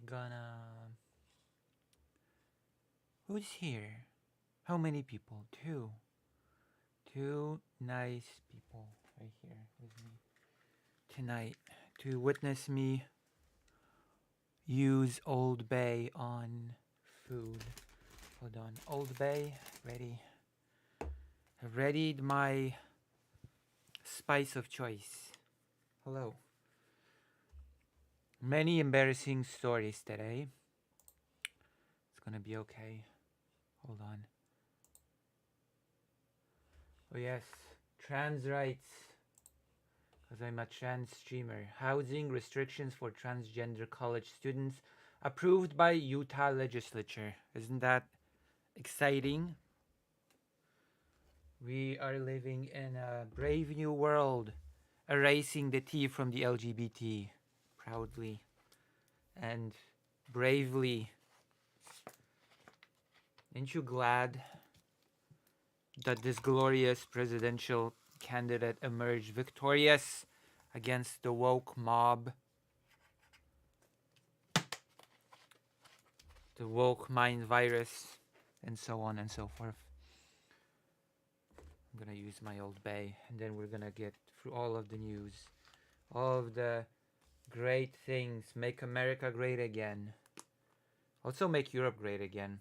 gonna... Who's here? How many people? Two. Two nice people right here with me tonight to witness me use Old Bay on food. Hold on. Old Bay, ready. I've readied my spice of choice. Hello. Many embarrassing stories today. It's gonna be okay. Hold on. Oh yes, trans rights. Because I'm a trans streamer. Housing restrictions for transgender college students approved by Utah legislature. Isn't that exciting? We are living in a brave new world, erasing the T from the LGBT proudly and bravely. Aren't you glad that this glorious presidential candidate emerged victorious against the woke mob, the woke mind virus, and so on and so forth? I'm gonna use my Old Bay, and then we're gonna get through all of the news, all of the great things. Make America great again. Also make Europe great again.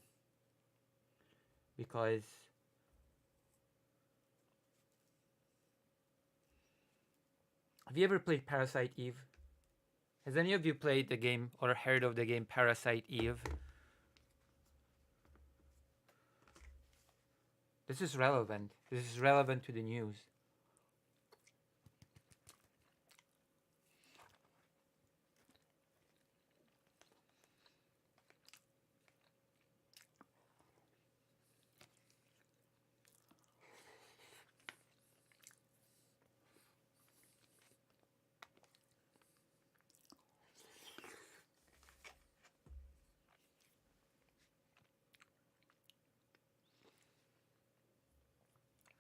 Because have you ever played Parasite Eve? Has any of you played the game or heard of the game Parasite Eve? This is relevant. This is relevant to the news.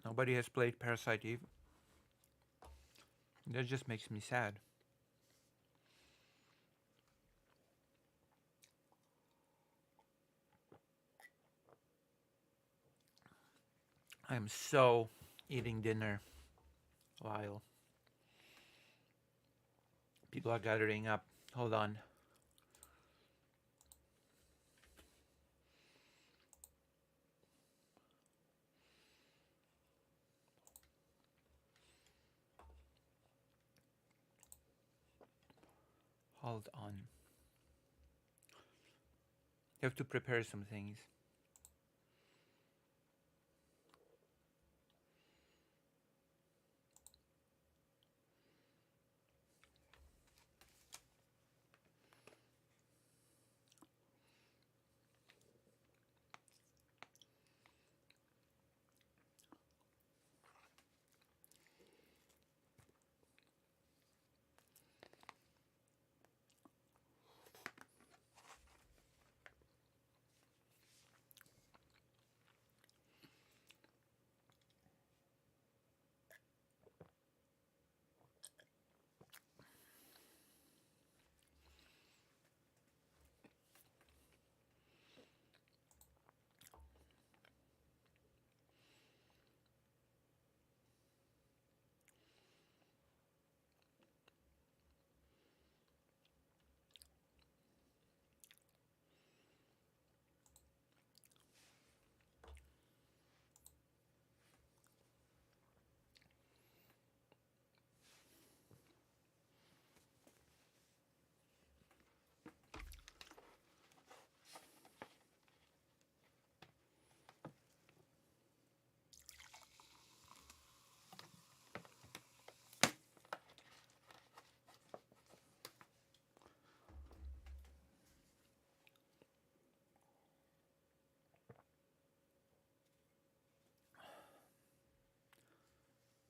Nobody has played Parasite Eve. That just makes me sad. I am so eating dinner while people are gathering up. Hold on. Hold on. You have to prepare some things.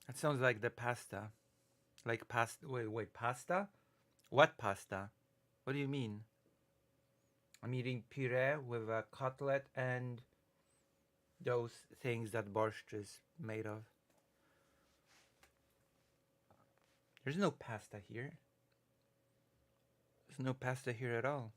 That sounds like the pasta. Like pasta. Wait, pasta? What pasta? What do you mean? I'm eating puree with a cutlet and those things that borscht is made of. There's no pasta here. There's no pasta here at all.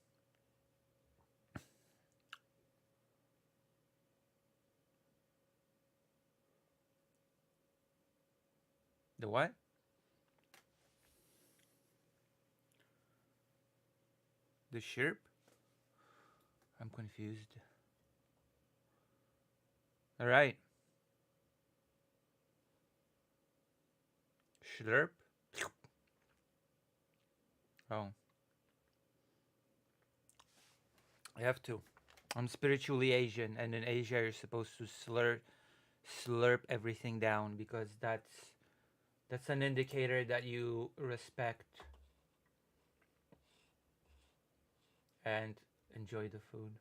The what? The chirp? I'm confused. All right. Slurp? Oh. I have to. I'm spiritually Asian, and in Asia you're supposed to slurp everything down because that's an indicator that you respect and enjoy the food.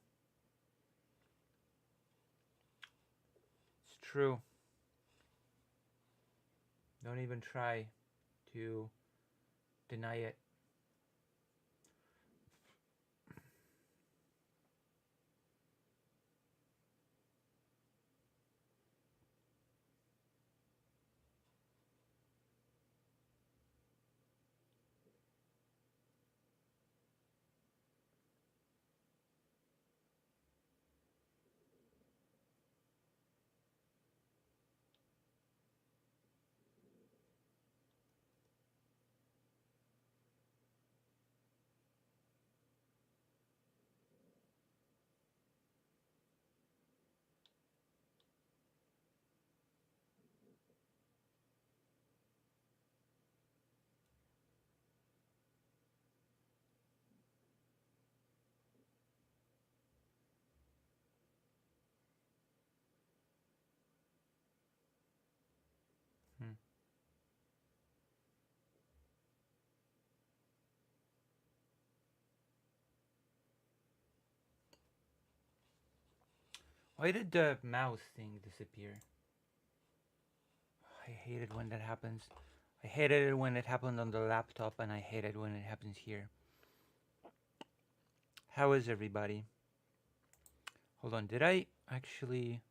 It's true. Don't even try to deny it. Hmm. Why did the mouse thing disappear? I hate it when that happens. I hated it when it happened on the laptop, and I hate it when it happens here. How is everybody? Hold on, did I actually...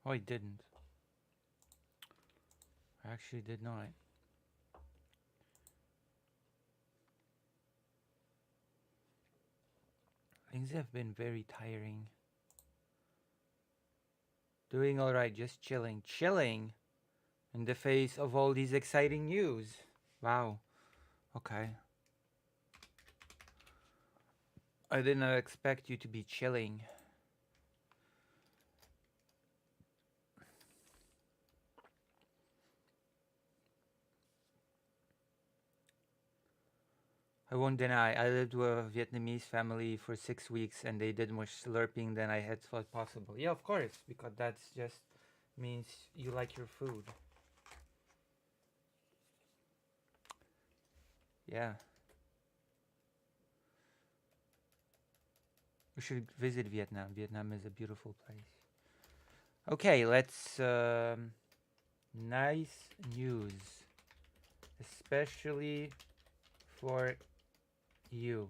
Oh, I didn't. I actually did not. Things have been very tiring. Doing alright, just chilling. Chilling in the face of all these exciting news. Wow. Okay. I did not expect you to be chilling. I won't deny, I lived with a Vietnamese family for 6 weeks and they did more slurping than I had thought possible. Yeah, of course, because that's just means you like your food. Yeah. We should visit Vietnam. Vietnam is a beautiful place. Okay, let's... nice news. Especially for you.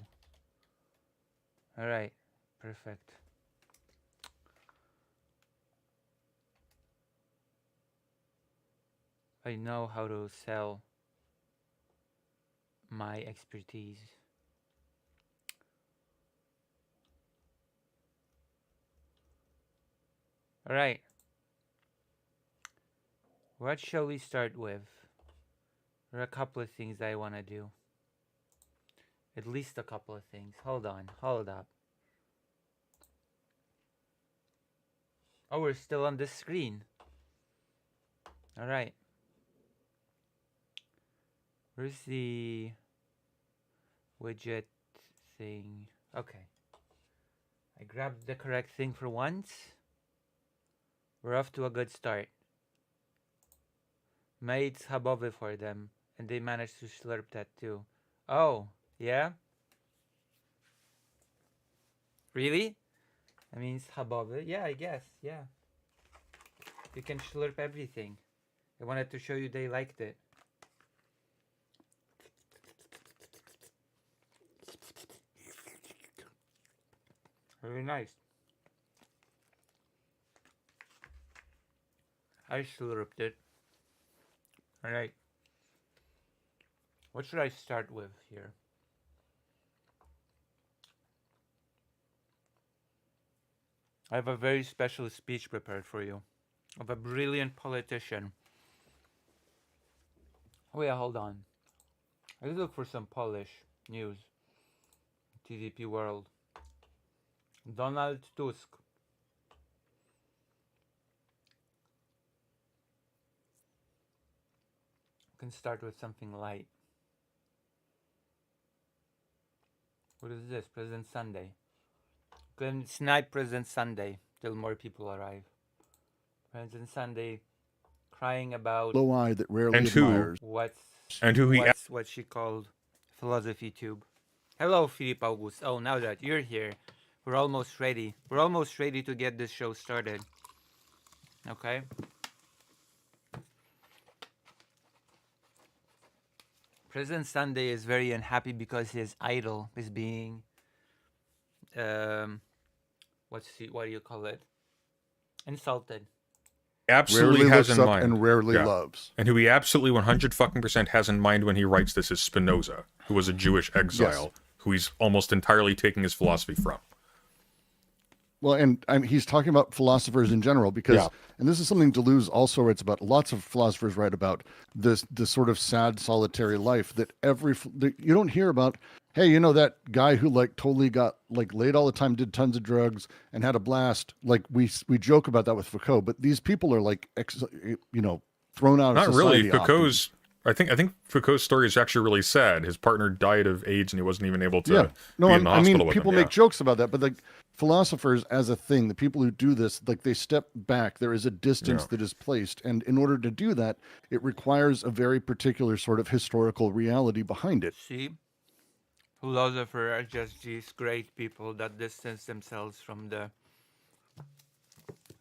Alright, perfect. I know how to sell my expertise. Alright. What shall we start with? There are a couple of things I want to do. At least a couple of things. Hold on, hold up. Oh, we're still on this screen. Alright. Where's the widget thing? Okay. I grabbed the correct thing for once. We're off to a good start. Made habove for them, and they managed to slurp that too. Oh, yeah? Really? That means habove? Yeah, I guess, yeah. You can slurp everything. I wanted to show you they liked it. Very nice. I slurped it. Alright. What should I start with here? I have a very special speech prepared for you of a brilliant politician. Oh yeah, hold on. Let's look for some Polish news. TDP World. Donald Tusk. Can start with something light. What is this? President Sunday. Can snipe President Sunday till more people arrive. President Sunday crying about low eye that rarely And who admires. he what's what she called philosophy tube. Hello, Philippe August. Oh, now that you're here, we're almost ready. We're almost ready to get this show started. Okay. President Sunday is very unhappy because his idol is being, what do you call it? Insulted. absolutely Rarely has looks in up mind, and rarely yeah, loves. and who he absolutely 100% has in mind when he writes this is Spinoza, who was a Jewish exile, who he's almost entirely taking his philosophy from. Well, and he's talking about philosophers in general because, Yeah. and this is something Deleuze also writes about. Lots of philosophers write about this sort of sad, solitary life that you don't hear about. Hey, you know that guy who like totally got like laid all the time, did tons of drugs, and had a blast. Like we joke about that with Foucault, but these people are like, thrown out of Not society. really. Foucault's. I think Foucault's story is actually really sad. His partner died of AIDS, and he wasn't even able to Yeah, no, be in the I hospital mean, with people him. make jokes about that, but like philosophers as a thing, the people who do this, like they step back. There is a distance that is placed, and in order to do that, it requires a very particular sort of historical reality behind it. See, philosophers are just these great people that distance themselves from the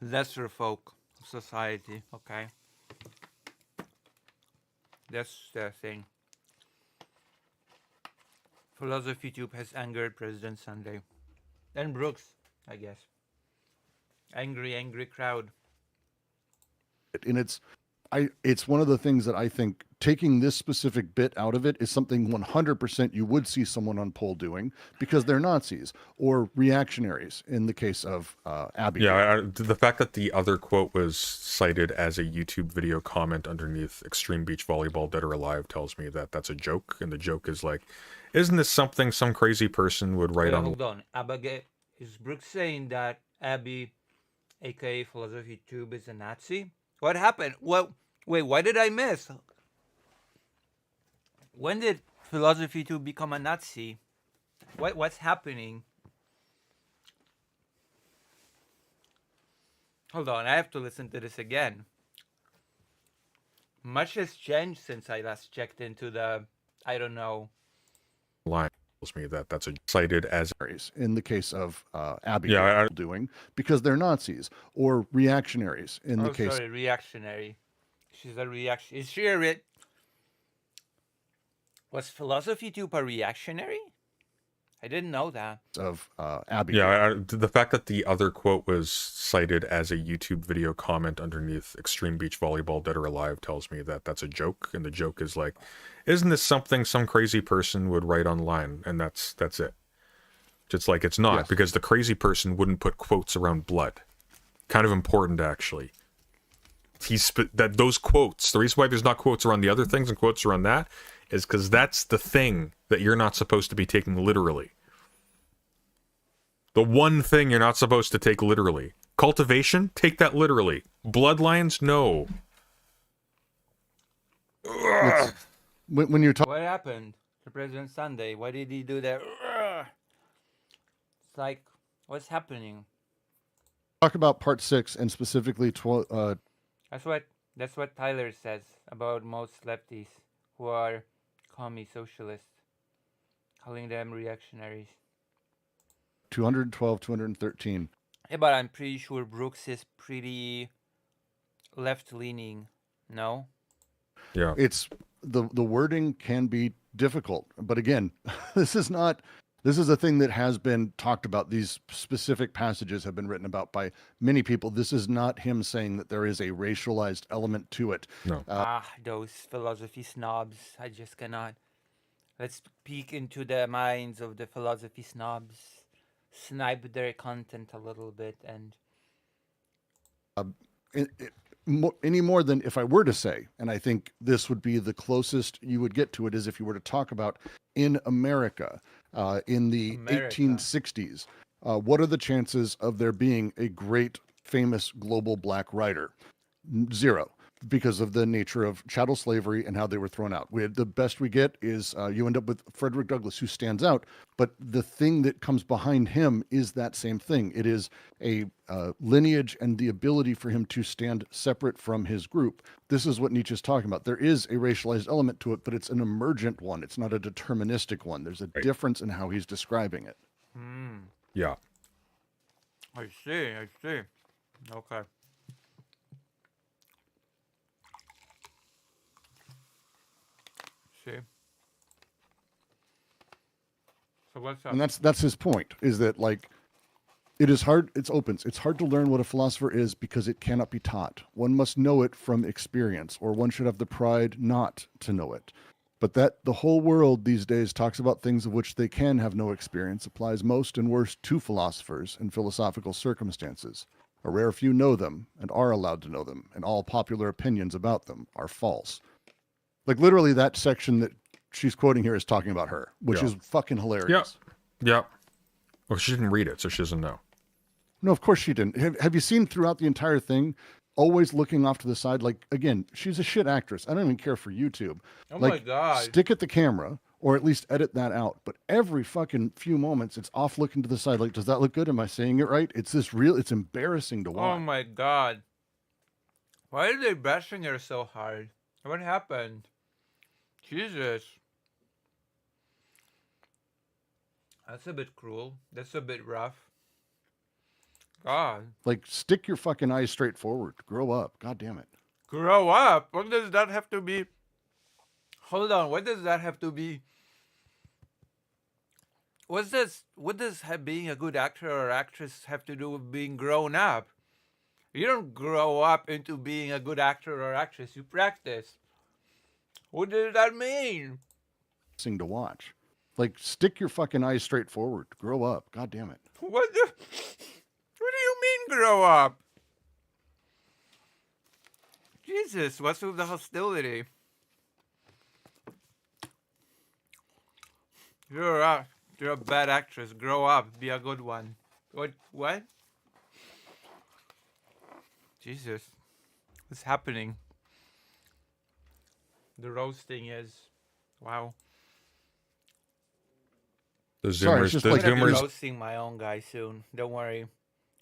lesser folk of society. Okay, that's the thing. Philosophy Tube has angered President Sunday. And Brooks, I guess. Angry crowd. And it's one of the things that I think taking this specific bit out of it is something 100% you would see someone on poll doing because they're Nazis or reactionaries in the case of Abigail. Yeah, the fact that the other quote was cited as a YouTube video comment underneath Extreme Beach Volleyball Dead or Alive tells me that that's a joke, and the joke is like, isn't this something some crazy person would write on... Hold on. Abigail, is Brooks saying that Abby, aka Philosophy Tube, is a Nazi? What happened? Well, wait, what did I miss? When did Philosophy Tube become a Nazi? What's happening? Hold on, I have to listen to this again. Much has changed since I last checked into the, I don't know. Line tells me that that's a cited as... in the case of Abigail doing because they're Nazis or reactionaries in the case... Sorry, reactionary. She's a reaction. Is she a Was Philosophy Tube a reactionary? I didn't know that. Of Abigail. Yeah, the fact that the other quote was cited as a YouTube video comment underneath Extreme Beach Volleyball Dead or Alive tells me that that's a joke, and the joke is like, isn't this something some crazy person would write online? And that's it. It's like, it's not, because the crazy person wouldn't put quotes around blood. Kind of important, actually. Those quotes, the reason why there's not quotes around the other things and quotes around that is because that's the thing that you're not supposed to be taking literally. The one thing you're not supposed to take literally. Cultivation, take that literally. Bloodlines, no. When you're talking... What happened to President Sunday? Why did he do that? It's like, what's happening? Talk about part 6 and specifically... That's what Tyler says about most lefties who are commie socialists, calling them reactionaries. 212, 213. Yeah, but I'm pretty sure Brooks is pretty left-leaning, no? Yeah. It's the wording can be difficult, but again, this is a thing that has been talked about. These specific passages have been written about by many people. This is not him saying that there is a racialized element to it. No. Those philosophy snobs. I just cannot. Let's peek into the minds of the philosophy snobs, snipe their content a little bit, and Any more than if I were to say, and I think this would be the closest you would get to it, is if you were to talk about in America in the America. 1860s, what are the chances of there being a great, famous global black writer? Zero, because of the nature of chattel slavery and how they were thrown out. The best we get is you end up with Frederick Douglass, who stands out, but the thing that comes behind him is that same thing. It is a lineage and the ability for him to stand separate from his group. This is what Nietzsche's talking about. There is a racialized element to it, but it's an emergent one. It's not a deterministic one. There's a difference in how he's describing it. Yeah. I see. Okay. See. So what's up? And that's his point, is that like it is hard, it's hard to learn what a philosopher is because it cannot be taught. One must know it from experience, or one should have the pride not to know it. But that the whole world these days talks about things of which they can have no experience applies most and worst to philosophers in philosophical circumstances. A rare few know them and are allowed to know them, and all popular opinions about them are false. Like literally that section that she's quoting here is talking about her, which is fucking hilarious. Yeah. Well, she didn't read it, so she doesn't know. No, of course she didn't. Have you seen throughout the entire thing, always looking off to the side? Like, again, she's a shit actress. I don't even care for YouTube. Oh like, my God. Stick at the camera, or at least edit that out. But every fucking few moments, it's off looking to the side. Like, does that look good? Am I saying it right? It's embarrassing to watch. Oh my God. Why are they bashing her so hard? What happened? Jesus. That's a bit cruel. That's a bit rough. God. Like, stick your fucking eyes straight forward. Grow up. God damn it. Grow up? What does that have to be? Hold on. What does that have to be? What does being a good actor or actress have to do with being grown up? You don't grow up into being a good actor or actress. You practice. What does that mean? To watch. Like, stick your fucking eyes straight forward. Grow up. God damn it. What do you mean grow up? Jesus, what's with the hostility? You're a bad actress. Grow up. Be a good one. What? Jesus. What's happening? The roasting is... Wow. The Sorry, it's Zoomers, just the like- I'm gonna be Zoomers roasting my own guy soon. Don't worry.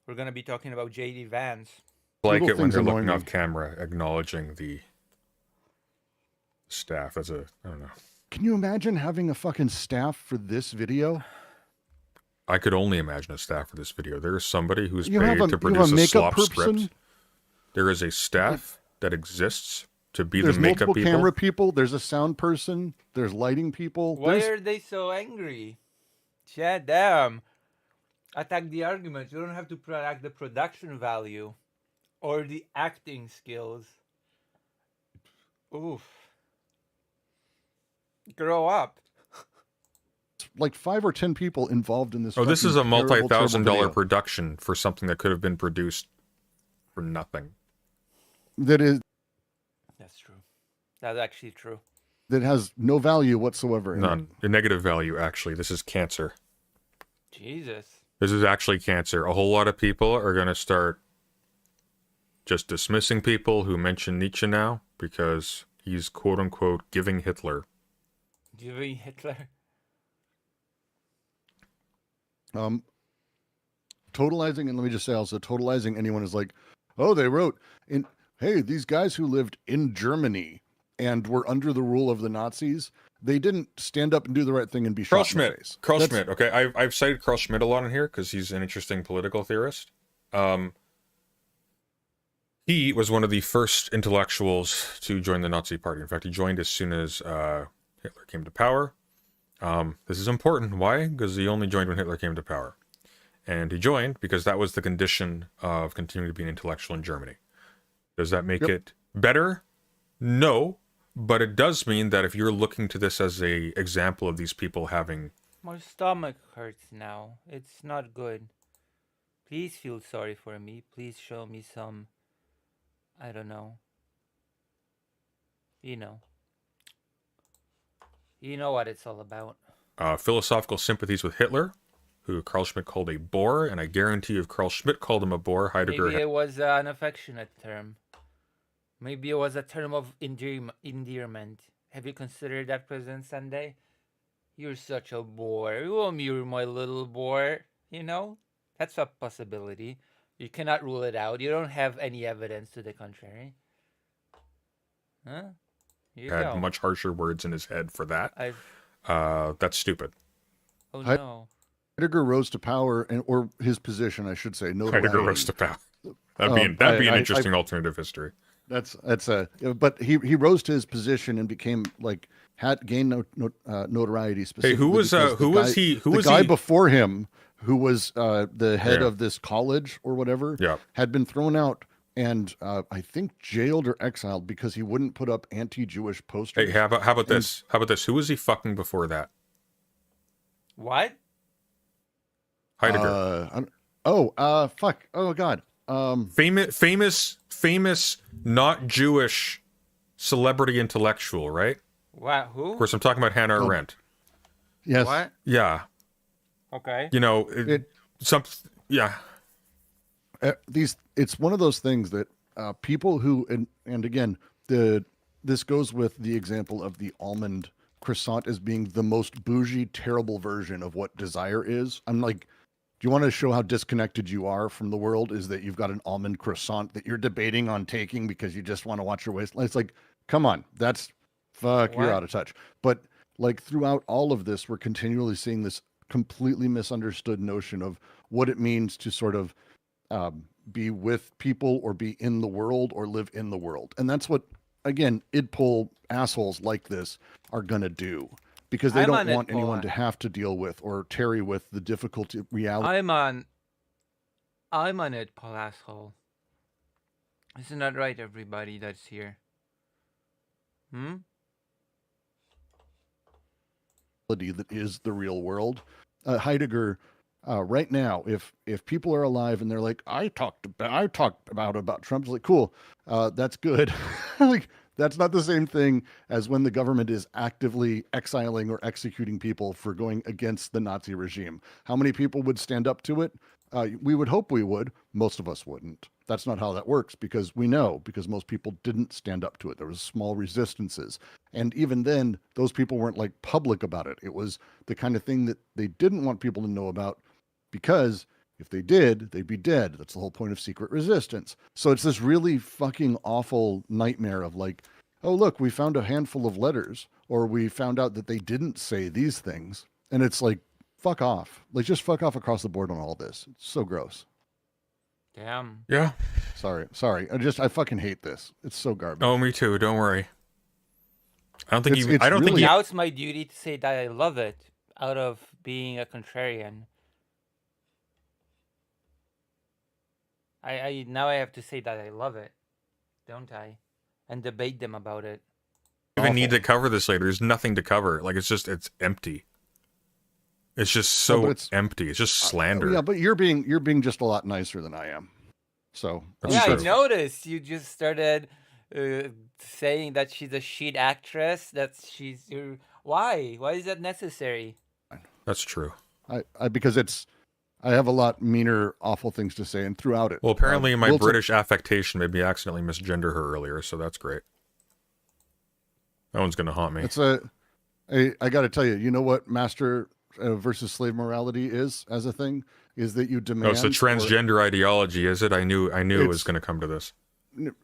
We're gonna be talking about JD Vance. like little it when things they're annoy looking me. off camera, acknowledging the staff as a, I don't know. Can you imagine having a fucking staff for this video? I could only imagine a staff for this video. There is somebody who's You paid have to you have produce a makeup slop script. person. There is a staff that exists to be There's the makeup multiple people. camera people. There's a sound person. There's lighting people. Why There's are they so angry? Shut them. Attack the argument. You don't have to attack the production value or the acting skills. Oof. Grow up. like 5 or 10 people involved in this. Oh, this is fucking a terrible, terrible multi-thousand-dollar video. production for something that could have been produced for nothing. That That's true. That's actually true. has no value whatsoever. in it. None. A negative value, actually. This is cancer. Jesus. This is actually cancer. A whole lot of people are going to start just dismissing people who mention Nietzsche now because he's quote-unquote giving Hitler. Giving Hitler. Totalizing, and let me just say also, totalizing anyone is like, oh, they wrote in, hey, these guys who lived in Germany and were under the rule of the Nazis, they didn't stand up and do the right thing and be Carl shot in the Schmitt. face. Carl That's- Schmitt. Okay, I've cited Carl Schmitt a lot in here because he's an interesting political theorist. He was one of the first intellectuals to join the Nazi Party. In fact, he joined as soon as Hitler came to power. This is important. Why? Because he only joined when Hitler came to power. And he joined because that was the condition of continuing to be an intellectual in Germany. Does that make it better? No. But it does mean that if you're looking to this as a example of these people having... My stomach hurts now. It's not good. Please feel sorry for me. Please show me some I don't know. You know. You know what it's all about. Philosophical sympathies with Hitler, who Carl Schmitt called a bore, and I guarantee if Carl Schmitt called him a bore, Heidegger. Maybe it was an affectionate term. Maybe it was a term of endearment. Have you considered that, President Sunday? You're such a bore. You're my little bore. You know? That's a possibility. You cannot rule it out. You don't have any evidence to the contrary. Huh? Here you had go. much harsher words in his head for that. That's stupid. Oh no. Heidegger rose to power, or his position, I should say. Heidegger rose to power. That'd be an interesting alternative history. That's but he rose to his position and became like gained notoriety. Specifically, hey, who was the guy before him, who was the head of this college or whatever, had been thrown out and I think jailed or exiled because he wouldn't put up anti-Jewish posters. Hey, how about this? How about this? Who was he fucking before that? What? Heidegger. Fuck. Oh God. Famous, not Jewish celebrity intellectual, right? What? Who? Of course, I'm talking about Hannah Arendt. Yes. What? Yeah. Okay. You know, yeah. It's one of those things that people who and again this goes with the example of the almond croissant as being the most bougie, terrible version of what desire is. I'm like, do you want to show how disconnected you are from the world? Is that you've got an almond croissant that you're debating on taking because you just want to watch your waistline? It's like, come on, you're out of touch. But like throughout all of this, we're continually seeing this completely misunderstood notion of what it means to sort of be with people or be in the world or live in the world. And that's what, again, idpol assholes like this are going to do because they don't want anyone to have to deal with or tarry with the difficulty reality. I'm an idpol asshole. Isn't that right, everybody that's here? That is the real world. Heidegger, right now, if people are alive and they're like, I talked about Trump, it's like, cool, that's good. Like, that's not the same thing as when the government is actively exiling or executing people for going against the Nazi regime. How many people would stand up to it? We would hope we would. Most of us wouldn't. That's not how that works because most people didn't stand up to it. There was small resistances. And even then, those people weren't like public about it. It was the kind of thing that they didn't want people to know about because if they did, they'd be dead. That's the whole point of secret resistance. So it's this really fucking awful nightmare of like, oh, look, we found a handful of letters or we found out that they didn't say these things. And it's like, fuck off. Like, just fuck off across the board on all this. It's so gross. Damn. Yeah. Sorry. I fucking hate this. It's so garbage. Oh, me too. Don't worry. I don't think Now it's my duty to say that I love it out of being a contrarian. I now I have to say that I love it, don't I? And debate them about it. Even need to cover this later. There's nothing to cover. Like it's empty. It's just so empty. It's just slander. Yeah, but you're being just a lot nicer than I am. So I noticed you just started saying that she's a shit actress. Why? Why is that necessary? That's true. Because I have a lot meaner, awful things to say, and throughout it. Well, apparently my British affectation made me accidentally misgender her earlier, so that's great. That one's gonna haunt me. I got to tell you, you know what master versus slave morality is as a thing is that you demand. Oh, it's a transgender ideology, is it? I knew it was going to come to this.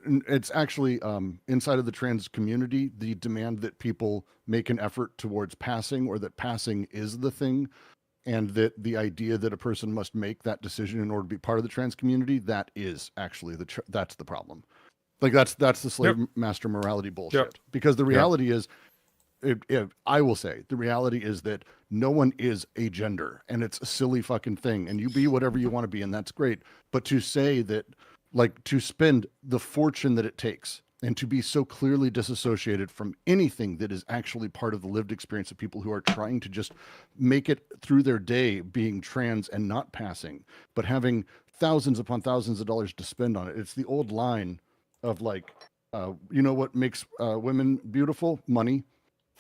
It's actually inside of the trans community, the demand that people make an effort towards passing, or that passing is the thing. And that the idea that a person must make that decision in order to be part of the trans community, that is actually that's the problem. Like that's the slave master morality bullshit. Because the reality is, I will say, the reality is that no one is a gender, and it's a silly fucking thing. And you be whatever you want to be, and that's great. But to say that, like, to spend the fortune that it takes and to be so clearly disassociated from anything that is actually part of the lived experience of people who are trying to just make it through their day being trans and not passing, but having thousands upon thousands of dollars to spend on it. It's the old line of like, you know what makes women beautiful? Money.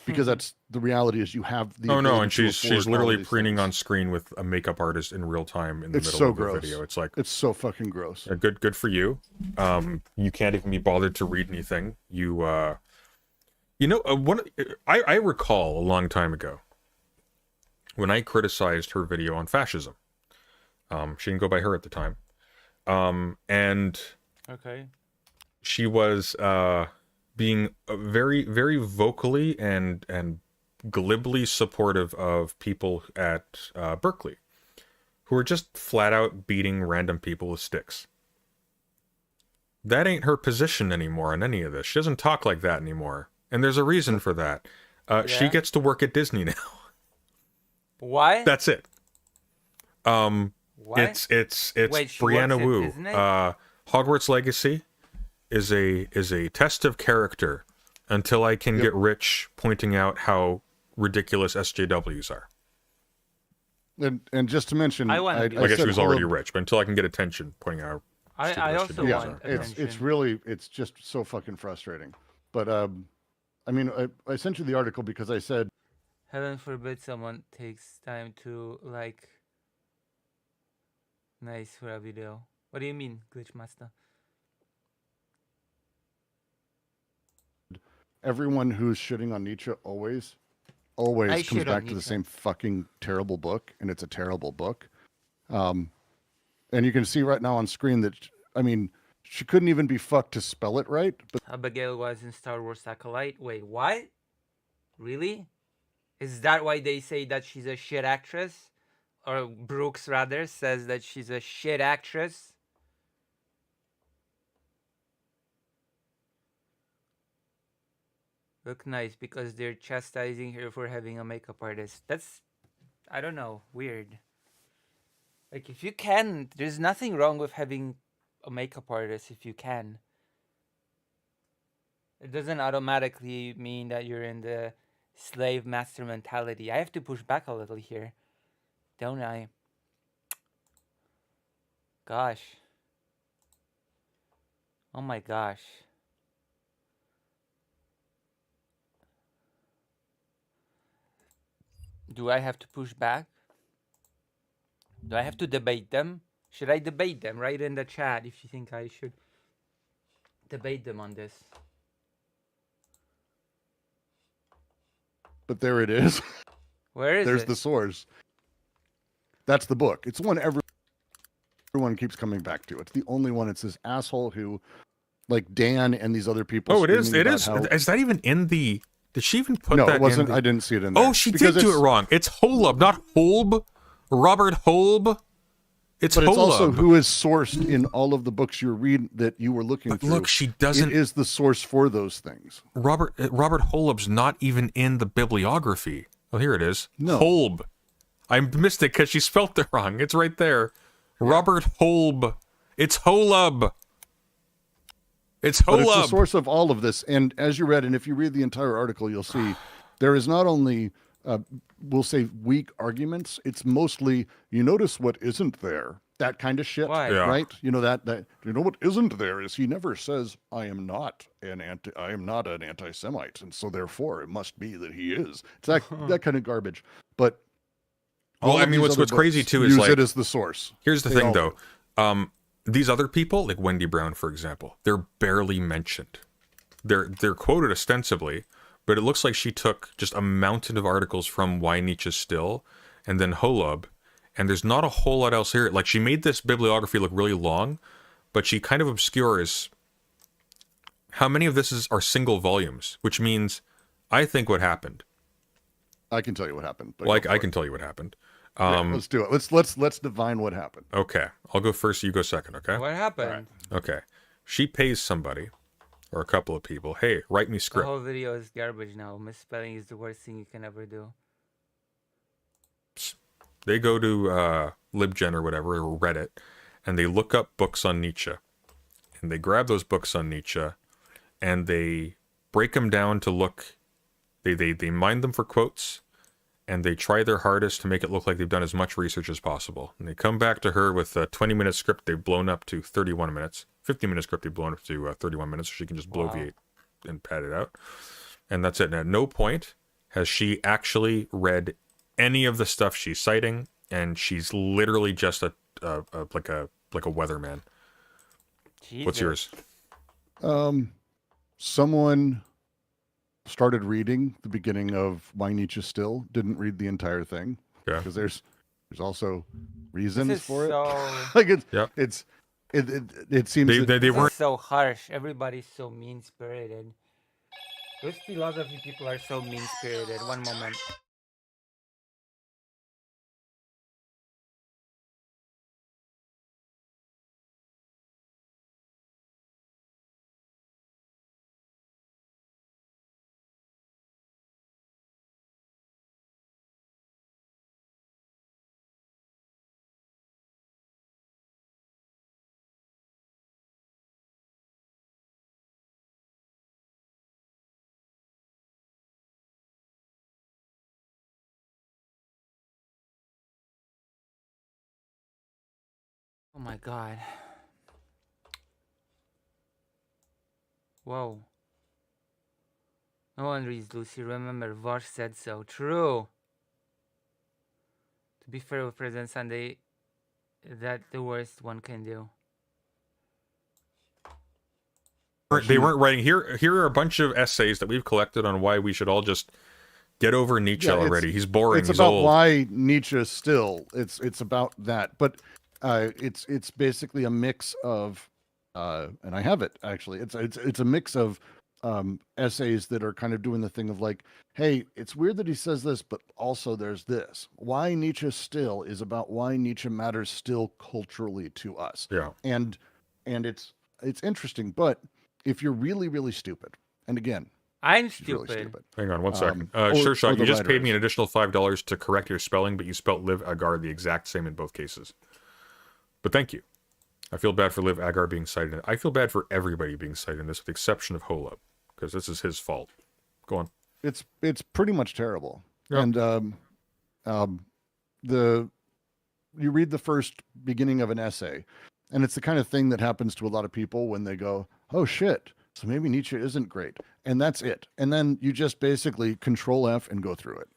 Because that's the reality is you have the Oh no, ability and to she's afford all literally of these preening things. on screen with a makeup artist in real time in the It's middle so of the gross. video. It's like It's so fucking gross. good for you. You can't even be bothered to read anything. I recall a long time ago when I criticized her video on fascism. She didn't go by her at the time. And Okay. she was being very, very vocally and glibly supportive of people at Berkeley who are just flat out beating random people with sticks. That ain't her position anymore on any of this. She doesn't talk like that anymore. And there's a reason for that. She Yeah. gets to work at Disney now. Why? That's it. What? It's Wait, she Brianna works at Wu. Disney? Hogwarts Legacy is a test of character until I can get rich pointing out how ridiculous SJWs are. And just to mention, I wanna be I guess she said was already hello- rich, but until I can get attention pointing out. how I stupid also SJWs want are. it's attention. really it's just so fucking frustrating. But I mean, I sent you the article because I said Heaven forbid someone takes time to like. Nice for a video. What do you mean, Glitch Master? everyone who's shitting on Nietzsche always I comes shit on back to the Nietzsche. same fucking terrible book, and it's a terrible book. And you can see right now on screen that I mean, she couldn't even be fucked to spell it right. But Abigail was in Star Wars Acolyte. Wait, what? Really? Is that why they say that she's a shit actress? Or Brooks, rather, says that she's a shit actress? Look nice because they're chastising her for having a makeup artist. That's, I don't know, weird. Like, if you can, there's nothing wrong with having a makeup artist if you can. It doesn't automatically mean that you're in the slave master mentality. I have to push back a little here, don't I? Gosh. Oh my gosh. Do I have to push back? Do I have to debate them? Should I debate them? Write in the chat if you think I should debate them on this. But there it is. Where is There's it? the source. That's the book. It's the one everyone keeps coming back to. It's the only one. It's this asshole who, like Dan and these other people. Oh, it is. screaming It about is. how- Is that even in the? Did she even put No, that? it wasn't. In the... I didn't see it in there. Oh, she Because did do it it's- wrong. It's Holub, not Holb. Robert Holb. It's But Holub. it's also who is sourced in all of the books you read that you were looking But through. look, she doesn't. It is the source for those things. Robert Holub's not even in the bibliography. Oh, here it is. No. Holb. I missed it because she spelt it wrong. It's right there. Robert Holb. It's Holub. It's But it's the Holub. source of all of this. And as you read, and if you read the entire article, you'll see there is not only, we'll say, weak arguments. It's mostly, you notice what isn't there. That kind of shit, Why? Yeah. right? You know that you know what isn't there is he never says I am not an anti-Semite, and so therefore it must be that he is. It's that kind of garbage. But Well, all I of mean, these what's other crazy books too is use like it as the source. Here's the They thing, all though. do. These other people, like Wendy Brown, for example, they're barely mentioned. They're quoted ostensibly, but it looks like she took just a mountain of articles from Why Nietzsche Still, and then Holub, and there's not a whole lot else here. Like, she made this bibliography look really long, but she kind of obscures how many of this are single volumes, which means I think what happened. I can tell you what happened. But Like, go for I it. can tell you what happened. Yeah, let's do it. Let's divine what happened. Okay, I'll go first. You go second. Okay. What happened? Okay. She pays somebody, or a couple of people. Hey, write me The script. whole video is garbage now. Misspelling is the worst thing you can ever do. They go to LibGen or whatever, or Reddit, and they look up books on Nietzsche. And they grab those books on Nietzsche, and they break them down to look. They mine them for quotes, and they try their hardest to make it look like they've done as much research as possible. And they come back to her with a 20-minute script they've blown up to 31 minutes. 50-minute script they've blown up to 31 minutes, so she can just bloviate and pad it out. And that's it. And at no point has she actually read any of the stuff she's citing, and she's literally just like a weatherman. Jesus. What's yours? Someone started reading the beginning of Why Nietzsche Still, didn't read the entire thing. Yeah. Because there's also reasons for it. So... Like it seems They This weren't is so harsh. Everybody's so mean-spirited. Those philosophy people are so mean-spirited. One moment. Oh my god. Whoa. No one reads Lucy. Remember, Vosh said so. True. To be fair with President Sunday, that's the worst one can do. they weren't writing here are a bunch of essays that we've collected on why we should all just get over Nietzsche already. He's boring. It's He's about old. why Nietzsche still. It's about that, but it's basically a mix of, and I have it actually. It's a mix of essays that are kind of doing the thing of like, hey, it's weird that he says this, but also there's this. Why Nietzsche still is about why Nietzsche matters still culturally to us. Yeah. And it's interesting, but if you're really, really stupid, and again, I'm she's really stupid. stupid. Hang on one second. or Sure shot. the You just writer paid me is. an additional $5 to correct your spelling, but you spelt Liv Agar the exact same in both cases. But thank you. I feel bad for Liv Agar being cited. I feel bad for everybody being cited in this, with the exception of Holub, because this is his fault. Go on. It's pretty much terrible. Yeah. And you read the first beginning of an essay, and it's the kind of thing that happens to a lot of people when they go, oh shit, so maybe Nietzsche isn't great, and that's it. And then you just basically Control F and go through it,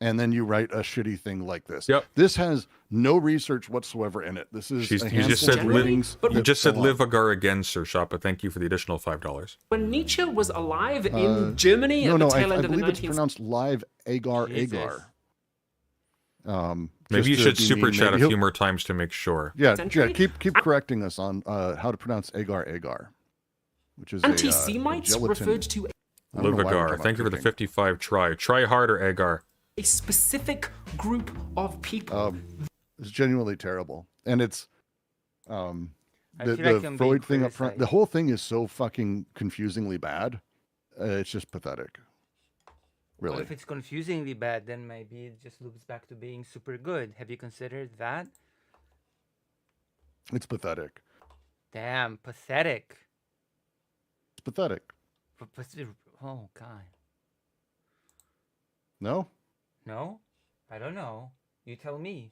and then you write a shitty thing like this. Yep. This has no research whatsoever in it. This is You just said Liv Liv Agar again, Sir Shot, but thank you for the additional $5. When Nietzsche was alive in Germany at the tail end of the believe it's 19th pronounced Live Agar Jesus. Agar. Maybe you Just should to be super mean, chat maybe a few more times to make sure. Yeah, century? keep correcting us on how to pronounce agar, which is Anti-Semites gelatin. referred to I don't know Liv why we're Agar, talking thank you for about the cooking. 55 try. Try harder, Agar. a specific group of people. It's genuinely terrible, and it's I the feel like I'm being Freud thing up front. The criticized. whole thing is so fucking confusingly bad. It's just pathetic. Well, Really, if it's confusingly bad, then maybe it just loops back to being super good. Have you considered that? it's pathetic. Damn, pathetic. It's pathetic. Oh god. No, No? I don't know. You tell me.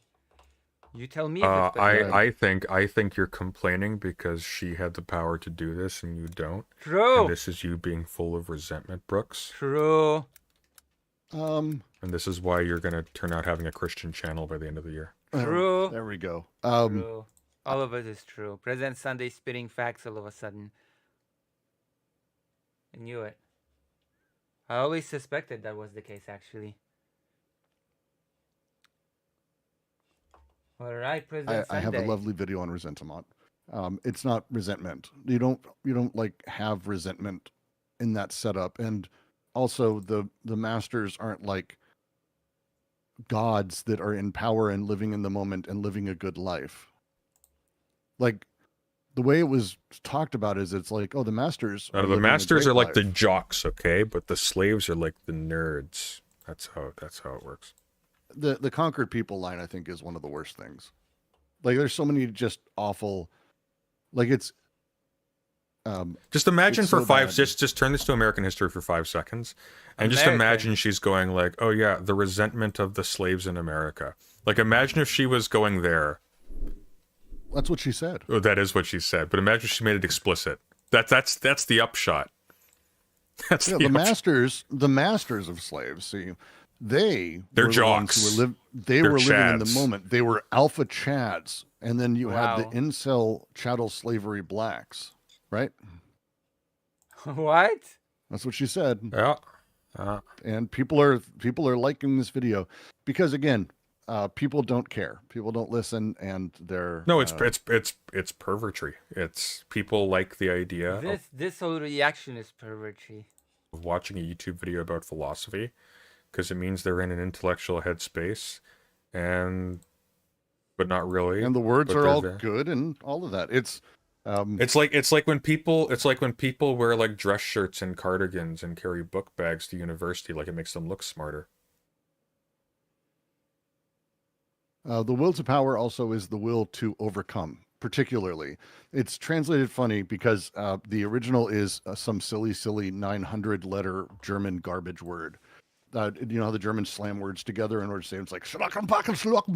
You tell me if it's pathetic. I think you're complaining because she had the power to do this and you don't. True. And this is you being full of resentment, Brooks. True. And this is why you're gonna turn out having a Christian channel by the end of the year. True. there we go. True. All of it is true. President Sunday spitting facts all of a sudden. I knew it. I always suspected that was the case, actually. All right, President I have Sunday. a lovely video on resentment. It's not resentment. You don't like have resentment in that setup. And also the masters aren't like gods that are in power and living in the moment and living a good life. Like the way it was talked about is it's like, oh, the masters The living a masters great are like the life. jocks, okay, but the slaves are like the nerds. That's how it works. The conquered people line, I think, is one of the worst things. Like there's so many just awful, like it's Just imagine it's for so five. bad. Just turn this to American history for 5 seconds, and just American. imagine she's going like, "Oh yeah, the resentment of the slaves in America." Like, imagine if she was going there. That's what she said. Oh, that is what she said. But imagine if she made it explicit. That's the upshot. That's Yeah, the the masters of slaves. See, they're They're the jocks. ones who They're were living in the chads. moment. They were alpha chads, and then you had the Wow. incel chattel slavery blacks, right? What? That's what she said. Yeah. And people are liking this video because again, people don't care. People don't listen, and they're No, it's pervertry. It's people like the idea This whole reaction is pervertry. of watching a YouTube video about philosophy because it means they're in an intellectual headspace, but not really. and the words but are they're all there. good and all of that. It's It's like when people wear like dress shirts and cardigans and carry book bags to university, like it makes them look smarter. the will to power also is the will to overcome. Particularly, it's translated funny because the original is some silly 900-letter German garbage word. You know how the Germans slam words together in order to say it's like like it's like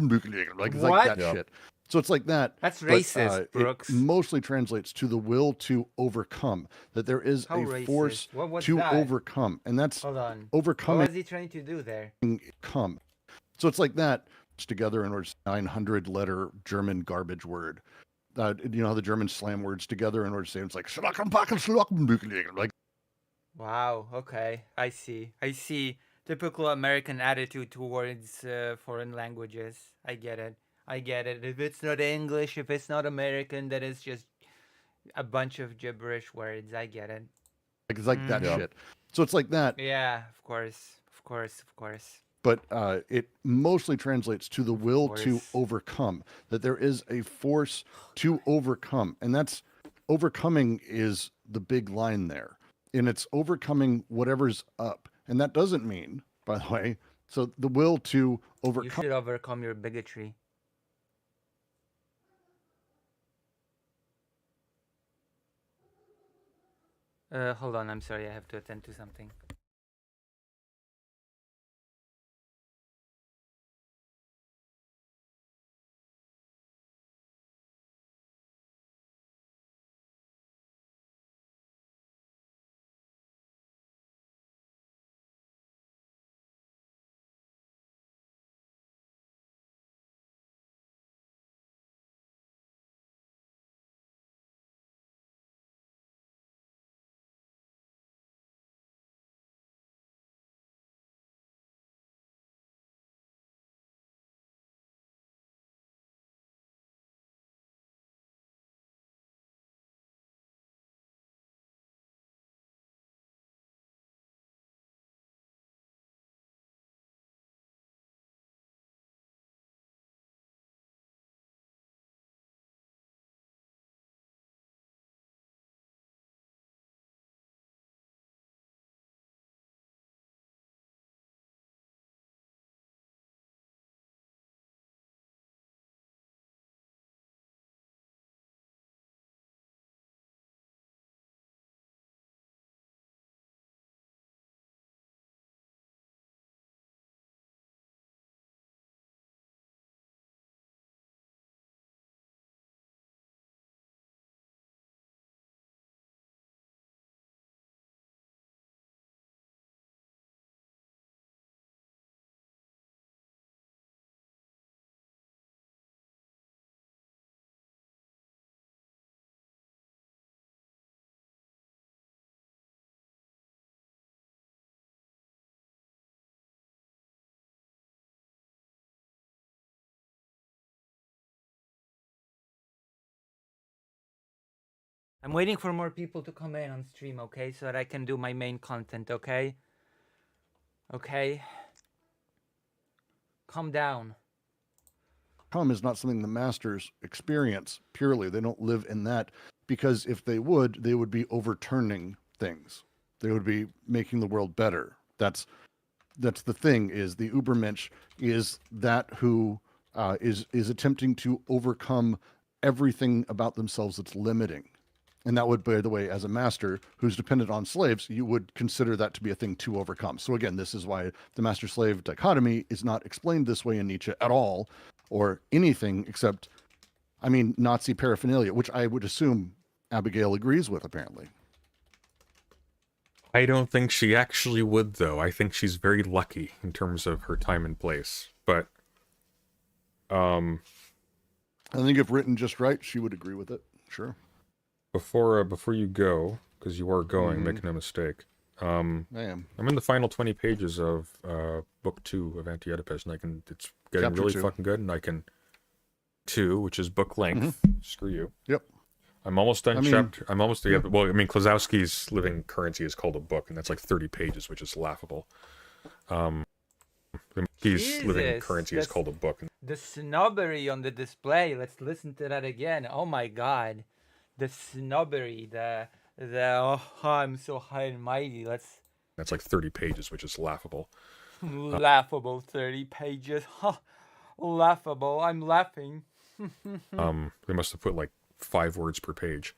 What? that shit. So it's like that. That's but, racist, Brooks. It mostly translates to the will to overcome. That there is How a racist? force What was to that? overcome, and that's Hold on. overcoming. What was he trying to do there? Come. So it's like that. It's together in order to 900-letter German garbage word. You know how the Germans slam words together in order to say it's like like. Wow. Okay. I see. Typical American attitude towards foreign languages. I get it. If it's not English, if it's not American, that is just a bunch of gibberish words. I get it. It's like that Yeah. shit. So it's like that. Yeah. Of course. But it mostly translates to the will to Force. overcome. That there is a force to overcome, and that's overcoming is the big line there, and it's overcoming whatever's up, and that doesn't mean, by the way, so the will to You overcome. should overcome your bigotry. Hold on. I'm sorry. I have to attend to something. I'm waiting for more people to come in on stream, okay? So that I can do my main content, okay? Okay? Calm down. Come is not something the masters experience purely. They don't live in that, because if they would be overturning things. They would be making the world better. That's the thing, is the Ubermensch is that who is attempting to overcome everything about themselves that's limiting. And that would, by the way, as a master who's dependent on slaves, you would consider that to be a thing to overcome. So again, this is why the master-slave dichotomy is not explained this way in Nietzsche at all, or anything except, I mean, Nazi paraphernalia, which I would assume Abigail agrees with, apparently. I don't think she actually would, though. I think she's very lucky in terms of her time and place. But, I think if written just right, she would agree with it. Sure. Before you go, because you are going, make no mistake. I am. I'm in the final 20 pages of book 2 of Anti-Oedipus, and it's getting Chapter really 2. fucking good, and I can 2, which is book length. Screw you. Yep. I'm almost done. I'm almost. yeah. Well, I mean, Klosowski's Living Currency is called a book, and that's like 30 pages, which is laughable. His Living Currency is called a book. The snobbery on the display. Let's listen to that again. Oh my God, the snobbery. The oh, I'm so high and mighty. That's like 30 pages, which is laughable. Laughable 30 pages. Huh. Laughable. I'm laughing. They must have put like 5 words per page,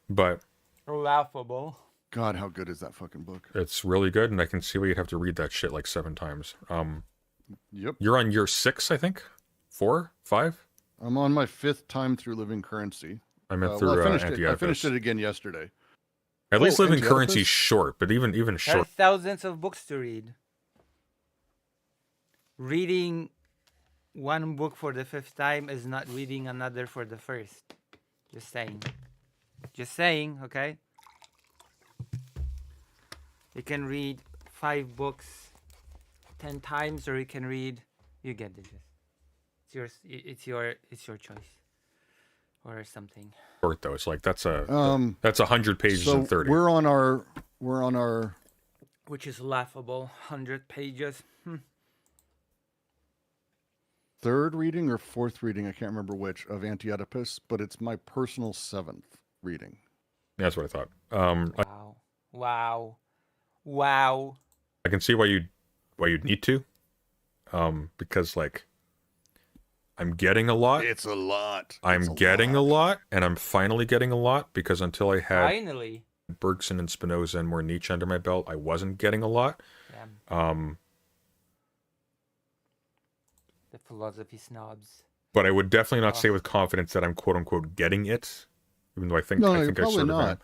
but laughable. God, how good is that fucking book? it's really good, and I can see why you'd have to read that shit like 7 times. Yep. You're on year 6, I think. 4, 5. I'm on my 5th time through Living Currency. I meant through I Anti-Oedipus. finished it again yesterday. At least Living Anti-Oedipus? Currency's short, but even There are short. thousands of books to read. Reading one book for the 5th time is not reading another for the 1st. Just saying. Just saying, okay? You can read 5 books 10 times, or you can read. You get the gist. It's yours. It's your choice, or something. Short though. It's like that's 100 pages So in 30. we're on our Which is laughable. 100 pages. 3rd reading or 4th reading, I can't remember which, of Anti-Oedipus, but it's my personal 7th reading. That's what I thought. Wow. I can see why you'd need to, because like I'm getting a lot. It's a lot. I'm getting a lot, and I'm finally getting a lot, because until I had Finally. Bergson and Spinoza and more Nietzsche under my belt, I wasn't getting a lot. Yeah. The philosophy snobs. But I would definitely not say with confidence that I'm quote unquote getting it, even though I think No, I you're think I probably sort of am. not.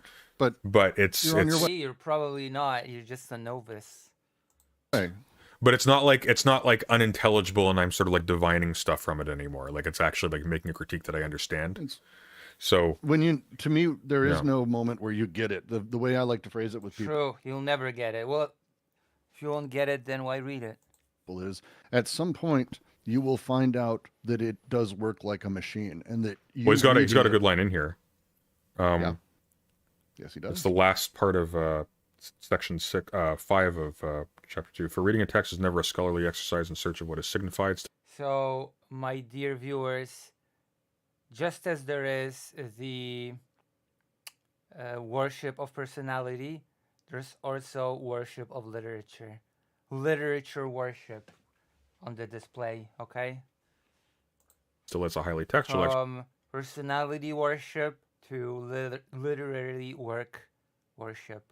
But it's you're on your way. You're probably not. You're just a novice. Hey, but it's not like unintelligible and I'm sort of like divining stuff from it anymore. Like it's actually like making a critique that I understand. So to me, there is Yeah. no moment where you get it. The way I like to phrase it with people True. You'll never get it. Well, if you won't get it, then why read it? is at some point you will find out that it does work like a machine, and that you well, he's got a reading good line in here. Yeah. Yes, he It's does. the last part of section 5 of chapter 2. For reading a text is never a scholarly exercise in search of what is signified. So, my dear viewers, just as there is the worship of personality, there's also worship of literature. Literature worship on the display, okay? Still, it's a highly textual From personality worship to literary work worship.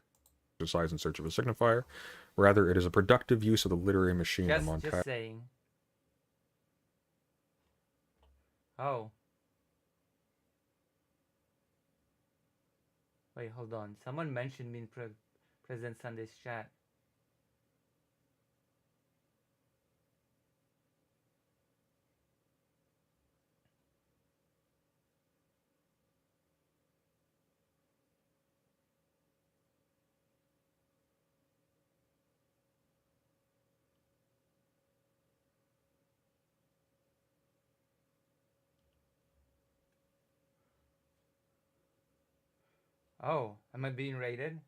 exercise in search of a signifier. Rather, it is a productive use of the literary machine. Just saying. Oh. Wait, hold on. Someone mentioned me in President Sunday's chat. Oh, am I being rated?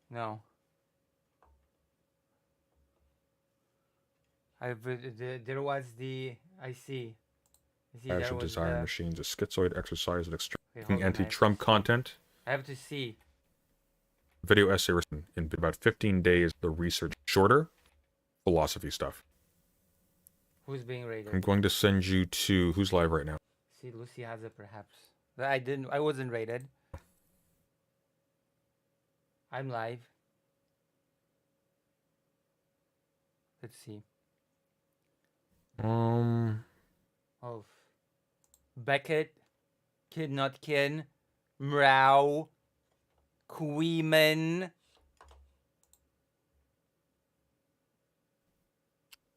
No. There was the I see. There Passion, was desire the, machines, a schizoid exercise at Wait, extracting hold on, anti-Trump content. I have to see. Video essay written in about 15 days. The research shorter, philosophy stuff. Who's being rated? I'm going to send you to who's live right now. See, Lucy has it perhaps. I wasn't rated. I'm live. Let's see. Oh, Beckett, Kid Not Kin, Mrow, Queeman.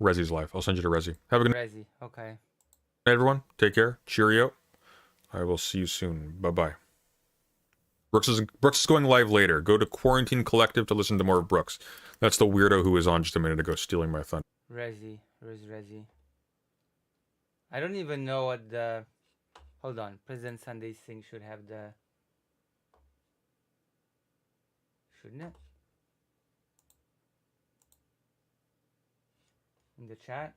Resi's live. I'll send you to Resi. Have a good night, Resi. Okay. everyone. Take care. Cheerio. I will see you soon. Bye-bye. Brooks is going live later. Go to Quarantine Collective to listen to more of Brooks. That's the weirdo who was on just a minute ago stealing my thunder. Resi. Where's Resi? I don't even know what the... Hold on. President Sunday's thing should have the... Shouldn't it? In the chat?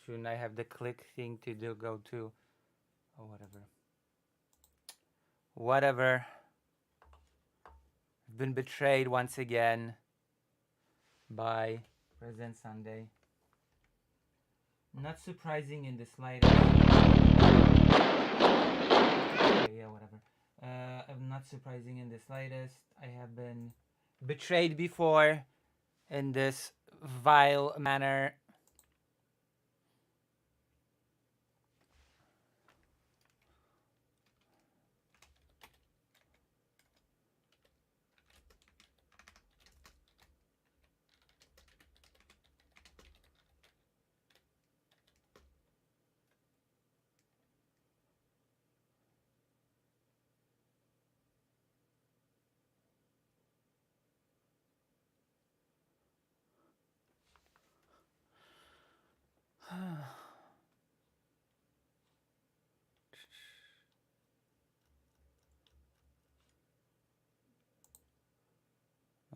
Shouldn't I have the click thing to go to? Oh, whatever. Whatever. I've been betrayed once again by President Sunday. Not surprising in the slightest. Okay, yeah, whatever. I'm not surprising in the slightest. I have been betrayed before in this vile manner.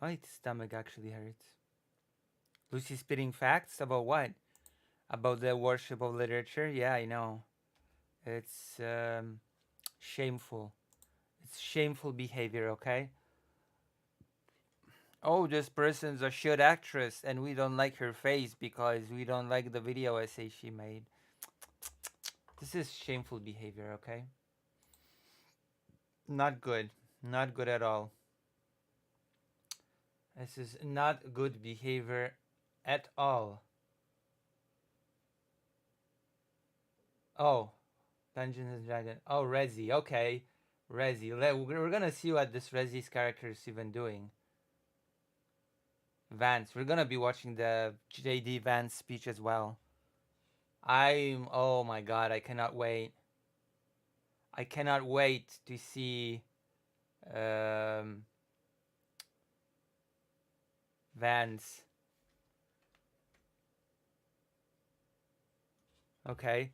My stomach actually hurts. Lucy spitting facts about what? About the worship of literature? Yeah, I know. It's shameful. It's shameful behavior, okay? Oh, this person's a shit actress and we don't like her face because we don't like the video essay she made. This is shameful behavior, okay? Not good. Not good at all. This is not good behavior at all. Oh, Dungeons and Dragons. Oh, Rezi. Okay. Rezi. We're gonna see what this Rezi's character is even doing. Vance. We're gonna be watching the JD Vance speech as well. Oh my god, I cannot wait. I cannot wait to see Vance. Okay.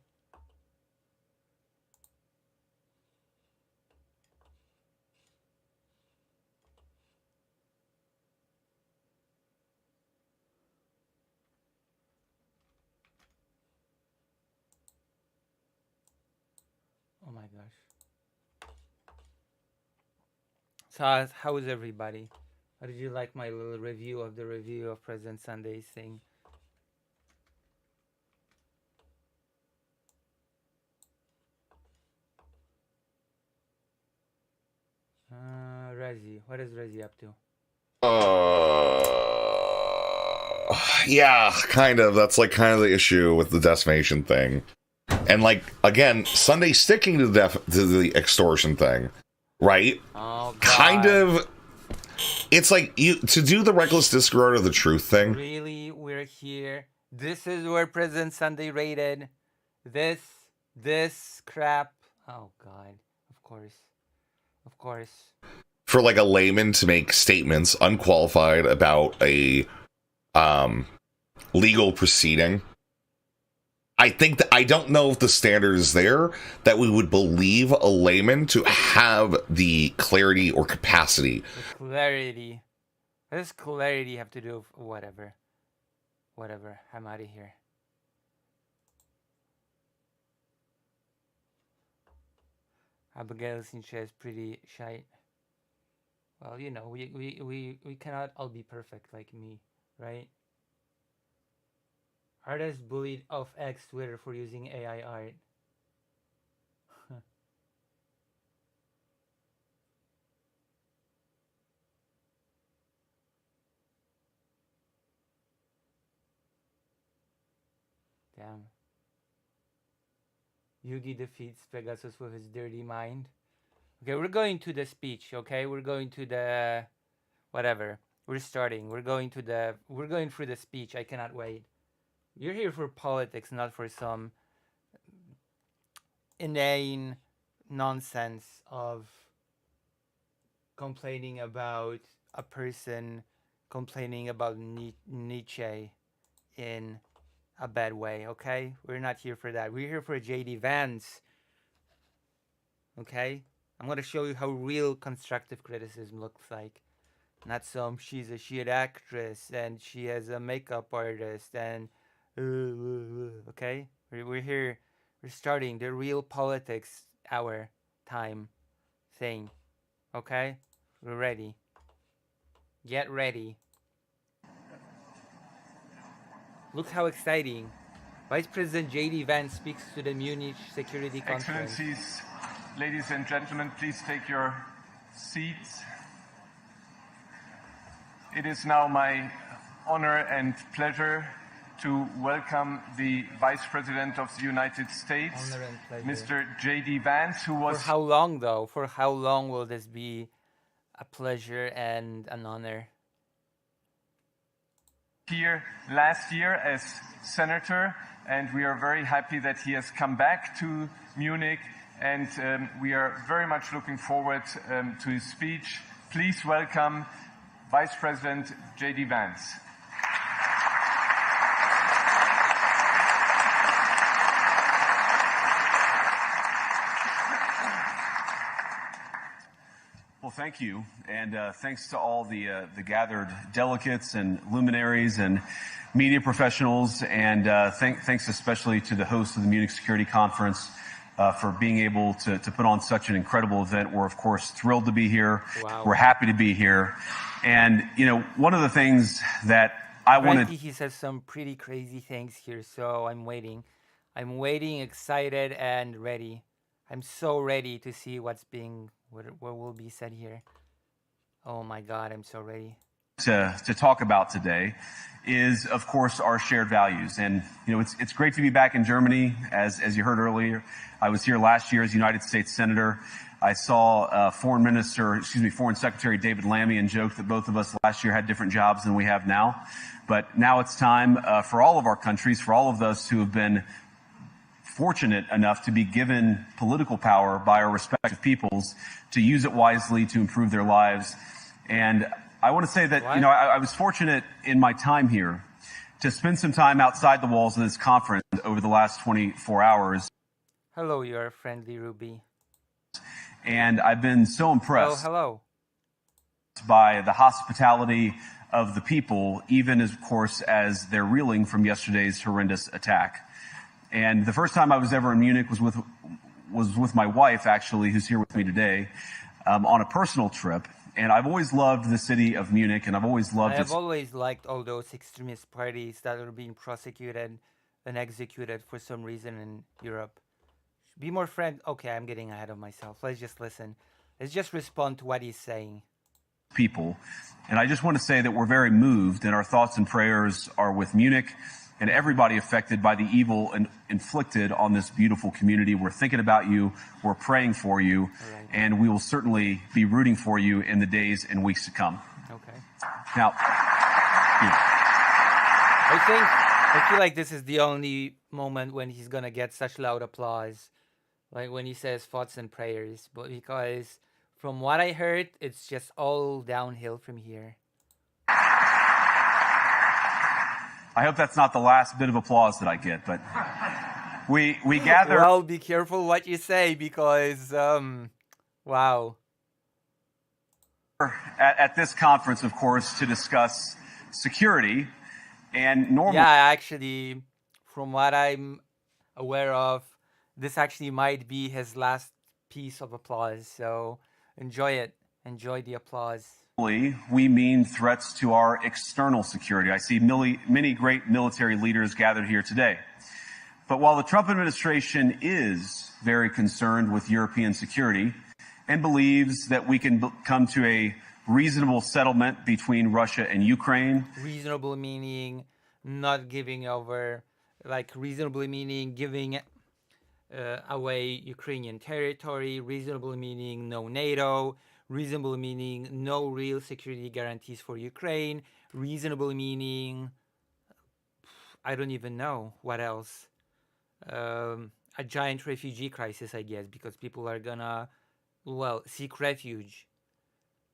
Oh my gosh. So how is everybody? How did you like my little review of President Sunday's thing? Rezi. What is Rezi up to? Yeah, kind of. That's like kind of the issue with the decimation thing. And like again, Sunday sticking to the extortion thing, right? Oh, God. Kind of. It's like you to do the reckless disregard of the truth thing. Really, we're here. This is where President Sunday rated. This crap. Oh God. Of course. For like a layman to make statements unqualified about a legal proceeding. I think that I don't know if the standard is there that we would believe a layman to have the clarity or capacity. The clarity. What does clarity have to do with whatever? Whatever. I'm out of here. Abigail Sincha is pretty shy. Well, you know, we cannot all be perfect like me, right? Artist bullied off X Twitter for using AI art. Damn. Yugi defeats Pegasus with his dirty mind. Okay, we're going to the speech, okay? We're going to the... whatever. We're starting. We're going through the speech. I cannot wait. You're here for politics, not for some inane nonsense of complaining about a person complaining about Nietzsche in a bad way, okay? We're not here for that. We're here for JD Vance. Okay? I'm gonna show you how real constructive criticism looks like. Not some she's a shit actress and she has a makeup artist and okay? We're here. We're starting the real politics hour time thing. Okay? We're ready. Get ready. Look how exciting. Vice President JD Vance speaks to the Munich Security Conference. Excellencies, ladies and gentlemen, please take your seats. It is now my honor and pleasure to welcome the Vice President of the United States, Mr. J.D. Vance, who was... For how long, though? For how long will this be a pleasure and an honor? Here last year as senator, and we are very happy that he has come back to Munich, and we are very much looking forward to his speech. Please welcome Vice President J.D. Vance. Well, thank you, and thanks to all the gathered delegates and luminaries and media professionals, and thanks especially to the host of the Munich Security Conference for being able to put on such an incredible event. We're, of course, thrilled to be here. Wow. We're happy to be here. And, you know, one of the things that I wanted... He says some pretty crazy things here, so I'm waiting. I'm waiting, excited, and ready. I'm so ready to see what will be said here. Oh my God, I'm so ready. To talk about today is, of course, our shared values. And, you know, it's great to be back in Germany. As you heard earlier, I was here last year as United States Senator. I saw Foreign Secretary David Lammy and joked that both of us last year had different jobs than we have now. But now it's time for all of our countries, for all of us who have been fortunate enough to be given political power by our respective peoples, to use it wisely to improve their lives. And I want to say that, you know, I was fortunate in my time here to spend some time outside the walls of this conference over the last 24 hours. Hello, your friendly Ruby. And I've been so impressed by the hospitality of the people, even as, of course, as they're reeling from yesterday's horrendous attack. And the first time I was ever in Munich was with my wife, actually, who's here with me today, on a personal trip. And I've always loved the city of Munich, and I've always liked all those extremist parties that are being prosecuted and executed for some reason in Europe. Be more friend. Okay, I'm getting ahead of myself. Let's just listen. Let's just respond to what he's saying. People. And I just want to say that we're very moved, and our thoughts and prayers are with Munich and everybody affected by the evil inflicted on this beautiful community. We're thinking about you. We're praying for you. Right. And we will certainly be rooting for you in the days and weeks to come. Okay. Now, I feel like this is the only moment when he's going to get such loud applause, like when he says thoughts and prayers. But because from what I heard, it's just all downhill from here. I hope that's not the last bit of applause that I get, but we gather... Well, be careful what you say, because, wow. At this conference, of course, to discuss security, and normally... Yeah, actually, from what I'm aware of, this actually might be his last piece of applause, so enjoy it. Enjoy the applause. We mean threats to our external security. I see many great military leaders gathered here today. But while the Trump administration is very concerned with European security and believes that we can come to a reasonable settlement between Russia and Ukraine. Reasonable meaning not giving over like reasonably meaning giving away Ukrainian territory, reasonably meaning no NATO, reasonable meaning no real security guarantees for Ukraine, reasonable meaning I don't even know what else. A giant refugee crisis, I guess, because people are gonna, well, seek refuge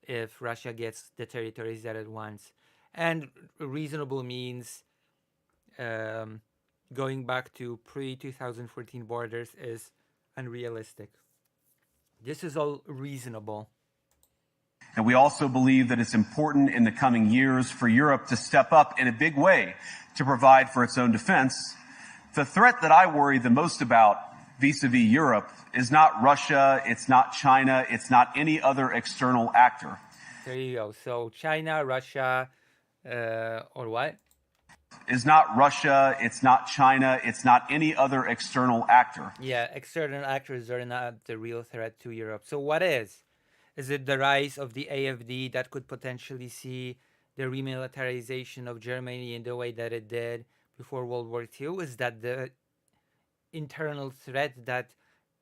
if Russia gets the territories that it wants. And reasonable means going back to pre-2014 borders is unrealistic. This is all reasonable. And we also believe that it's important in the coming years for Europe to step up in a big way to provide for its own defense. The threat that I worry the most about vis-a-vis Europe is not Russia, it's not China, it's not any other external actor. There you go. So China, Russia, or what? Is not Russia, it's not China, it's not any other external actor. Yeah, external actors are not the real threat to Europe. So what is? Is it the rise of the AFD that could potentially see the remilitarization of Germany in the way that it did before World War II? Is that the internal threat that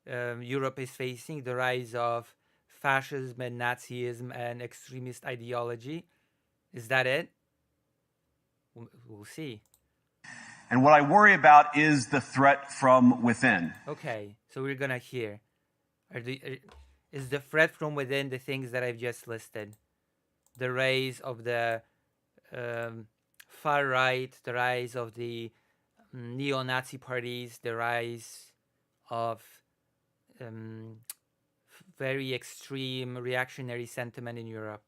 Europe is facing, the rise of fascism and Nazism and extremist ideology? Is that it? We'll see. And what I worry about is the threat from within. Okay, so we're gonna hear. Is the threat from within the things that I've just listed? The rise of the far right, the rise of the neo-Nazi parties, the rise of very extreme reactionary sentiment in Europe.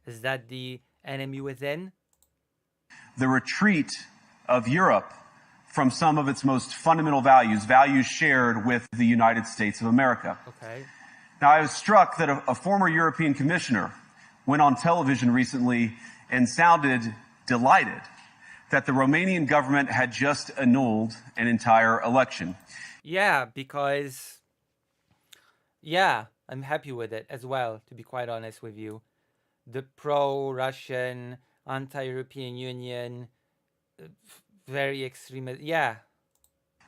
Is that the enemy within? The retreat of Europe from some of its most fundamental values, values shared with the United States of America. Okay. Now, I was struck that a former European commissioner went on television recently and sounded delighted that the Romanian government had just annulled an entire election. Yeah, because, yeah, I'm happy with it as well, to be quite honest with you. The pro-Russian, anti-European Union, very extreme, yeah.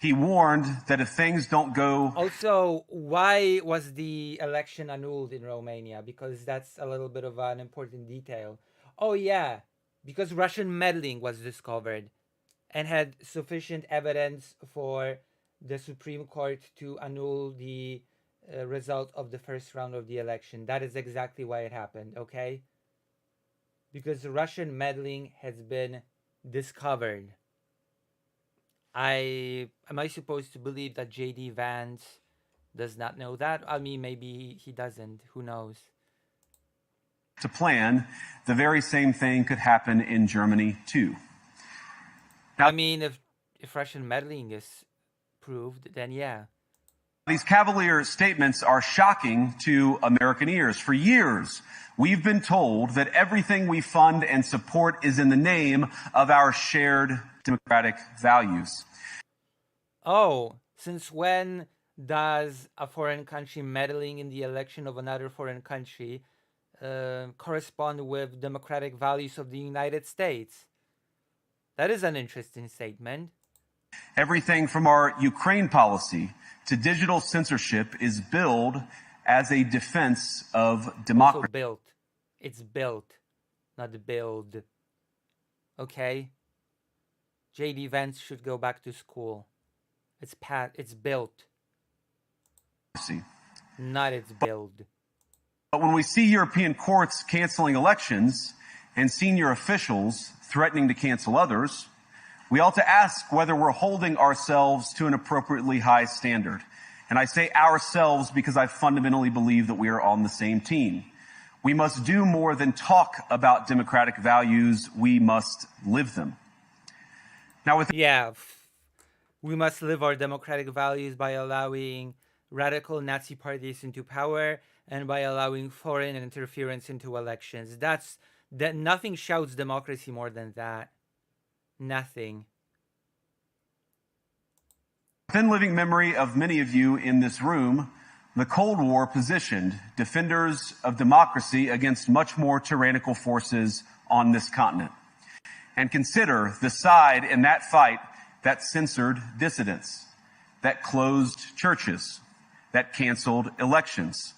He warned that if things don't go... Also, why was the election annulled in Romania? Because that's a little bit of an important detail. Oh yeah, because Russian meddling was discovered and had sufficient evidence for the Supreme Court to annul the result of the first round of the election. That is exactly why it happened, okay? Because Russian meddling has been discovered. Am I supposed to believe that JD Vance does not know that? I mean, maybe he doesn't. Who knows? To plan, the very same thing could happen in Germany too. Now, I mean, if Russian meddling is proved, then yeah. These cavalier statements are shocking to American ears. For years, we've been told that everything we fund and support is in the name of our shared democratic values. Oh, since when does a foreign country meddling in the election of another foreign country correspond with democratic values of the United States? That is an interesting statement. Everything from our Ukraine policy to digital censorship is billed as a defense of democracy. Also built. It's built, not build. Okay? JD Vance should go back to school. It's built. Not its build. But when we see European courts canceling elections and senior officials threatening to cancel others, we ought to ask whether we're holding ourselves to an appropriately high standard. And I say ourselves because I fundamentally believe that we are on the same team. We must do more than talk about democratic values. We must live them. Now, we must live our democratic values by allowing radical Nazi parties into power and by allowing foreign interference into elections. That nothing shouts democracy more than that. Nothing. Within living memory of many of you in this room, the Cold War positioned defenders of democracy against much more tyrannical forces on this continent. And consider the side in that fight that censored dissidents, that closed churches, that canceled elections.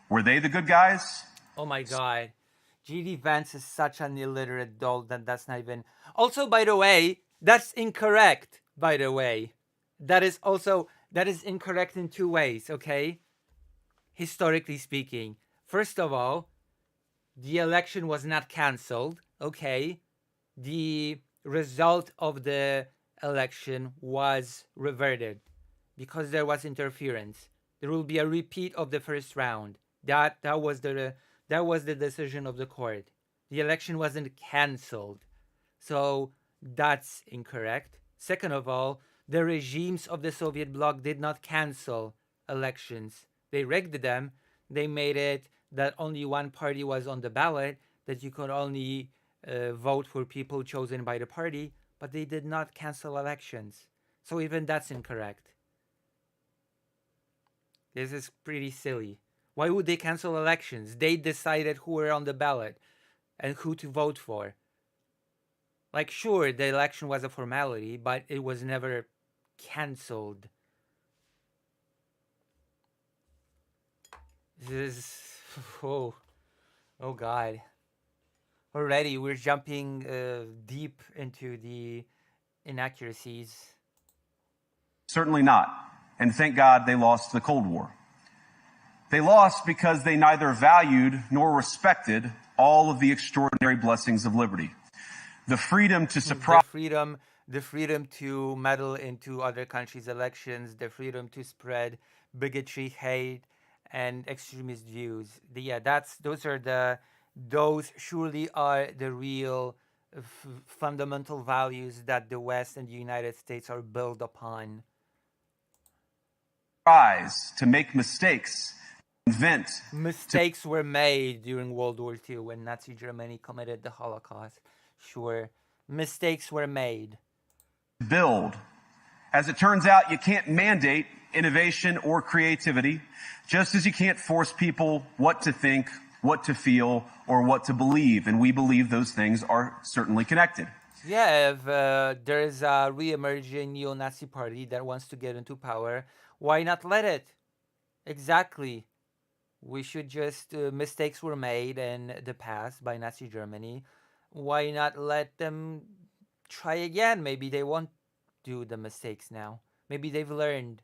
Were they the good guys? Oh my God. J.D. Vance is such an illiterate dolt that that's not even... Also, by the way, that's incorrect, by the way. That is incorrect in two ways, okay? Historically speaking. First of all, the election was not cancelled, okay? The result of the election was reverted because there was interference. There will be a repeat of the first round. That was the decision of the court. The election wasn't cancelled. So that's incorrect. Second of all, the regimes of the Soviet bloc did not cancel elections. They rigged them. They made it that only one party was on the ballot, that you could only vote for people chosen by the party, but they did not cancel elections. So even that's incorrect. This is pretty silly. Why would they cancel elections? They decided who were on the ballot and who to vote for. Like, sure, the election was a formality, but it was never cancelled. This is... Oh God. Already, we're jumping deep into the inaccuracies. Certainly not. And thank God they lost the Cold War. They lost because they neither valued nor respected all of the extraordinary blessings of liberty. The freedom to surprise... The freedom to meddle into other countries' elections, the freedom to spread bigotry, hate, and extremist views. Those surely are the real fundamental values that the West and the United States are built upon. To make mistakes, invent. Mistakes were made during World War II when Nazi Germany committed the Holocaust. Sure, mistakes were made. Build. As it turns out, you can't mandate innovation or creativity, just as you can't force people what to think, what to feel, or what to believe. And we believe those things are certainly connected. Yeah, if there is a re-emerging neo-Nazi party that wants to get into power, why not let it? Exactly. We should just... mistakes were made in the past by Nazi Germany. Why not let them try again? Maybe they won't do the mistakes now. Maybe they've learned.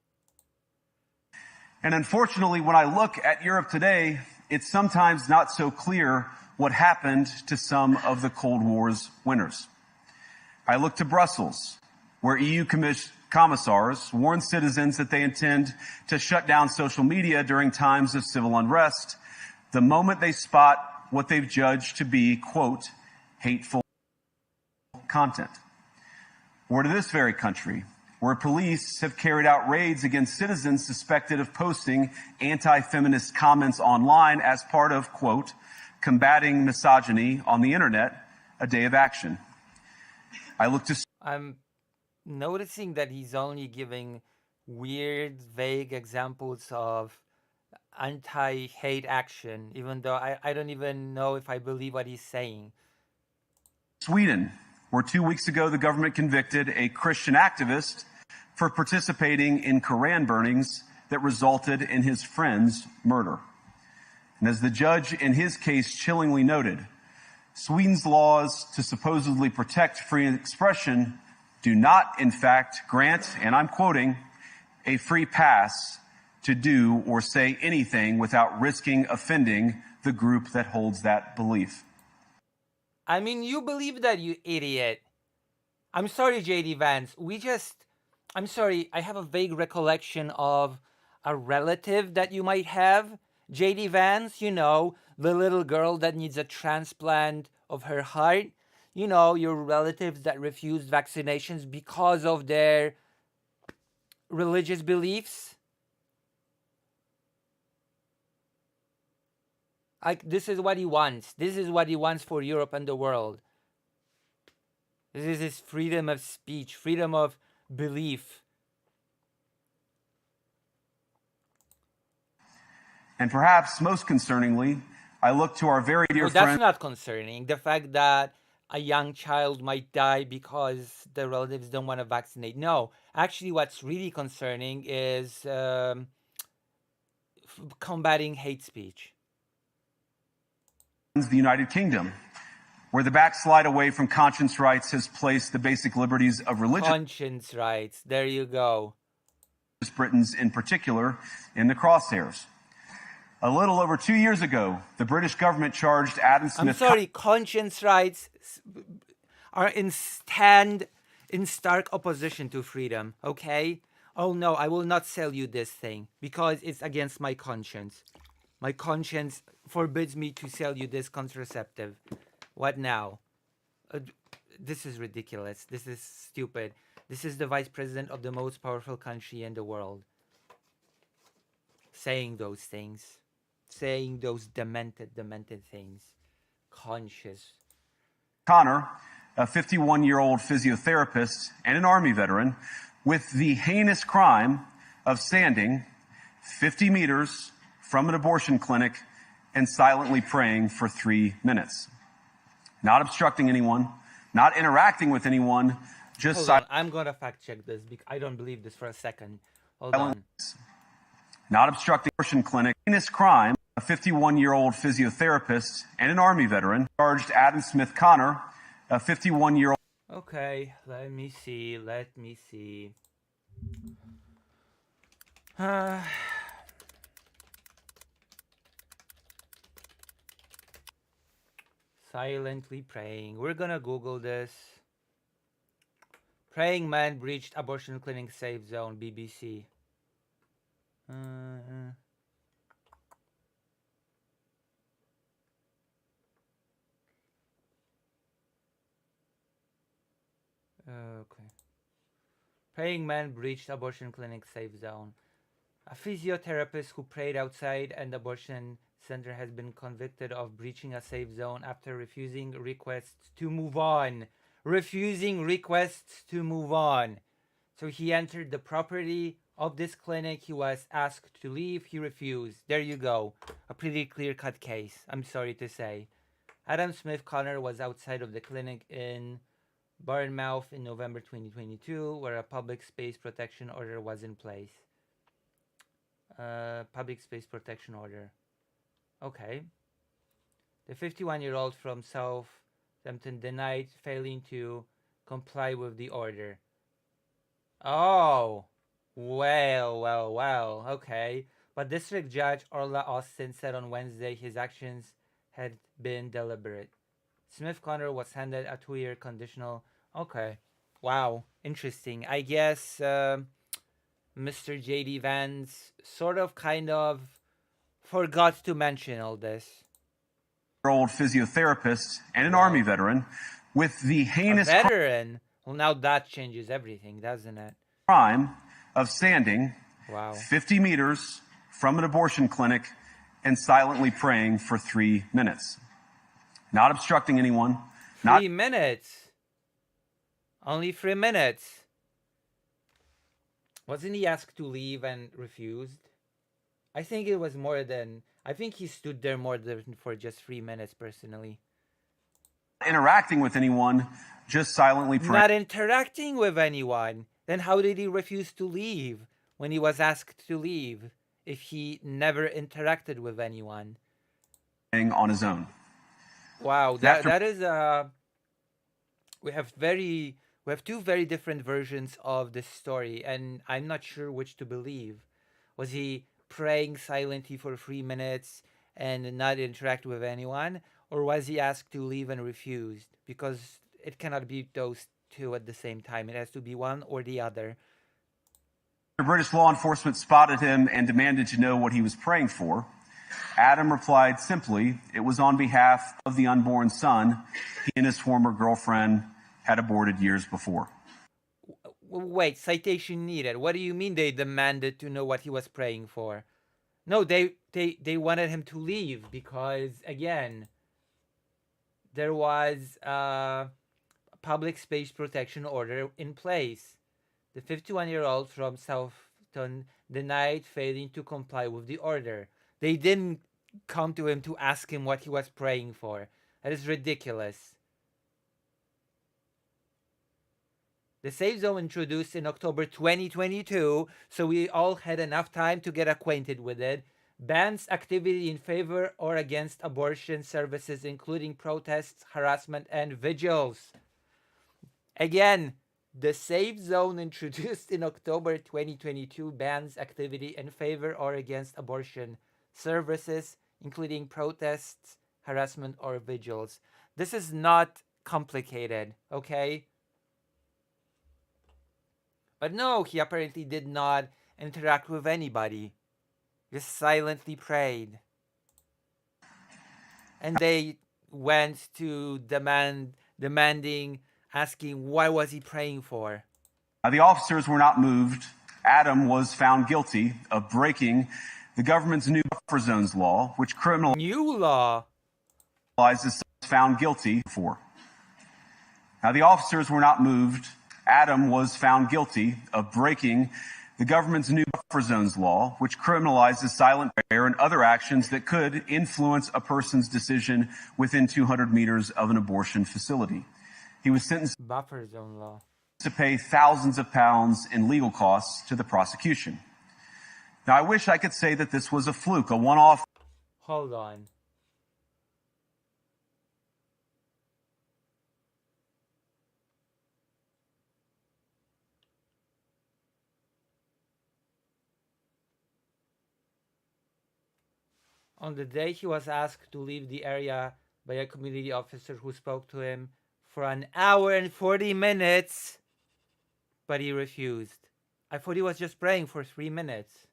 And unfortunately, when I look at Europe today, it's sometimes not so clear what happened to some of the Cold War's winners. I look to Brussels, where EU commissars warn citizens that they intend to shut down social media during times of civil unrest the moment they spot what they've judged to be, quote, hateful content. Or to this very country, where police have carried out raids against citizens suspected of posting anti-feminist comments online as part of, quote, combating misogyny on the internet, a day of action. I'm noticing that he's only giving weird, vague examples of anti-hate action, even though I don't even know if I believe what he's saying. Sweden, where 2 weeks ago the government convicted a Christian activist for participating in Koran burnings that resulted in his friend's murder. And as the judge in his case chillingly noted, Sweden's laws to supposedly protect free expression do not, in fact, grant, and I'm quoting, a free pass to do or say anything without risking offending the group that holds that belief. I mean, you believe that, you idiot. I'm sorry, J.D. Vance. I'm sorry, I have a vague recollection of a relative that you might have. J.D. Vance, you know, the little girl that needs a transplant of her heart. You know, your relatives that refused vaccinations because of their religious beliefs. This is what he wants. This is what he wants for Europe and the world. This is his freedom of speech, freedom of belief. And perhaps most concerningly, I look to our very dear friend. That's not concerning. The fact that a young child might die because the relatives don't want to vaccinate. No, actually, what's really concerning is combating hate speech. The United Kingdom, where the backslide away from conscience rights has placed the basic liberties of religious Conscience rights. There you go. Britons in particular in the crosshairs. A little over 2 years ago, the British government charged Adam Smith. I'm sorry, conscience rights are in stark opposition to freedom, okay? Oh no, I will not sell you this thing because it's against my conscience. My conscience forbids me to sell you this contraceptive. What now? This is ridiculous. This is stupid. This is the vice president of the most powerful country in the world saying those things. Saying those demented things. Conscious. Connor, a 51-year-old physiotherapist and an Army veteran, with the heinous crime of standing 50 meters from an abortion clinic and silently praying for 3 minutes. Not obstructing anyone, not interacting with anyone, just Hold on, I'm gonna fact check this because I don't believe this for a second. Hold on. Not obstructing abortion clinic. Heinous crime. A 51-year-old physiotherapist and an Army veteran charged Adam Smith Connor, a 51-year-old. Okay, let me see. Silently praying. We're gonna Google this. Praying man breached abortion clinic safe zone, BBC. Okay. Praying man breached abortion clinic safe zone. A physiotherapist who prayed outside an abortion center has been convicted of breaching a safe zone after refusing requests to move on. So he entered the property of this clinic. He was asked to leave. He refused. There you go. A pretty clear-cut case, I'm sorry to say. Adam Smith Connor was outside of the clinic in Bournemouth in November 2022, where a public space protection order was in place. Public space protection order. Okay. The 51-year-old from Southampton denied failing to comply with the order. Oh, well, okay. But District Judge Orla Austin said on Wednesday his actions had been deliberate. Smith Connor was handed a 2-year conditional. Okay. Wow. Interesting. I guess Mr. J.D. Vance sort of kind of forgot to mention all this. Old physiotherapist and an Army veteran with the heinous veteran. Well, now that changes everything, doesn't it? Crime of standing 50 meters from an abortion clinic and silently praying for 3 minutes. Not obstructing anyone. 3 minutes. Only 3 minutes. Wasn't he asked to leave and refused? I think it was more than... I think he stood there more than for just 3 minutes, personally. Interacting with anyone, just silently praying. Not interacting with anyone. Then how did he refuse to leave when he was asked to leave if he never interacted with anyone? On his own. Wow, that is we have two very different versions of this story, and I'm not sure which to believe. Was he praying silently for 3 minutes and not interact with anyone, or was he asked to leave and refused? Because it cannot be those two at the same time. It has to be one or the other. British law enforcement spotted him and demanded to know what he was praying for. Adam replied simply, it was on behalf of the unborn son he and his former girlfriend had aborted years before. Wait, citation needed. What do you mean they demanded to know what he was praying for? No, they wanted him to leave because, again, there was a public space protection order in place. The 51-year-old from Southampton denied failing to comply with the order. They didn't come to him to ask him what he was praying for. That is ridiculous. The safe zone introduced in October 2022, so we all had enough time to get acquainted with it. Bans activity in favor or against abortion services, including protests, harassment, and vigils. Again, the safe zone introduced in October 2022 bans activity in favor or against abortion services, including protests, harassment, or vigils. This is not complicated, okay? But no, he apparently did not interact with anybody. Just silently prayed. And they went to demanding, asking what was he praying for. The officers were not moved. Adam was found guilty of breaking the government's new buffer zones law, which criminalizes New law. found guilty for. Now, the officers were not moved. Adam was found guilty of breaking the government's new buffer zones law, which criminalizes silent prayer and other actions that could influence a person's decision within 200 meters of an abortion facility. He was sentenced Buffer zone law. to pay thousands of pounds in legal costs to the prosecution. Now, I wish I could say that this was a fluke, a one-off. Hold on. On the day he was asked to leave the area by a community officer who spoke to him for an hour and 40 minutes, but he refused. I thought he was just praying for 3 minutes.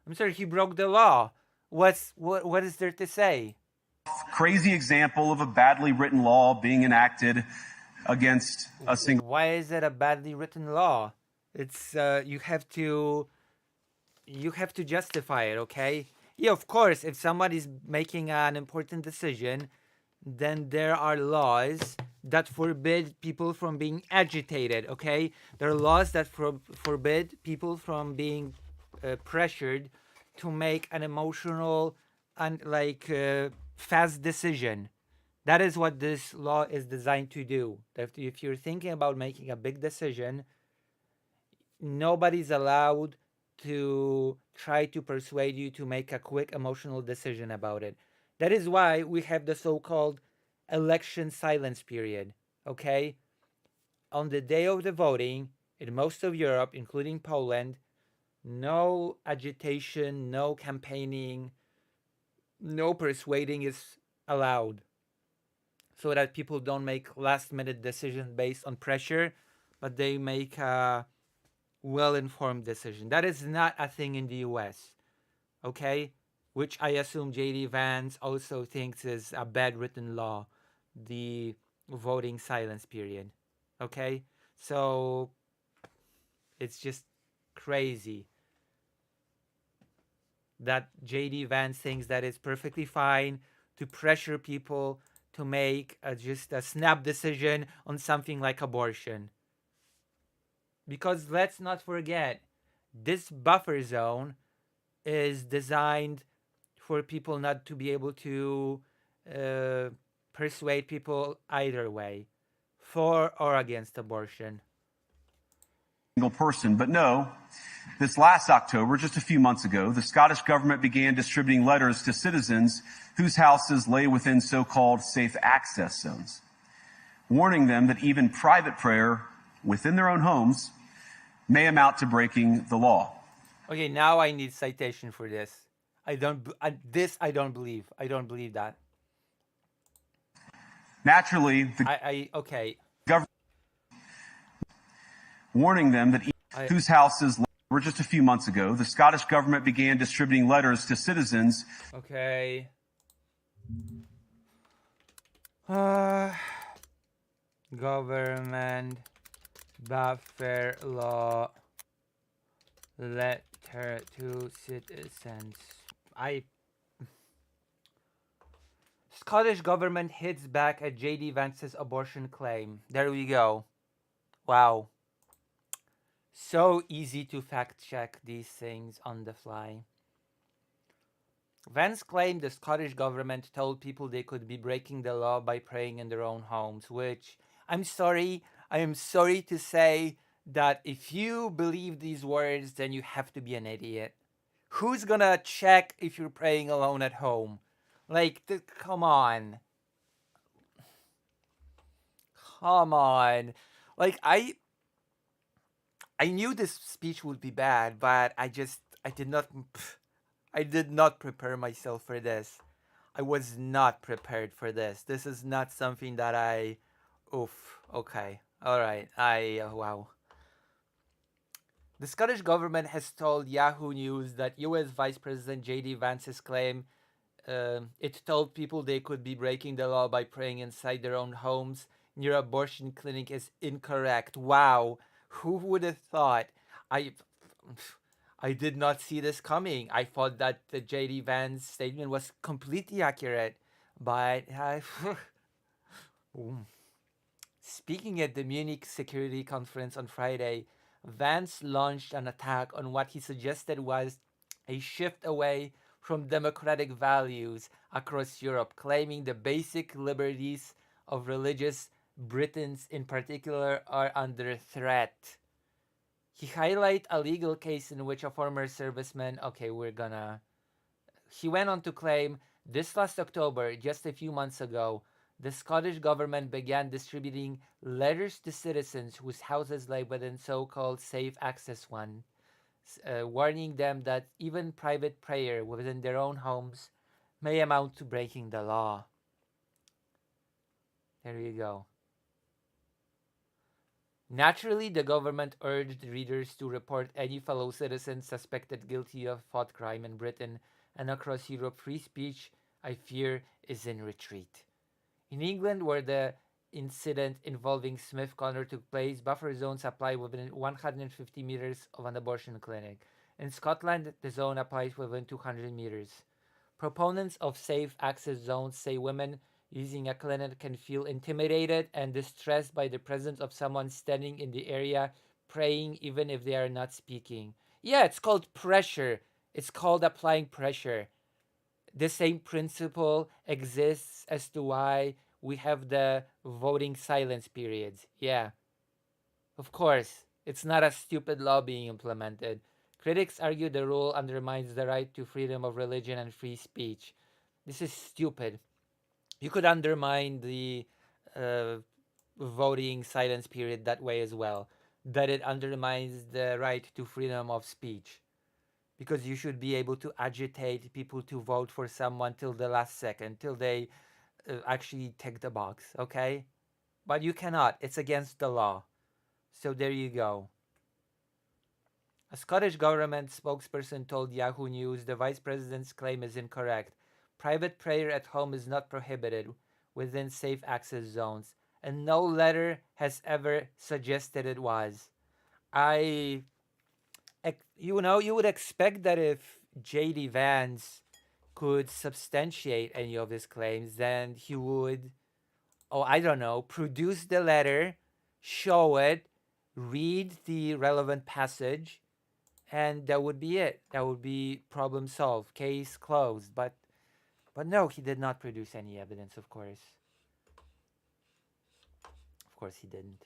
I'm sorry, he broke the law. What is there to say? Crazy example of a badly written law being enacted against a single. Why is it a badly written law? It's you have to justify it, okay? Yeah, of course, if somebody's making an important decision, then there are laws that forbid people from being agitated, okay? There are laws that forbid people from being pressured to make an emotional and fast decision. That is what this law is designed to do. If you're thinking about making a big decision, nobody's allowed to try to persuade you to make a quick emotional decision about it. That is why we have the so-called election silence period, okay? On the day of the voting, in most of Europe, including Poland, no agitation, no campaigning, no persuading is allowed, so that people don't make last-minute decisions based on pressure, but they make a well-informed decision. That is not a thing in the US, okay? Which I assume JD Vance also thinks is a bad written law, the voting silence period, okay? So it's just crazy that JD Vance thinks that it's perfectly fine to pressure people to make just a snap decision on something like abortion. Because let's not forget, this buffer zone is designed for people not to be able to persuade people either way, for or against abortion. Single person, but no. This last October, just a few months ago, the Scottish government began distributing letters to citizens whose houses lay within so-called safe access zones, warning them that even private prayer within their own homes may amount to breaking the law. Okay, now I need citation for this. I don't believe. I don't believe that. Naturally, the okay. Government warning them that whose houses were just a few months ago, the Scottish government began distributing letters to citizens. Okay. Government buffer law letter to citizens. Scottish government hits back at JD Vance's abortion claim. There we go. Wow. So easy to fact check these things on the fly. Vance claimed the Scottish government told people they could be breaking the law by praying in their own homes, which I am sorry to say that if you believe these words, then you have to be an idiot. Who's gonna check if you're praying alone at home? Like, come on. Come on. Like, I knew this speech would be bad, but I did not prepare myself for this. I was not prepared for this. This is not something that oof, okay. All right. Wow. The Scottish government has told Yahoo News that US Vice President J.D. Vance's claim it told people they could be breaking the law by praying inside their own homes near abortion clinic is incorrect. Wow. Who would have thought? I I did not see this coming. I thought that the JD Vance statement was completely accurate, but speaking at the Munich Security Conference on Friday, Vance launched an attack on what he suggested was a shift away from democratic values across Europe, claiming the basic liberties of religious Britons in particular are under threat. He highlighted a legal case in which a former serviceman, he went on to claim this last October, just a few months ago, the Scottish government began distributing letters to citizens whose houses lay within so-called safe access one, warning them that even private prayer within their own homes may amount to breaking the law. There you go. Naturally, the government urged readers to report any fellow citizens suspected guilty of thought crime in Britain and across Europe. Free speech, I fear, is in retreat. In England, where the incident involving Smith Connor took place, buffer zones apply within 150 meters of an abortion clinic. In Scotland, the zone applies within 200 meters. Proponents of safe access zones say women using a clinic can feel intimidated and distressed by the presence of someone standing in the area praying even if they are not speaking. Yeah, it's called pressure. It's called applying pressure. The same principle exists as to why we have the voting silence periods. Yeah, of course. It's not a stupid law being implemented. Critics argue the rule undermines the right to freedom of religion and free speech. This is stupid. You could undermine the uh, voting silence period that way as well. That it undermines the right to freedom of speech. Because you should be able to agitate people to vote for someone till the last second, till they actually tick the box, okay? But you cannot. It's against the law. So there you go. A Scottish government spokesperson told Yahoo News the vice president's claim is incorrect. Private prayer at home is not prohibited within safe access zones, and no letter has ever suggested it was. You would expect that if J.D. Vance could substantiate any of his claims, then he would, I don't know, produce the letter, show it, read the relevant passage, and that would be it. That would be problem solved, case closed. But no, he did not produce any evidence, of course. Of course he didn't.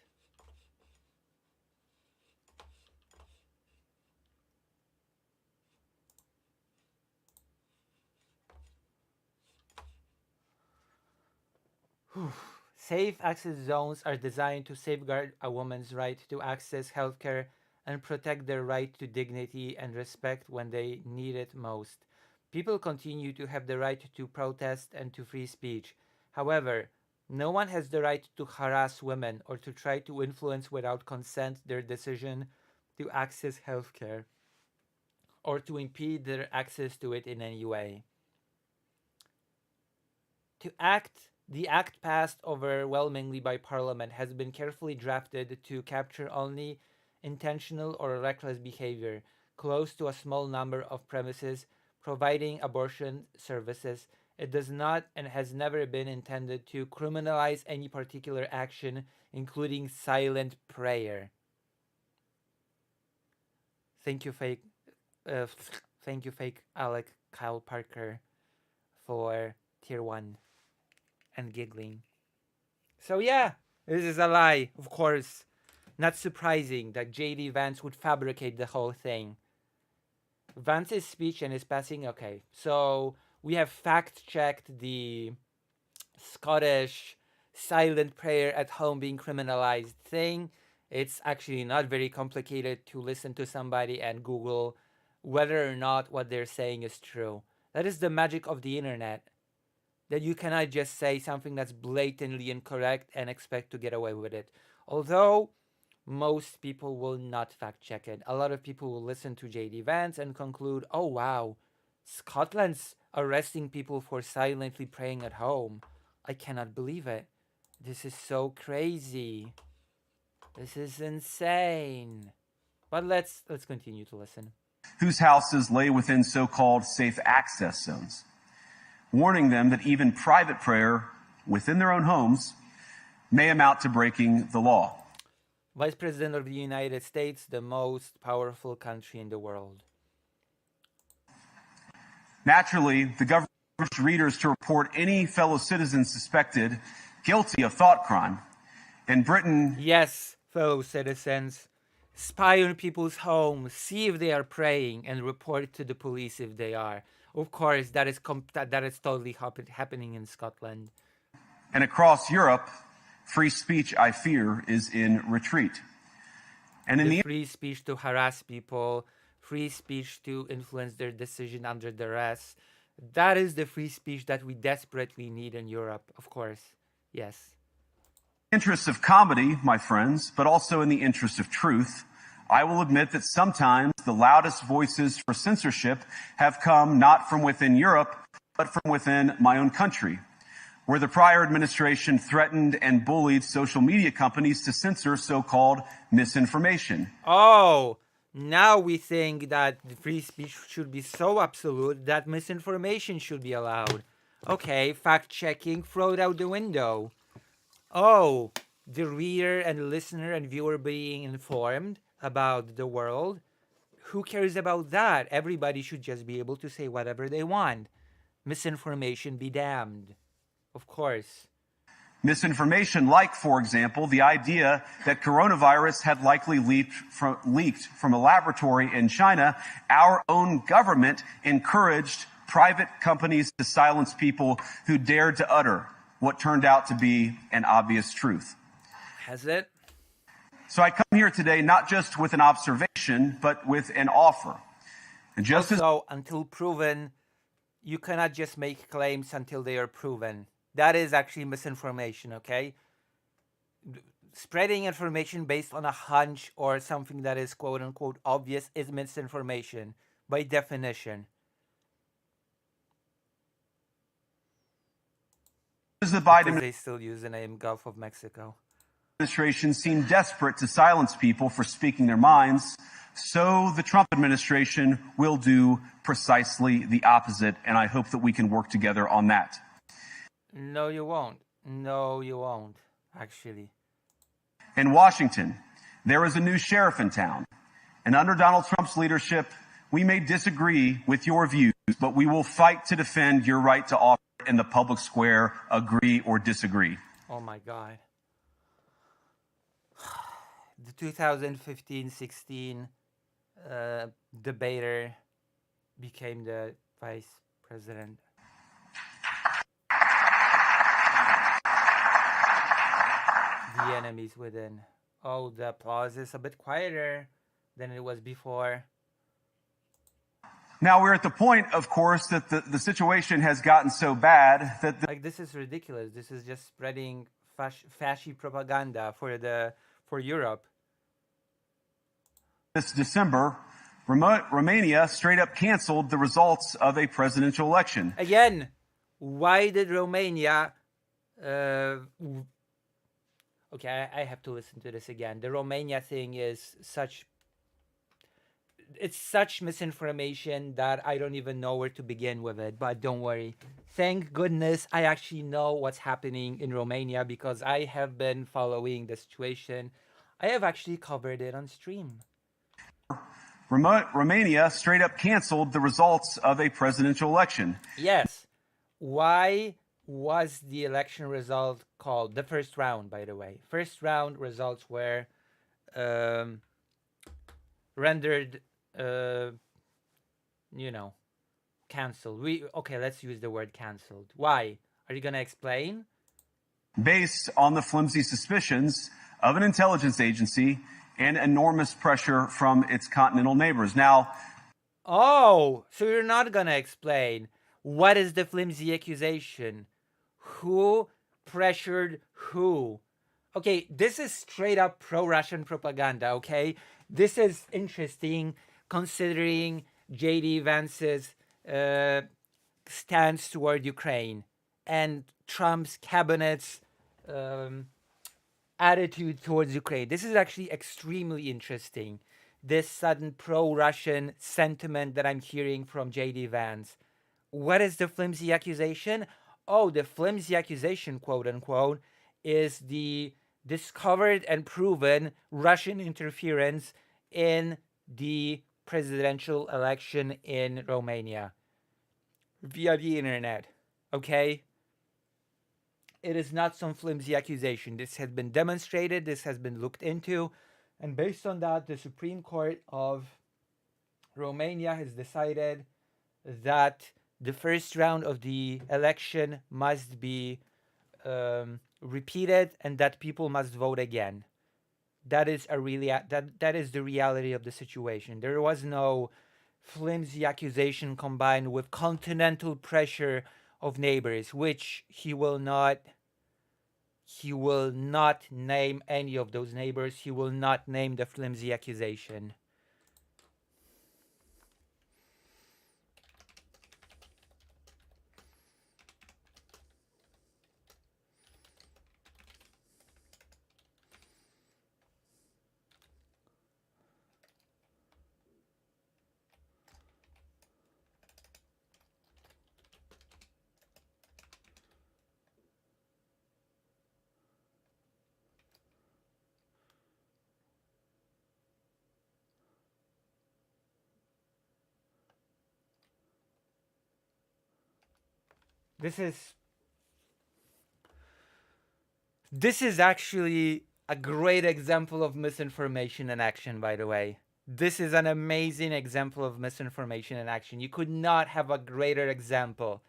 Safe access zones are designed to safeguard a woman's right to access healthcare and protect their right to dignity and respect when they need it most. People continue to have the right to protest and to free speech. However, no one has the right to harass women or to try to influence without consent their decision to access healthcare or to impede their access to it in any way. The act passed overwhelmingly by Parliament has been carefully drafted to capture only intentional or reckless behavior close to a small number of premises providing abortion services. It does not and has never been intended to criminalize any particular action, including silent prayer. Thank you, fake. Thank you, fake Alec Kyle Parker. for tier 1 and giggling. So yeah, this is a lie, of course. Not surprising that JD Vance would fabricate the whole thing. Vance's speech and his passing, okay. So we have fact-checked the Scottish silent prayer at home being criminalized thing. It's actually not very complicated to listen to somebody and Google whether or not what they're saying is true. That is the magic of the internet. That you cannot just say something that's blatantly incorrect and expect to get away with it. Although most people will not fact check it. A lot of people will listen to JD Vance and conclude, oh wow, Scotland's arresting people for silently praying at home. I cannot believe it. This is so crazy. This is insane. But let's continue to listen. Whose houses lay within so-called safe access zones, warning them that even private prayer within their own homes may amount to breaking the law. Vice President of the United States, the most powerful country in the world. Naturally, the government urged readers to report any fellow citizen suspected guilty of thought crime. In Britain, yes, fellow citizens, spy on people's homes, see if they are praying, and report to the police if they are. Of course, that is totally happening in Scotland. And across Europe, free speech, I fear, is in retreat. And in the free speech to harass people, free speech to influence their decision under duress, that is the free speech that we desperately need in Europe, of course. Yes. Interests of comedy, my friends, but also in the interest of truth, I will admit that sometimes the loudest voices for censorship have come not from within Europe, but from within my own country, where the prior administration threatened and bullied social media companies to censor so-called misinformation. Oh, now we think that free speech should be so absolute that misinformation should be allowed. Okay, fact-checking, throw it out the window. Oh, the reader and listener and viewer being informed about the world, who cares about that? Everybody should just be able to say whatever they want. Misinformation be damned. Of course. Misinformation like, for example, the idea that coronavirus had likely leaked from a laboratory in China. Our own government encouraged private companies to silence people who dared to utter what turned out to be an obvious truth. Has it? So I come here today not just with an observation, but with an offer. And just also, until proven, you cannot just make claims until they are proven. That is actually misinformation, okay? Spreading information based on a hunch or something that is quote-unquote obvious is misinformation by definition. The Biden they still use the name Gulf of Mexico. Administration seemed desperate to silence people for speaking their minds, so the Trump administration will do precisely the opposite, and I hope that we can work together on that. No, you won't. No, you won't, actually. In Washington, there is a new sheriff in town, and under Donald Trump's leadership, we may disagree with your views, but we will fight to defend your right to offer in the public square, agree or disagree. Oh my God. The 2015-16 debater became the vice president. The enemies within. Oh, the applause is a bit quieter than it was before. Now we're at the point, of course, that the situation has gotten so bad that like this is ridiculous. This is just spreading fascist propaganda for Europe. This December, Romania straight up canceled the results of a presidential election. Again, why did Romania... Okay, I have to listen to this again. The Romania thing is such... It's such misinformation that I don't even know where to begin with it. But don't worry. Thank goodness I actually know what's happening in Romania because I have been following the situation. I have actually covered it on stream. Romania straight up canceled the results of a presidential election. Yes. why was the election result called the first round, by the way? First round results were um, rendered, you know, canceled. Okay, let's use the word canceled. Why? Are you going to explain? Based on the flimsy suspicions of an intelligence agency and enormous pressure from its continental neighbors. Now, oh, so you're not going to explain. What is the flimsy accusation? Who pressured who? Okay, this is straight up pro-Russian propaganda, okay? This is interesting considering J.D. Vance's stance toward Ukraine and Trump's cabinet's attitude towards Ukraine. This is actually extremely interesting. This sudden pro-Russian sentiment that I'm hearing from J.D. Vance. What is the flimsy accusation? Oh, the flimsy accusation, quote unquote, is the discovered and proven Russian interference in the presidential election in Romania via the internet. Okay? It is not some flimsy accusation. This has been demonstrated, this has been looked into, and based on that, the Supreme Court of Romania has decided that the first round of the election must be repeated and that people must vote again. That is that is the reality of the situation. There was no flimsy accusation combined with continental pressure of neighbors, which he will not name any of those neighbors. He will not name the flimsy accusation. This is actually a great example of misinformation in action, by the way. This is an amazing example of misinformation in action. You could not have a greater example.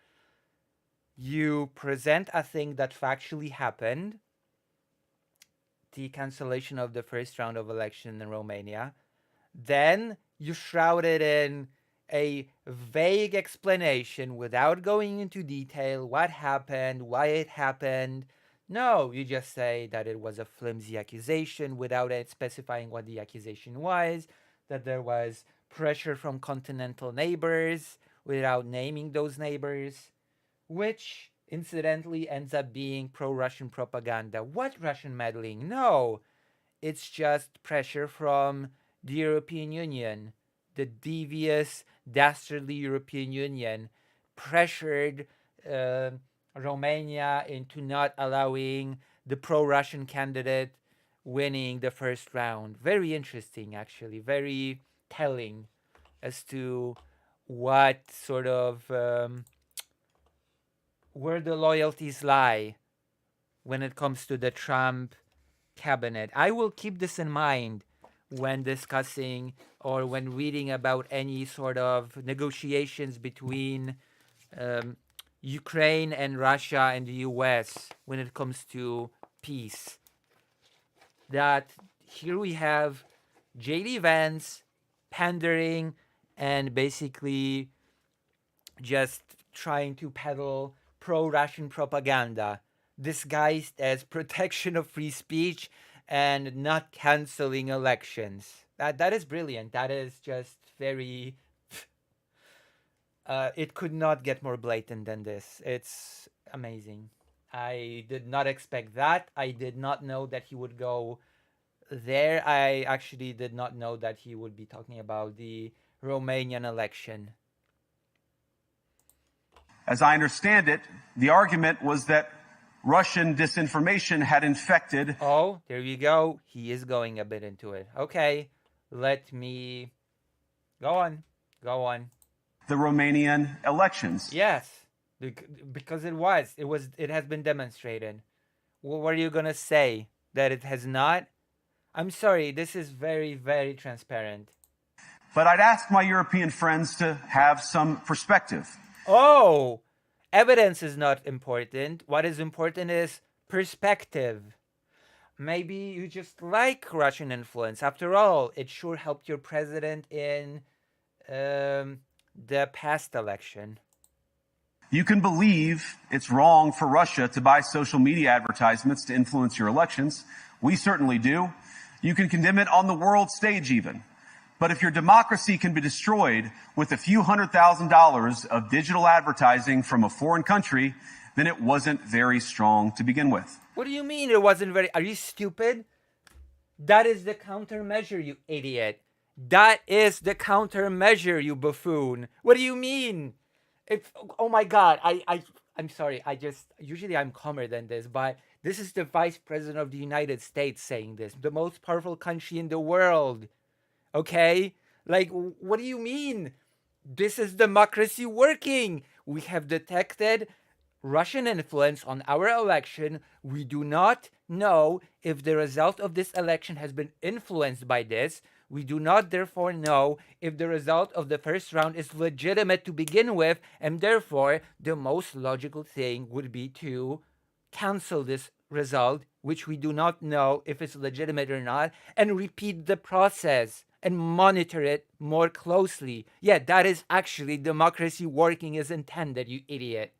You present a thing that factually happened, the cancellation of the first round of election in Romania. Then you shroud it in a vague explanation without going into detail what happened, why it happened. No, you just say that it was a flimsy accusation without it specifying what the accusation was, that there was pressure from continental neighbors without naming those neighbors, which incidentally ends up being pro-Russian propaganda. What Russian meddling? No, it's just pressure from the European Union. The devious, dastardly European Union pressured Romania into not allowing the pro-Russian candidate winning the first round. Very interesting, actually. Very telling as to what sort of where the loyalties lie when it comes to the Trump cabinet. I will keep this in mind when discussing or when reading about any sort of negotiations between Ukraine and Russia and the US when it comes to peace. That here we have J.D. Vance pandering and basically just trying to peddle pro-Russian propaganda disguised as protection of free speech and not canceling elections. That is brilliant. That is just very it could not get more blatant than this. It's amazing. I did not expect that. I did not know that he would go there. I actually did not know that he would be talking about the Romanian election. As I understand it, the argument was that Russian disinformation had infected. Oh, there you go. He is going a bit into it. Okay, let me go on. Go on. The Romanian elections. Yes, Because it has been demonstrated. What are you gonna say? That it has not? I'm sorry, this is very, very transparent. But I'd ask my European friends to have some perspective. Oh, evidence is not important. What is important is perspective. Maybe you just like Russian influence. After all, it sure helped your president in the past election. You can believe it's wrong for Russia to buy social media advertisements to influence your elections. We certainly do. You can condemn it on the world stage even. But if your democracy can be destroyed with a few $100,000 of digital advertising from a foreign country, then it wasn't very strong to begin with. What do you mean it wasn't very... Are you stupid? That is the countermeasure, you idiot. That is the countermeasure, you buffoon. What do you mean? Oh my God, I'm sorry. Usually I'm calmer than this, but this is the Vice President of the United States saying this, the most powerful country in the world. Okay? Like, what do you mean? This is democracy working. We have detected Russian influence on our election. We do not know if the result of this election has been influenced by this. We do not therefore know if the result of the first round is legitimate to begin with, and therefore the most logical thing would be to cancel this result, which we do not know if it's legitimate or not, and repeat the process and monitor it more closely. Yeah, that is actually democracy working as intended, you idiot.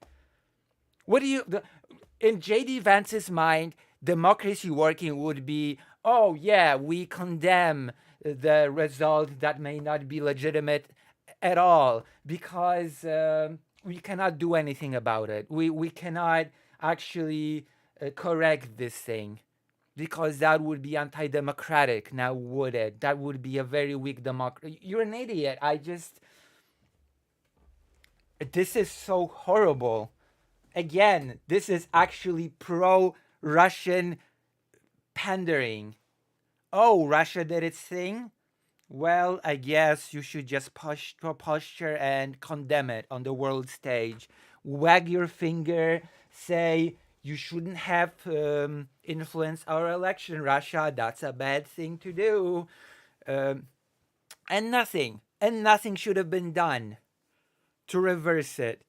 In J.D. Vance's mind, democracy working would be, oh yeah, we condemn the result that may not be legitimate at all because we cannot do anything about it. We cannot actually correct this thing because that would be anti-democratic. Now, would it? That would be a very weak democracy. You're an idiot. This is so horrible. Again, this is actually pro-Russian pandering. Oh, Russia did its thing? Well, I guess you should just posture and condemn it on the world stage. Wag your finger, say, you shouldn't have influenced our election, Russia. That's a bad thing to do. And nothing should have been done to reverse it.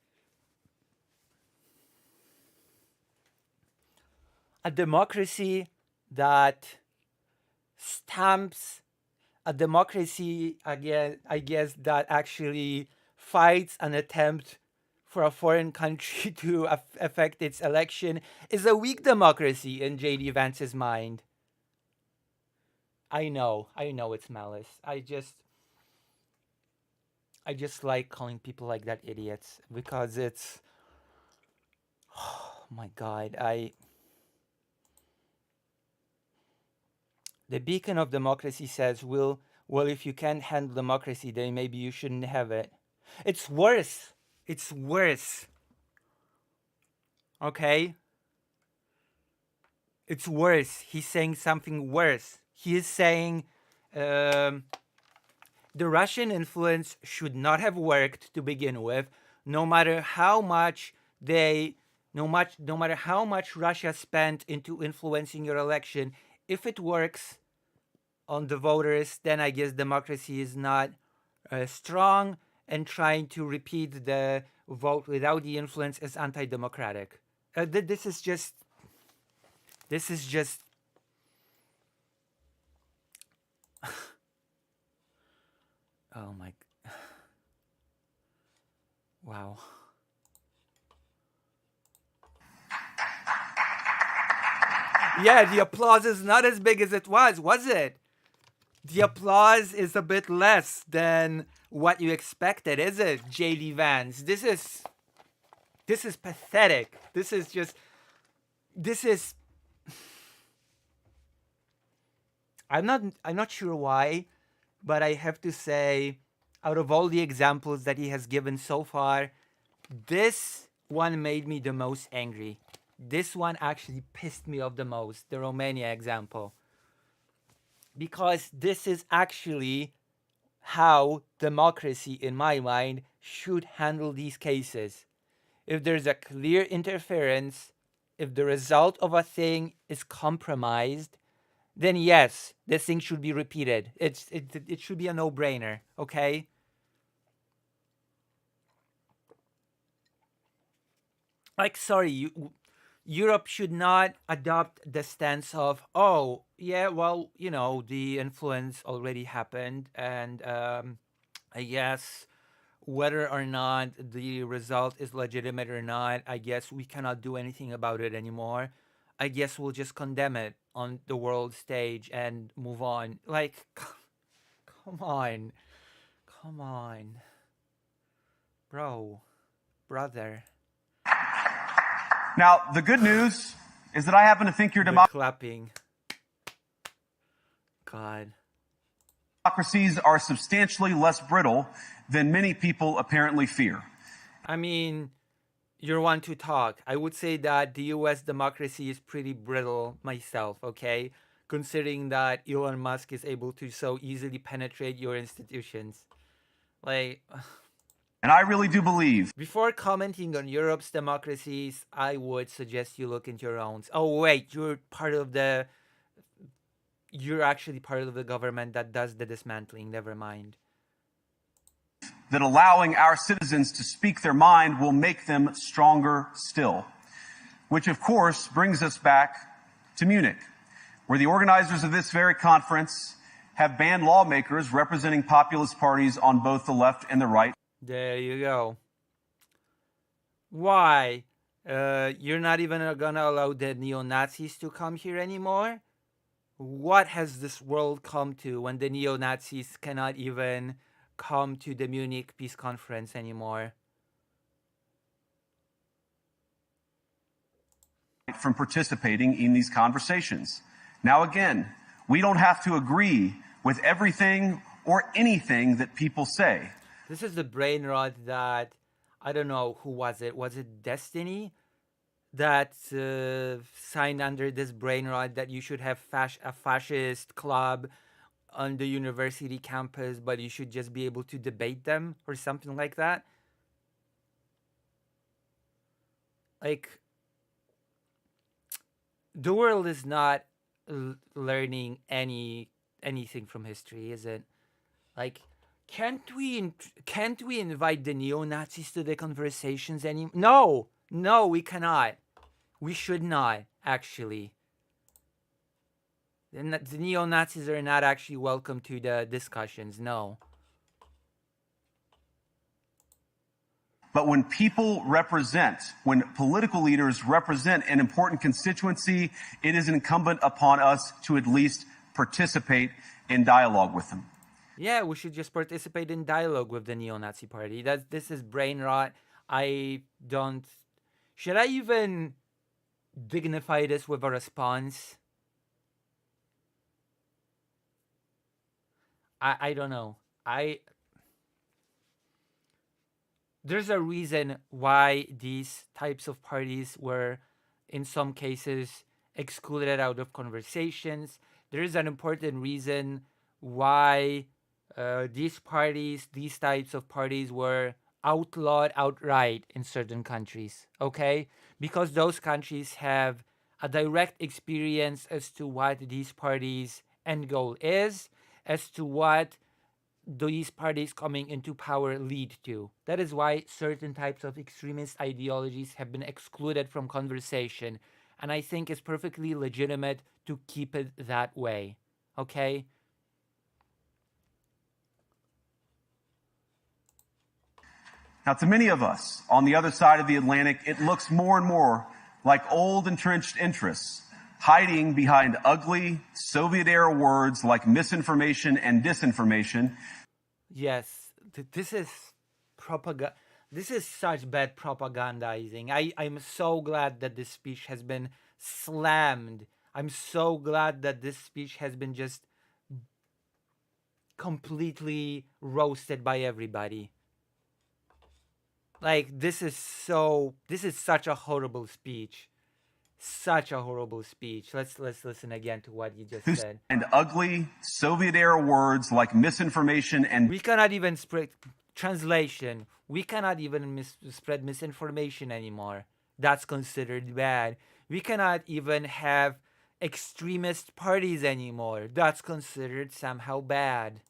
A democracy that stamps, a democracy, again, I guess, that actually fights an attempt for a foreign country to affect its election is a weak democracy in J.D. Vance's mind. I know it's malice. I just like calling people like that idiots because it's, oh my God, the beacon of democracy says, well, if you can't handle democracy, then maybe you shouldn't have it. It's worse. It's worse. Okay? It's worse. He's saying something worse. He is saying the Russian influence should not have worked to begin with, no matter how much Russia spent into influencing your election. If it works on the voters, then I guess democracy is not strong, and trying to repeat the vote without the influence is anti-democratic. This is just oh my, wow. Yeah, the applause is not as big as it was it? The applause is a bit less than what you expected, is it, J.D. Vance? This is pathetic. This is I'm not sure why, but I have to say, out of all the examples that he has given so far, this one made me the most angry. This one actually pissed me off the most, the Romania example. Because this is actually how democracy, in my mind, should handle these cases. if there's a clear interference, if the result of a thing is compromised, then yes, this thing should be repeated. It should be a no-brainer, okay? Like, sorry, Europe should not adopt the stance of, oh, yeah, well, you know, the influence already happened, and I guess whether or not the result is legitimate or not, I guess we cannot do anything about it anymore. I guess we'll just condemn it on the world stage and move on. Like, come on. Come on. Brother. Now, the good news is that I happen to think your Clapping. God. democracies are substantially less brittle than many people apparently fear. I mean, you're one to talk. I would say that the US democracy is pretty brittle myself, okay? Considering that Elon Musk is able to so easily penetrate your institutions. Like, And I really do believe. Before commenting on Europe's democracies, I would suggest you look into your own. Oh, wait, you're actually part of the government that does the dismantling. Never mind. That allowing our citizens to speak their mind will make them stronger still. Which, of course, brings us back to Munich, where the organizers of this very conference have banned lawmakers representing populist parties on both the left and the right. There you go. Why? You're not even gonna allow the neo-Nazis to come here anymore? What has this world come to when the neo-Nazis cannot even come to the Munich Peace Conference anymore? From participating in these conversations. Now again, we don't have to agree with everything or anything that people say. This is the brain rot that, I don't know, who was it? Was it Destiny? That signed under this brain rot that you should have a fascist club on the university campus, but you should just be able to debate them or something like that. Like, the world is not learning anything from history, is it? Like, can't we invite the neo-Nazis to the conversations anymore? No, we cannot. We should not, actually. The neo-Nazis are not actually welcome to the discussions, no. But when when political leaders represent an important constituency, it is incumbent upon us to at least participate in dialogue with them. Yeah, we should just participate in dialogue with the neo-Nazi party. This is brain rot. Should I even dignify this with a response? I don't know. There's a reason why these types of parties were, in some cases, excluded out of conversations. There is an important reason why these types of parties were outlawed outright in certain countries, okay? Because those countries have a direct experience as to what these parties' end goal is, as to what these parties coming into power lead to. That is why certain types of extremist ideologies have been excluded from conversation, and I think it's perfectly legitimate to keep it that way, okay? Now, to many of us on the other side of the Atlantic, it looks more and more like old entrenched interests hiding behind ugly Soviet-era words like misinformation and disinformation. Yes, this is propaganda. This is such bad propagandizing. I'm so glad that this speech has been slammed. I'm so glad that this speech has been just completely roasted by everybody. Like, this is such a horrible speech. Such a horrible speech. Let's listen again to what you just said. And ugly Soviet-era words like misinformation and... We cannot even Translation: we cannot even spread misinformation anymore. That's considered bad. We cannot even have extremist parties anymore. That's considered somehow bad.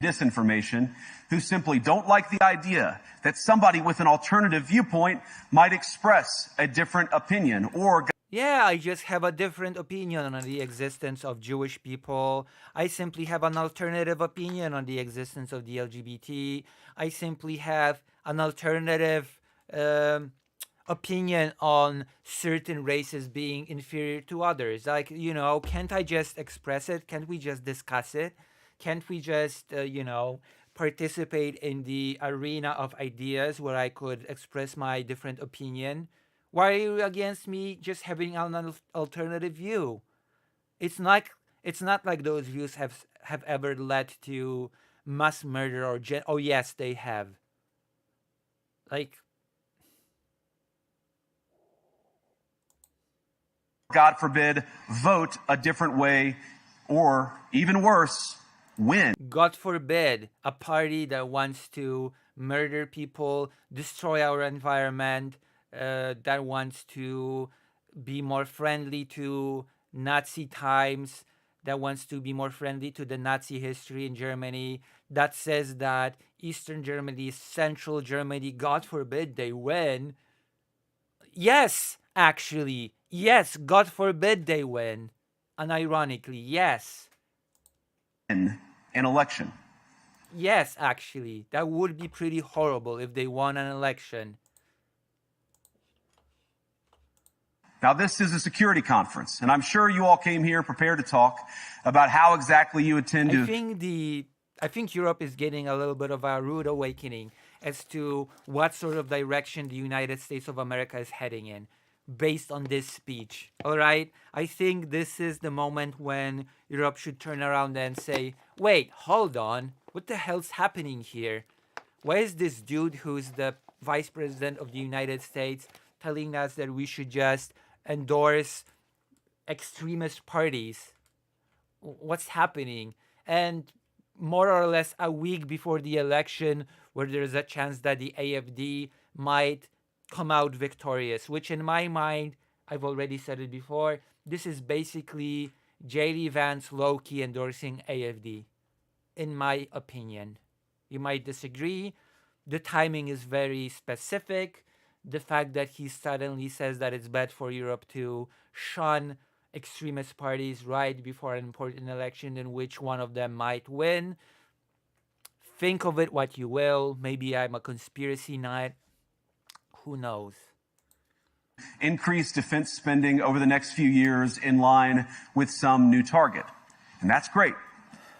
Disinformation, who simply don't like the idea that somebody with an alternative viewpoint might express a different opinion or yeah, I just have a different opinion on the existence of Jewish people. I simply have an alternative opinion on the existence of the LGBT. I simply have an alternative opinion on certain races being inferior to others. Like, you know, can't I just express it? Can't we just discuss it? Can't we just, you know, participate in the arena of ideas where I could express my different opinion? Why are you against me just having an alternative view? It's not like those views have ever led to mass murder or oh yes, they have. Like, God forbid, vote a different way, or even worse, win. God forbid, a party that wants to murder people, destroy our environment, that wants to be more friendly to Nazi times, that wants to be more friendly to the Nazi history in Germany, that says that Eastern Germany is Central Germany, God forbid they win. Yes, actually. Yes, God forbid they win. Unironically, yes. An election. Yes, actually. That would be pretty horrible if they won an election. Now, this is a security conference, and I'm sure you all came here prepared to talk about how exactly you intend to... I think Europe is getting a little bit of a rude awakening as to what sort of direction the United States of America is heading in based on this speech. All right? I think this is the moment when Europe should turn around and say, wait, hold on. What the hell's happening here? Why is this dude who's the vice president of the United States telling us that we should just endorse extremist parties? What's happening? And more or less a week before the election, where there's a chance that the AFD might come out victorious, which in my mind, I've already said it before, this is basically J.D. Vance low-key endorsing AFD, in my opinion. You might disagree. The timing is very specific. The fact that he suddenly says that it's bad for Europe to shun extremist parties right before an important election in which one of them might win. Think of it what you will. Maybe I'm a conspiracy nut. Who knows? Increase defense spending over the next few years in line with some new target. And that's great,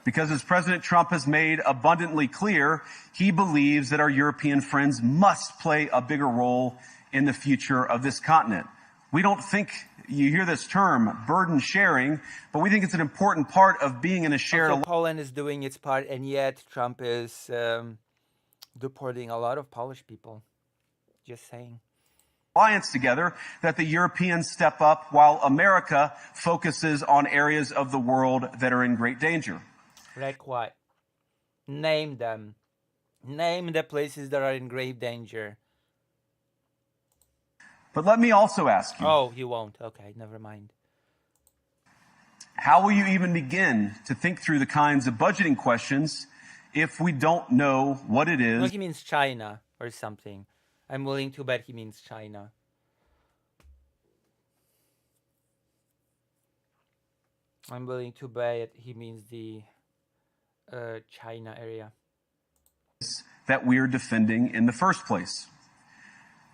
because as President Trump has made abundantly clear, he believes that our European friends must play a bigger role in the future of this continent. We don't think, you hear this term, burden sharing, but we think it's an important part of being in a shared... Also, Poland is doing its part, and yet Trump is deporting a lot of Polish people. Just saying. Alliance together, that the Europeans step up while America focuses on areas of the world that are in great danger. Like what? Name them. Name the places that are in grave danger. But let me also ask you. Oh, you won't. Okay, never mind. How will you even begin to think through the kinds of budgeting questions if we don't know what it is? No, he means China or something. I'm willing to bet he means China. I'm willing to bet he means the China area that we're defending in the first place.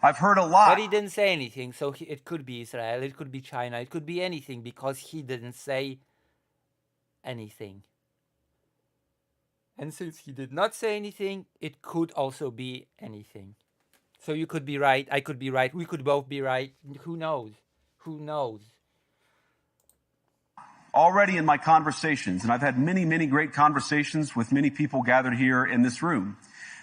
I've heard a lot. But he didn't say anything, so it could be Israel, it could be China, it could be anything, because he didn't say anything. And since he did not say anything, it could also be anything. So you could be right, I could be right, we could both be right. Who knows? Who knows? Already in my conversations, and I've had many, many great conversations with many people gathered here in this room,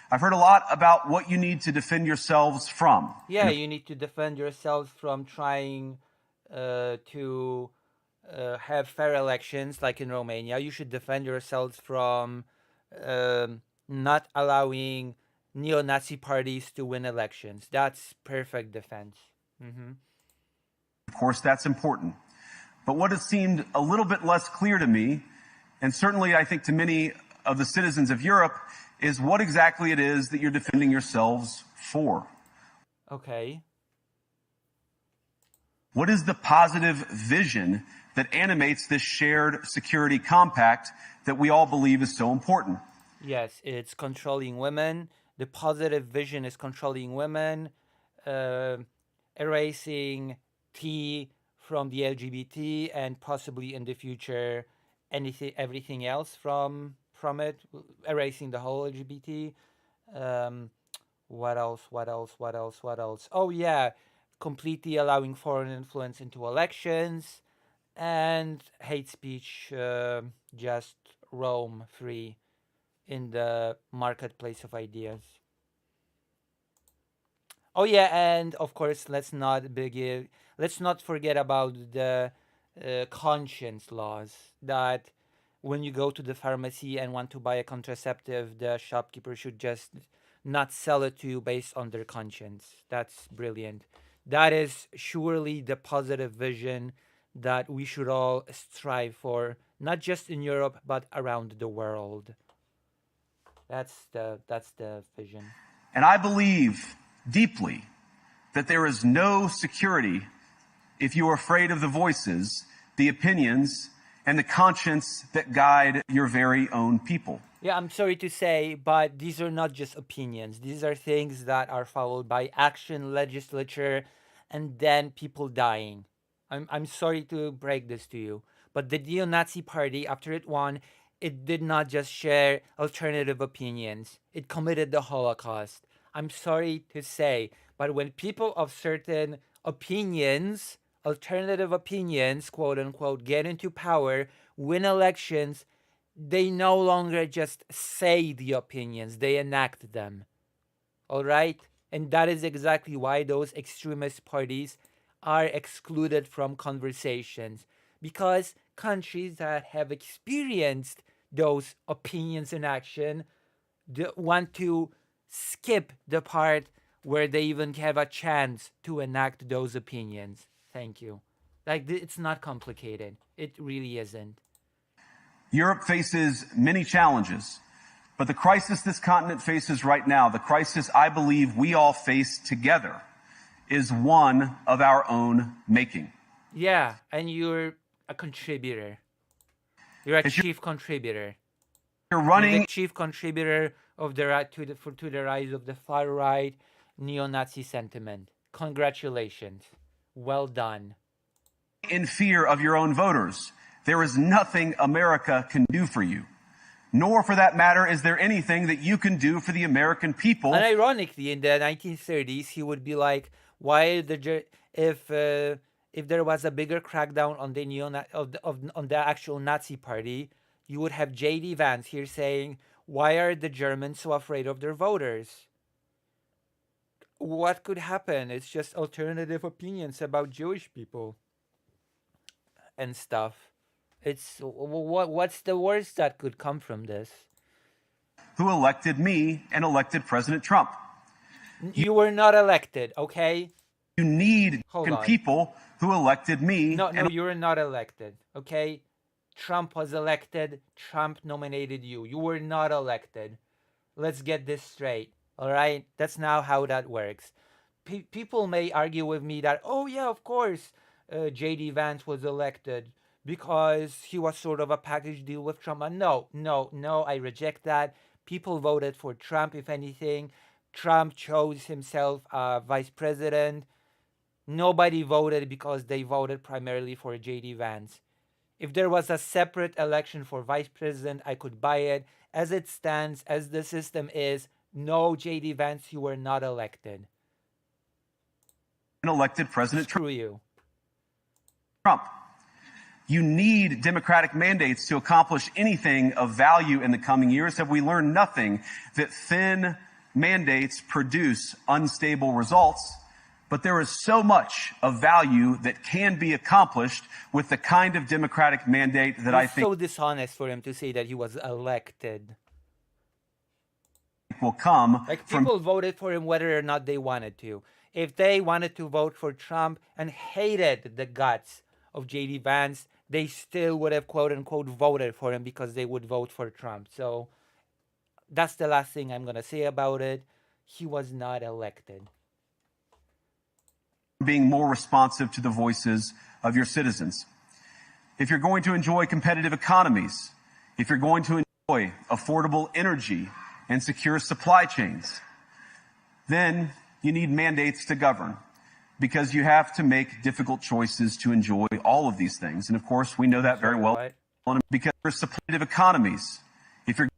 I've heard a lot about what you need to defend yourselves from. Yeah, you need to defend yourselves from trying to have fair elections like in Romania. You should defend yourselves from not allowing neo-Nazi parties to win elections. That's perfect defense. Of course, that's important. But what has seemed a little bit less clear to me, and certainly I think to many of the citizens of Europe, is what exactly it is that you're defending yourselves for. Okay. What is the positive vision that animates this shared security compact that we all believe is so important? Yes, it's controlling women. The positive vision is controlling women, erasing T from the LGBT, and possibly in the future everything else from it, erasing the whole LGBT. What else? Oh yeah, completely allowing foreign influence into elections, and hate speech just roam free in the marketplace of ideas. Oh yeah, and of course, let's not forget about the conscience laws, that when you go to the pharmacy and want to buy a contraceptive, the shopkeeper should just not sell it to you based on their conscience. That's brilliant. That is surely the positive vision that we should all strive for, not just in Europe, but around the world. That's the vision. And I believe deeply that there is no security if you are afraid of the voices, the opinions, and the conscience that guide your very own people. Yeah, I'm sorry to say, but these are not just opinions. These are things that are followed by action, legislature, and then people dying. I'm sorry to break this to you, but the neo-Nazi party, after it won, it did not just share alternative opinions. It committed the Holocaust. I'm sorry to say, but when people of certain opinions, alternative opinions, quote unquote, get into power, win elections, they no longer just say the opinions, they enact them. All right? And that is exactly why those extremist parties are excluded from conversations, because countries that have experienced those opinions in action want to skip the part where they even have a chance to enact those opinions. Thank you. Like, it's not complicated. It really isn't. Europe faces many challenges, but the crisis this continent faces right now, the crisis I believe we all face together, is one of our own making. Yeah, and you're a contributor. You're a chief contributor. You're running. You're the chief contributor of the to the rise of the far right neo-Nazi sentiment. Congratulations. Well done. In fear of your own voters. There is nothing America can do for you. Nor, for that matter, is there anything that you can do for the American people. And ironically, in the 1930s, he would be like, "Why if there was a bigger crackdown on the on the actual Nazi party, you would have J.D. Vance here saying, why are the Germans so afraid of their voters? What could happen? It's just alternative opinions about Jewish people and stuff. It's what's the worst that could come from this?" Who elected me and elected President Trump. You were not elected, okay? You need people who elected me. No, you were not elected, okay? Trump was elected. Trump nominated you. You were not elected. Let's get this straight, all right? That's not how that works. People may argue with me that, oh yeah, of course, J.D. Vance was elected because he was sort of a package deal with Trump. No, I reject that. People voted for Trump, if anything. Trump chose himself vice president. Nobody voted because they voted primarily for J.D. Vance. If there was a separate election for vice president, I could buy it. As it stands, as the system is, no, J.D. Vance, you were not elected. Elected President Screw you. Trump. You need democratic mandates to accomplish anything of value in the coming years. Have we learned nothing that thin mandates produce unstable results? But there is so much of value that can be accomplished with the kind of democratic mandate that I think so dishonest for him to say that he was elected. will come Like from people voted for him whether or not they wanted to. If they wanted to vote for Trump and hated the guts of JD Vance, they still would have quote unquote voted for him because they would vote for Trump. So that's the last thing I'm going to say about it. He was not elected. being more responsive to the voices of your citizens. If you're going to enjoy competitive economies, if you're going to enjoy affordable energy and secure supply chains, then you need mandates to govern, because you have to make difficult choices to enjoy all of these things. And of course, we know that very well. What? Because there's competitive economies, if you're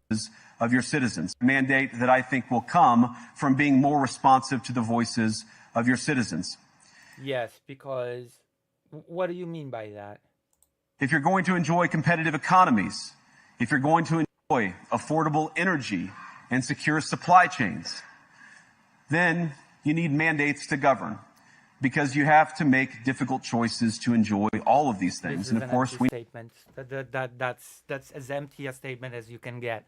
of your citizens, mandate that I think will come from being more responsive to the voices of your citizens. Yes, because what do you mean by that? If you're going to enjoy competitive economies, if you're going to enjoy affordable energy and secure supply chains, then you need mandates to govern, because you have to make difficult choices to enjoy all of these things. This And is of an course, empty statement. That's as empty a statement as you can get.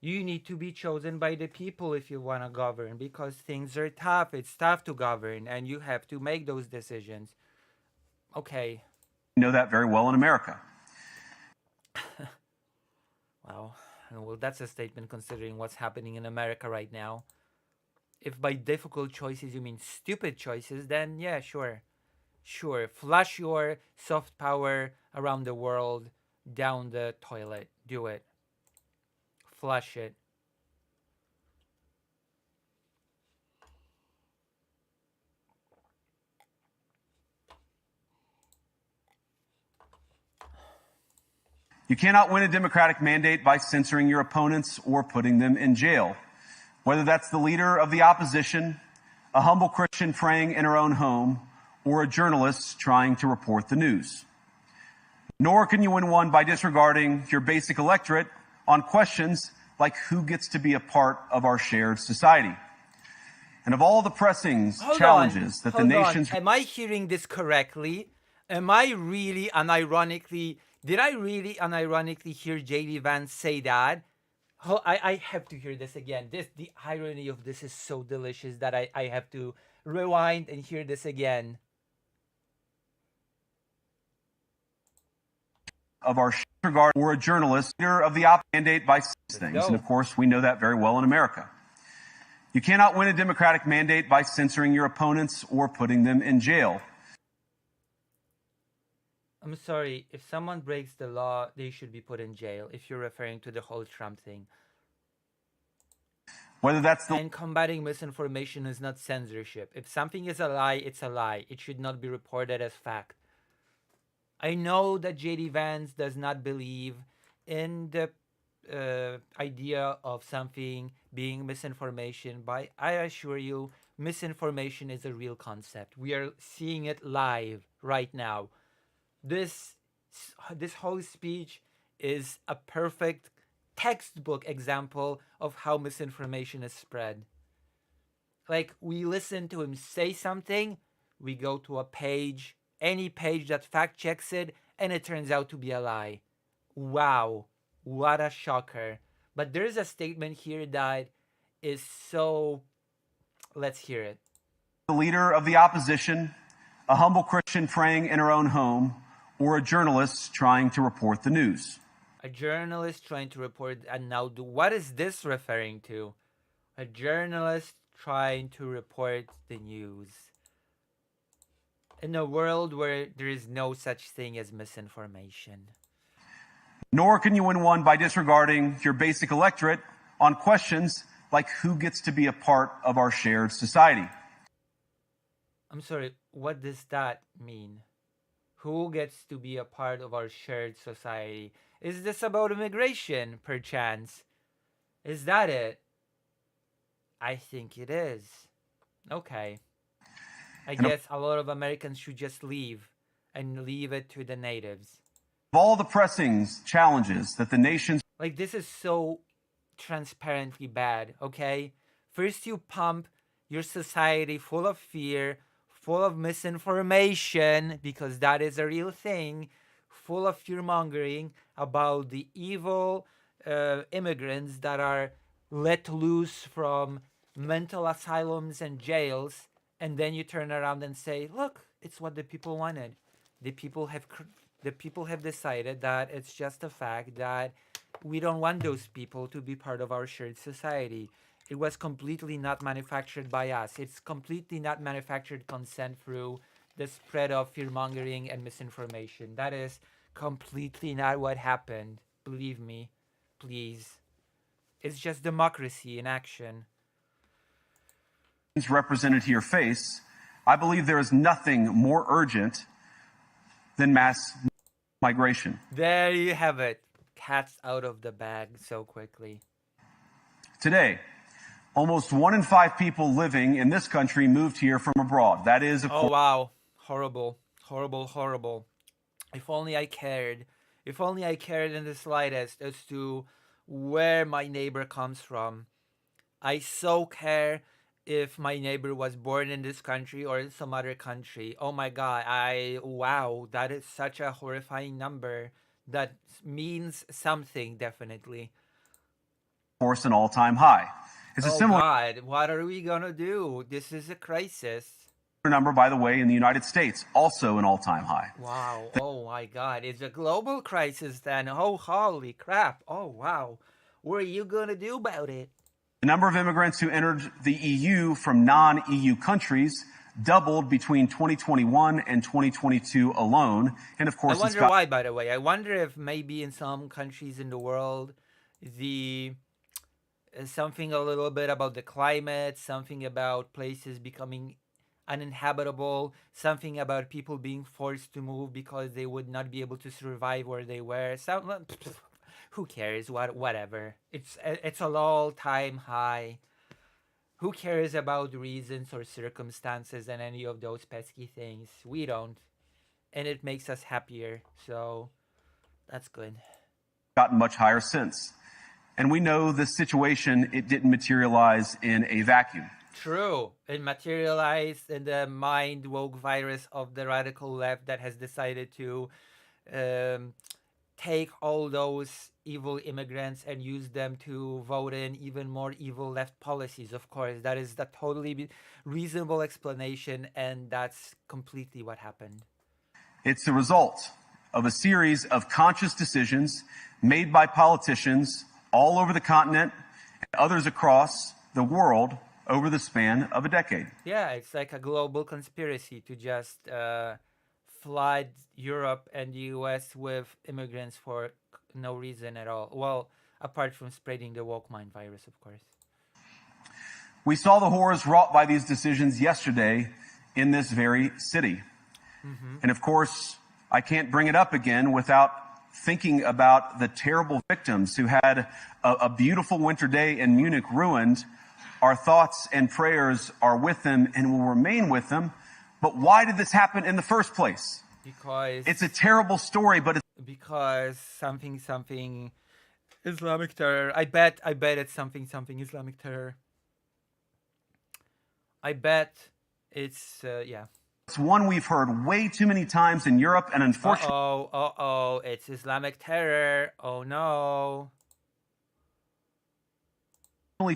You need to be chosen by the people if you want to govern, because things are tough. It's tough to govern, and you have to make those decisions. Okay. we know that very well in America. Wow. Well, that's a statement considering what's happening in America right now. If by difficult choices you mean stupid choices, then yeah, sure. Sure. Flush your soft power around the world down the toilet. Do it. Flush it. You cannot win a Democratic mandate by censoring your opponents or putting them in jail. Whether that's the leader of the opposition, a humble Christian praying in her own home, or a journalist trying to report the news. Nor can you win one by disregarding your basic electorate on questions like who gets to be a part of our shared society. And of all the pressing challenges that the nation's... Am I hearing this correctly? Am I really unironically... Did I really unironically hear JD Vance say that? Oh, I have to hear this again. The irony of this is so delicious that I have to rewind and hear this again. Of our regard, or a journalist, leader of the mandate by things. And of course, we know that very well in America. You cannot win a Democratic mandate by censoring your opponents or putting them in jail. I'm sorry, if someone breaks the law, they should be put in jail, if you're referring to the whole Trump thing. Whether that's And combating misinformation is not censorship. If something is a lie, it's a lie. It should not be reported as fact. I know that JD Vance does not believe in the idea of something being misinformation, but I assure you, misinformation is a real concept. We are seeing it live right now. This whole speech is a perfect textbook example of how misinformation is spread. Like, we listen to him say something, we go to a page, any page that fact checks it, and it turns out to be a lie. Wow, what a shocker. But there's a statement here that is so... Let's hear it. The leader of the opposition, a humble Christian praying in her own home, or a journalist trying to report the news. A journalist trying to report, and now what is this referring to? A journalist trying to report the news. In a world where there is no such thing as misinformation. Nor can you win one by disregarding your basic electorate on questions like who gets to be a part of our shared society. I'm sorry, what does that mean? Who gets to be a part of our shared society? Is this about immigration, perchance? Is that it? I think it is. Okay. I guess a lot of Americans should just leave and leave it to the natives. Of all the pressing challenges that the nation's... Like, this is so transparently bad, okay? First you pump your society full of fear, full of misinformation, because that is a real thing, full of fear-mongering about the evil immigrants that are let loose from mental asylums and jails, and then you turn around and say, "Look, it's what the people wanted. The people have the people have decided that it's just a fact that we don't want those people to be part of our shared society. It was completely not manufactured by us. It's completely not manufactured consent through the spread of fear mongering and misinformation. That is completely not what happened. Believe me, please. It's just democracy in action." Represented to your face, I believe there is nothing more urgent than mass migration. There you have it. Cat's out of the bag so quickly. Today, almost 1 in 5 people living in this country moved here from abroad. That is, oh wow, horrible, horrible, horrible. If only I cared. If only I cared in the slightest as to where my neighbor comes from. I so care if my neighbor was born in this country or in some other country. Oh my god, wow, that is such a horrifying number. That means something, definitely. Of course, an all-time high. It's a similar god, what are we gonna do? This is a crisis. Number, by the way, in the United States, also an all-time high. Wow, oh my god, it's a global crisis then. Oh, holy crap. Oh wow, what are you gonna do about it? The number of immigrants who entered the EU from non-EU countries doubled between 2021 and 2022 alone. And of course, I wonder why, by the way. I wonder if maybe in some countries in the world, the something a little bit about the climate, something about places becoming uninhabitable, something about people being forced to move because they would not be able to survive where they were. Who cares? Whatever. It's an all-time high. Who cares about reasons or circumstances and any of those pesky things? We don't. And it makes us happier. So that's good. Gotten much higher since. And we know this situation, it didn't materialize in a vacuum. True. It materialized in the mind woke virus of the radical left that has decided to take all those evil immigrants and use them to vote in even more evil left policies. Of course, that is the totally reasonable explanation, and that's completely what happened. It's the result of a series of conscious decisions made by politicians all over the continent and others across the world over the span of a decade. Yeah, it's like a global conspiracy to just flood Europe and the US with immigrants for no reason at all. Well, apart from spreading the woke mind virus, of course. We saw the horrors wrought by these decisions yesterday in this very city. Mm-hmm. And of course, I can't bring it up again without thinking about the terrible victims who had a beautiful winter day in Munich ruined. Our thoughts and prayers are with them and will remain with them. But why did this happen in the first place? Because it's a terrible story, but because something Islamic terror. I bet it's something Islamic terror. I bet it's yeah. It's one we've heard way too many times in Europe, and unfortunately, it's Islamic terror. Oh no.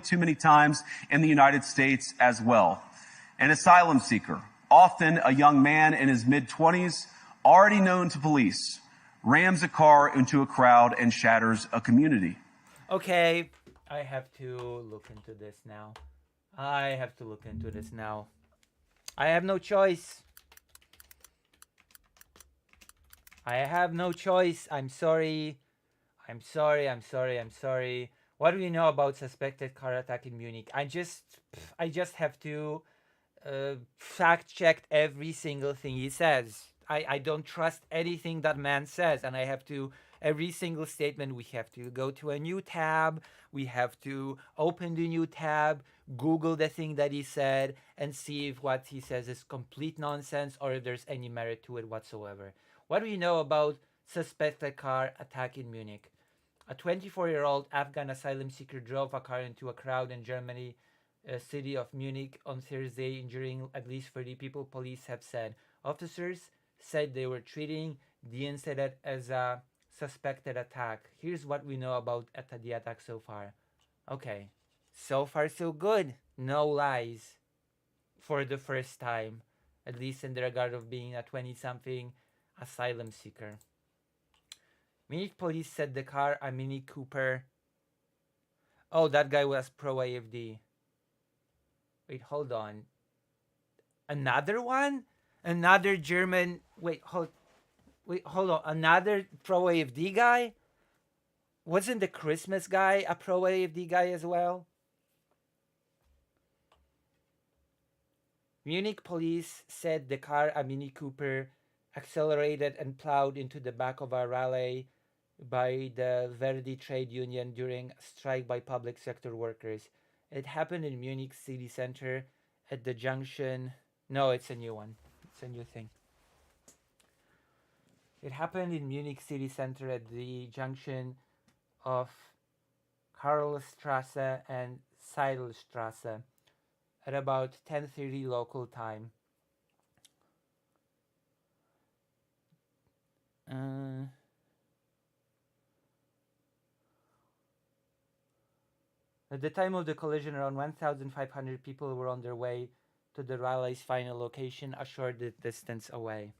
Too many times in the United States as well. An asylum seeker, often a young man in his mid-20s, already known to police, rams a car into a crowd and shatters a community. Okay, I have to look into this now. I have no choice. I'm sorry. What do you know about suspected car attack in Munich? I just have to fact check every single thing he says. I don't trust anything that man says, and I have to, every single statement, we have to go to a new tab, we have to open the new tab, Google the thing that he said, and see if what he says is complete nonsense or if there's any merit to it whatsoever. What do you know about suspected car attack in Munich? A 24-year-old Afghan asylum seeker drove a car into a crowd in Germany, city of Munich, on Thursday, injuring at least 30 people, police have said. Officers said they were treating the incident as a suspected attack. Here's what we know about the attack so far. Okay, So far, so good. No lies for the first time, at least in the regard of being a 20-something asylum seeker. Munich police said the car, a Mini Cooper. Oh, that guy was pro AFD. Wait, hold on. Another one? Another German. Wait, hold on. Another pro AFD guy? Wasn't the Christmas guy a pro AFD guy as well? Munich police said the car, a Mini Cooper, accelerated and plowed into the back of a rally by the Verdi trade union during a strike by public sector workers. It happened in Munich city center at the junction. No, it's a new one. It's a new thing. It happened in Munich city center at the junction of Karlstrasse and Seidelstrasse at about 10:30 local time. At the time of the collision, around 1,500 people were on their way to the rally's final location, a short distance away.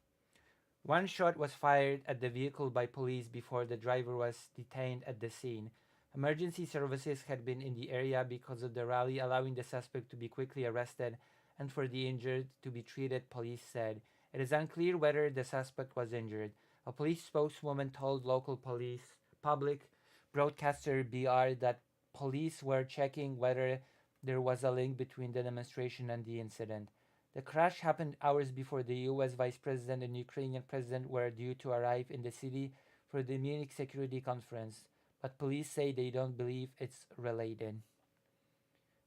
One shot was fired at the vehicle by police before the driver was detained at the scene. Emergency services had been in the area because of the rally, allowing the suspect to be quickly arrested and for the injured to be treated, police said. It is unclear whether the suspect was injured. A police spokeswoman told local public broadcaster BR that police were checking whether there was a link between the demonstration and the incident. The crash happened hours before the US Vice President and Ukrainian President were due to arrive in the city for the Munich Security Conference, but police say they don't believe it's related.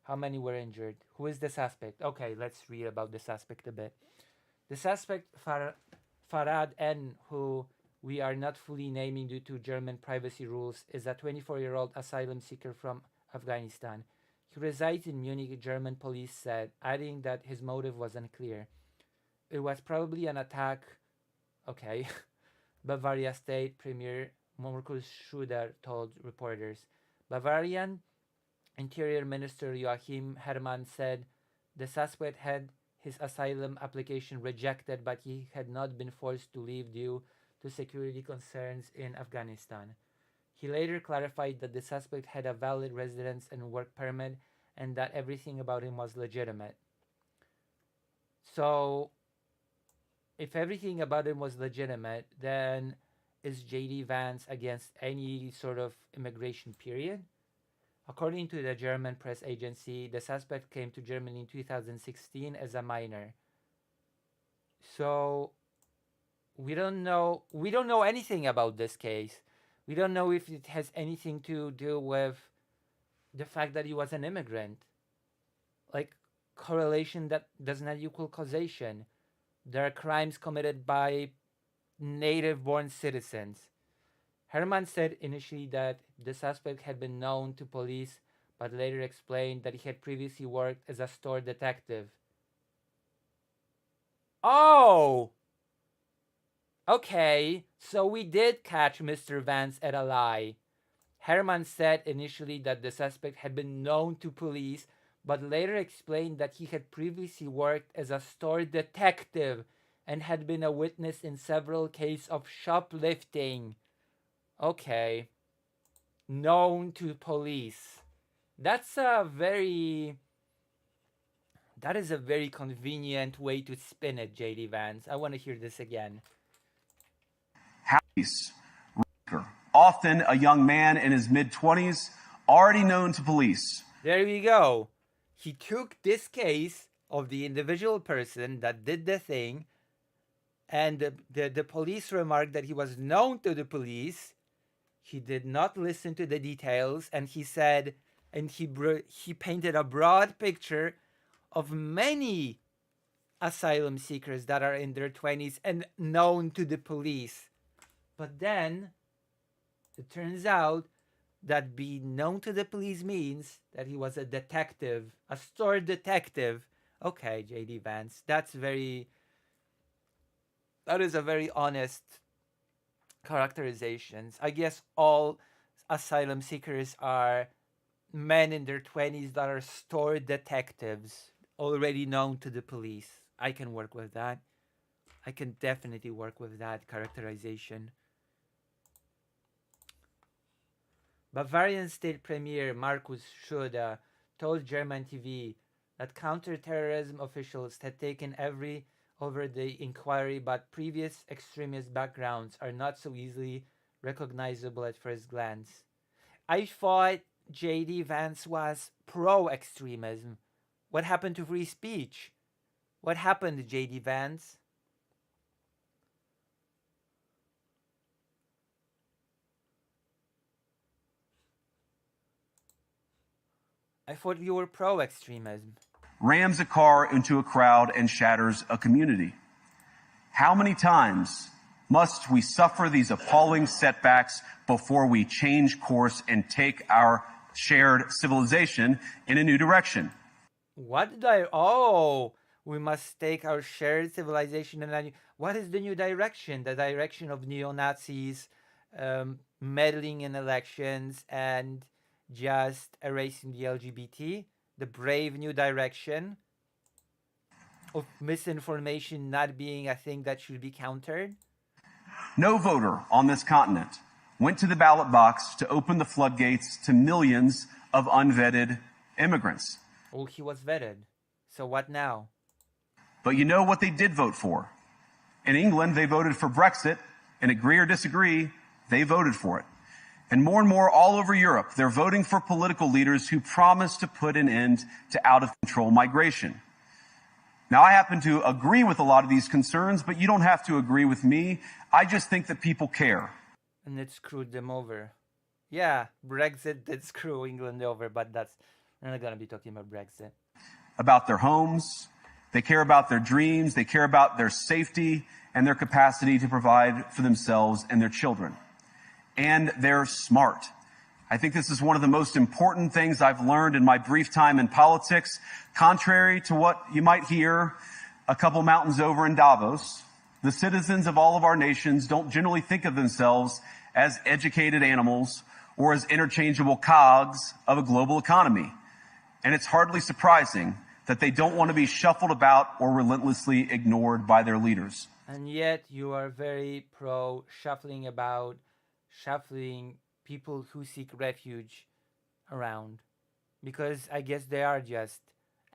How many were injured? Who is the suspect? Okay, let's read about the suspect a bit. The suspect, Farad N., who we are not fully naming due to German privacy rules, is a 24-year-old asylum seeker from Afghanistan. He resides in Munich, German police said, adding that his motive was unclear. It was probably an attack. Okay. Bavaria State Premier Markus Schröder told reporters. Bavarian Interior Minister Joachim Herrmann said the suspect had his asylum application rejected, but he had not been forced to leave due to security concerns in Afghanistan. He later clarified that the suspect had a valid residence and work permit and that everything about him was legitimate. So, if everything about him was legitimate, then is JD Vance against any sort of immigration period? According to the German press agency, the suspect came to Germany in 2016 as a minor. So, we don't know anything about this case. We don't know if it has anything to do with the fact that he was an immigrant. Like, correlation that does not equal causation. There are crimes committed by native-born citizens. Herrmann said initially that the suspect had been known to police, but later explained that he had previously worked as a store detective. Oh! Okay, so we did catch Mr. Vance at a lie. Herrmann said initially that the suspect had been known to police, but later explained that he had previously worked as a store detective and had been a witness in several cases of shoplifting. Okay. Known to police. That is a very convenient way to spin it, JD Vance. I want to hear this again. Often a young man in his mid-20s, already known to police. There we go. He took this case of the individual person that did the thing, and the police remarked that he was known to the police. He did not listen to the details, and he said, and he painted a broad picture of many asylum seekers that are in their 20s and known to the police. But then it turns out that being known to the police means that he was a detective, a store detective. Okay, JD Vance, that is a very honest characterizations. I guess all asylum seekers are men in their 20s that are store detectives, already known to the police. I can work with that. I can definitely work with that characterization. Bavarian State Premier Markus Söder told German TV that counterterrorism officials had taken over the inquiry, but previous extremist backgrounds are not so easily recognizable at first glance. I thought JD Vance was pro-extremism. What happened to free speech? What happened to JD Vance? I thought you were pro-extremism. Rams a car into a crowd and shatters a community. How many times must we suffer these appalling setbacks before we change course and take our shared civilization in a new direction? What did I... Oh, we must take our shared civilization in a new... What is the new direction? The direction of neo-Nazis meddling in elections and just erasing the LGBT? The brave new direction of misinformation not being a thing that should be countered? No voter on this continent went to the ballot box to open the floodgates to millions of unvetted immigrants. Well, he was vetted. So what now? But you know what they did vote for? In England, they voted for Brexit, and agree or disagree, they voted for it. And more all over Europe, they're voting for political leaders who promise to put an end to out-of-control migration. Now, I happen to agree with a lot of these concerns, but you don't have to agree with me. I just think that people care. And it screwed them over. Yeah, Brexit did screw England over, but we're not going to be talking about Brexit. About their homes, they care about their dreams, they care about their safety and their capacity to provide for themselves and their children. And they're smart. I think this is one of the most important things I've learned in my brief time in politics. Contrary to what you might hear a couple mountains over in Davos, the citizens of all of our nations don't generally think of themselves as educated animals or as interchangeable cogs of a global economy. And it's hardly surprising that they don't want to be shuffled about or relentlessly ignored by their leaders. And yet you are very pro shuffling people who seek refuge around, because I guess they are just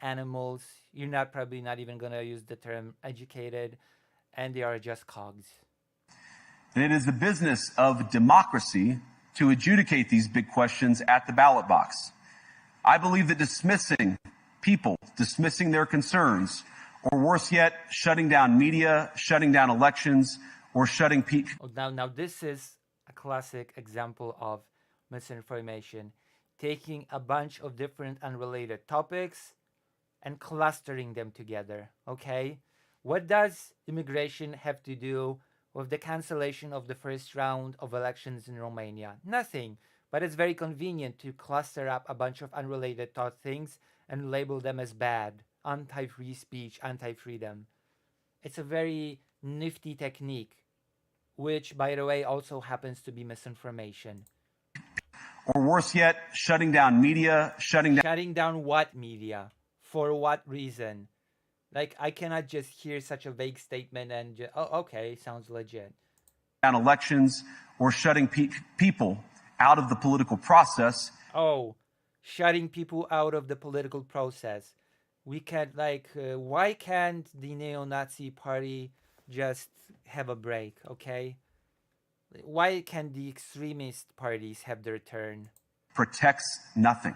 animals. You're probably not even going to use the term educated, and they are just cogs. And it is the business of democracy to adjudicate these big questions at the ballot box. I believe that dismissing people, dismissing their concerns, or worse yet, shutting down media, shutting down elections, or shutting people. Now this is a classic example of misinformation, taking a bunch of different unrelated topics and clustering them together. Okay, what does immigration have to do with the cancellation of the first round of elections in Romania? Nothing, but it's very convenient to cluster up a bunch of unrelated things and label them as bad, anti-free speech, anti-freedom. It's a very nifty technique, which, by the way, also happens to be misinformation. Or worse yet, shutting down media, shutting down what media? For what reason? Like, I cannot just hear such a vague statement and okay, sounds legit. Down elections, or shutting people out of the political process. Oh, shutting people out of the political process. We can't, why can't the neo-Nazi party just have a break, okay? Why can't the extremist parties have their turn? Protects nothing.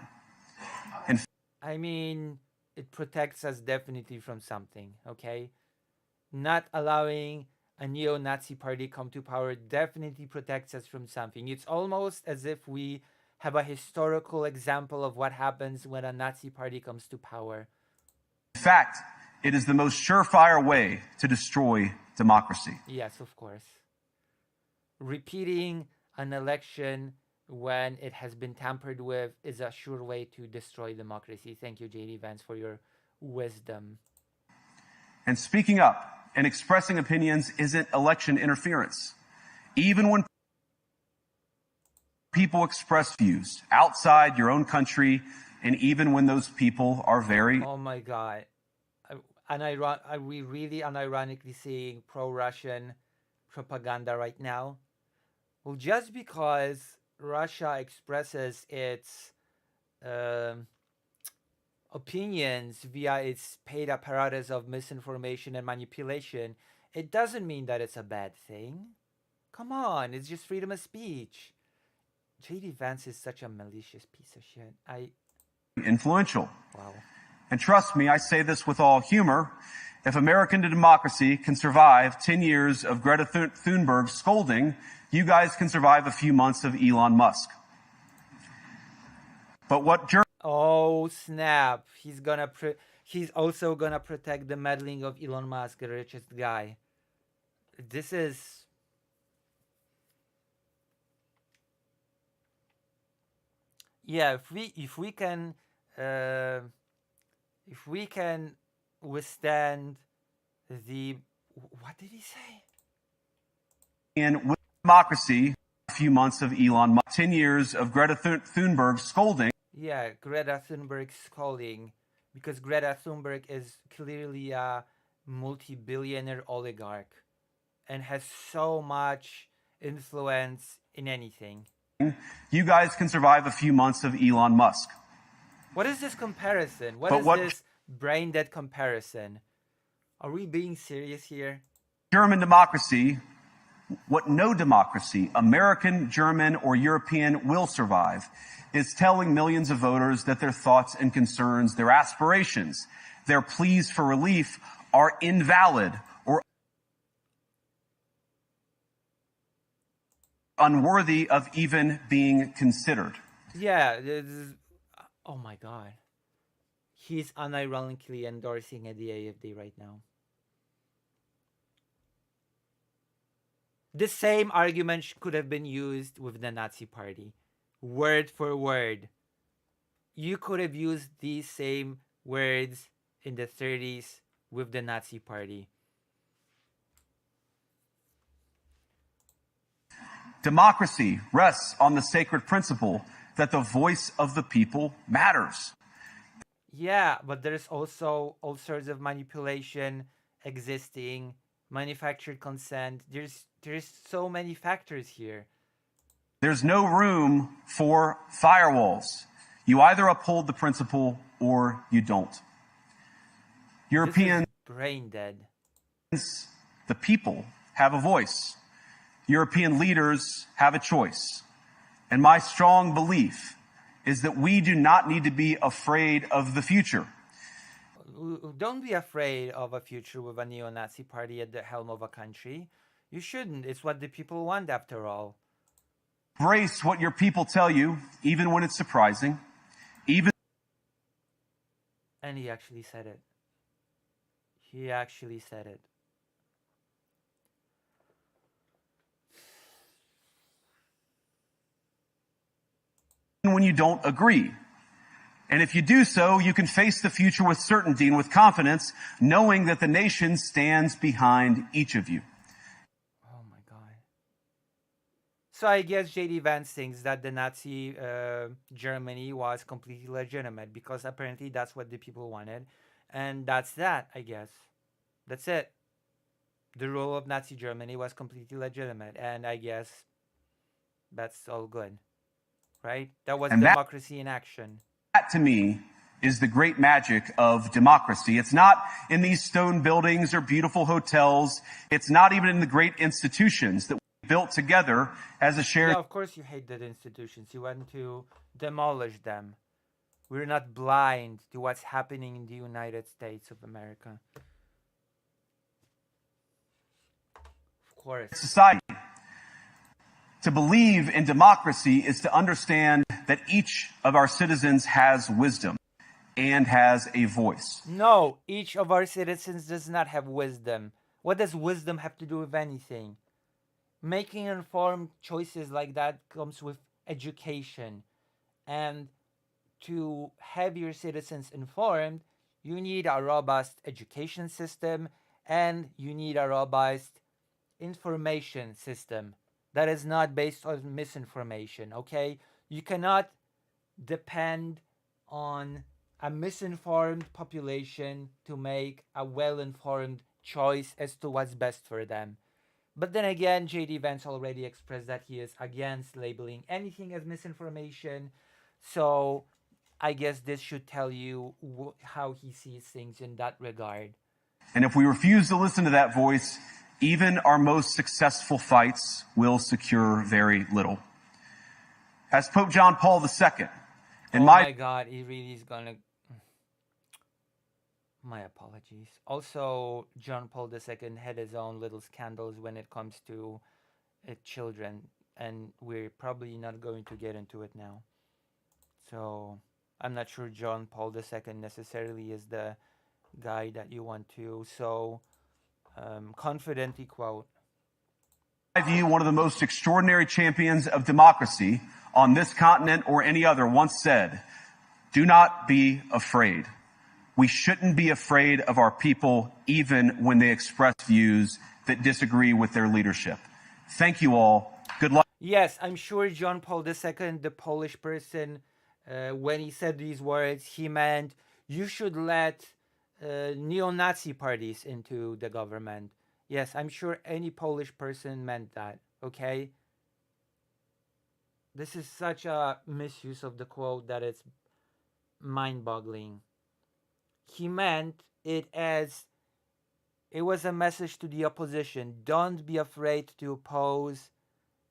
I mean, it protects us definitely from something, okay? Not allowing a neo-Nazi party come to power definitely protects us from something. It's almost as if we have a historical example of what happens when a Nazi party comes to power. In fact, it is the most surefire way to destroy democracy. Yes, of course. Repeating an election when it has been tampered with is a sure way to destroy democracy. Thank you, JD Vance, for your wisdom. And speaking up and expressing opinions isn't election interference. Even when people express views outside your own country, and even when those people are very... Oh my God. Are we really unironically seeing pro-Russian propaganda right now? Well, just because Russia expresses its opinions via its paid apparatus of misinformation and manipulation, it doesn't mean that it's a bad thing. Come on, it's just freedom of speech. J.D. Vance is such a malicious piece of shit. Influential. Wow. And trust me, I say this with all humor. If American democracy can survive 10 years of Greta Thunberg scolding, you guys can survive a few months of Elon Musk. But what Oh snap! He's also gonna protect the meddling of Elon Musk, the richest guy. This is... Yeah, if we can withstand the... What did he say? in democracy, a few months of Elon Musk, 10 years of Greta Thunberg scolding. Yeah, Greta Thunberg scolding, because Greta Thunberg is clearly a multi-billionaire oligarch and has so much influence in anything. You guys can survive a few months of Elon Musk. What is this comparison? What is this brain dead comparison? Are we being serious here? German democracy, what no democracy, American, German, or European, will survive, is telling millions of voters that their thoughts and concerns, their aspirations, their pleas for relief are invalid or unworthy of even being considered. Yeah, oh my God. He's unironically endorsing the AFD right now. The same argument could have been used with the Nazi Party. Word for word. You could have used these same words in the 30s with the Nazi Party. Democracy rests on the sacred principle that the voice of the people matters. Yeah, but there's also all sorts of manipulation existing, manufactured consent. There's so many factors here. There's no room for firewalls. You either uphold the principle or you don't. Europeans, brain dead. The people have a voice. European leaders have a choice. And my strong belief is that we do not need to be afraid of the future. Don't be afraid of a future with a neo-Nazi party at the helm of a country. You shouldn't. It's what the people want, after all. Embrace what your people tell you, even when it's surprising. And he actually said it. He actually said it. When you don't agree. And if you do so, you can face the future with certainty and with confidence, knowing that the nation stands behind each of you. Oh my God. So I guess J.D. Vance thinks that the Nazi Germany was completely legitimate, because apparently that's what the people wanted. And that's that, I guess. That's it. The rule of Nazi Germany was completely legitimate. And I guess that's all good. Right? That was democracy in action. That, to me, is the great magic of democracy. It's not in these stone buildings or beautiful hotels. It's not even in the great institutions that we built together as a shared... Yeah, of course you hate the institutions. You want to demolish them. We're not blind to what's happening in the United States of America. Of course. Society. To believe in democracy is to understand that each of our citizens has wisdom and has a voice. No, each of our citizens does not have wisdom. What does wisdom have to do with anything? Making informed choices like that comes with education. And to have your citizens informed, you need a robust education system and you need a robust information system. that is not based on misinformation, okay? You cannot depend on a misinformed population to make a well-informed choice as to what's best for them. But then again, JD Vance already expressed that he is against labeling anything as misinformation. So I guess this should tell you how he sees things in that regard. And if we refuse to listen to that voice, even our most successful fights will secure very little. As Pope John Paul II, my God, he really is gonna. My apologies. Also, John Paul II had his own little scandals when it comes to children, and we're probably not going to get into it now. So I'm not sure John Paul II necessarily is the guy that you want to so confidently quote. I view one of the most extraordinary champions of democracy on this continent or any other once said, "Do not be afraid." We shouldn't be afraid of our people even when they express views that disagree with their leadership. Thank you all. Good luck. Yes, I'm sure John Paul II, the Polish person, when he said these words, he meant you should let neo-Nazi parties into the government. Yes, I'm sure any Polish person meant that, okay? This is such a misuse of the quote that it's mind-boggling. He meant it as it was a message to the opposition. Don't be afraid to oppose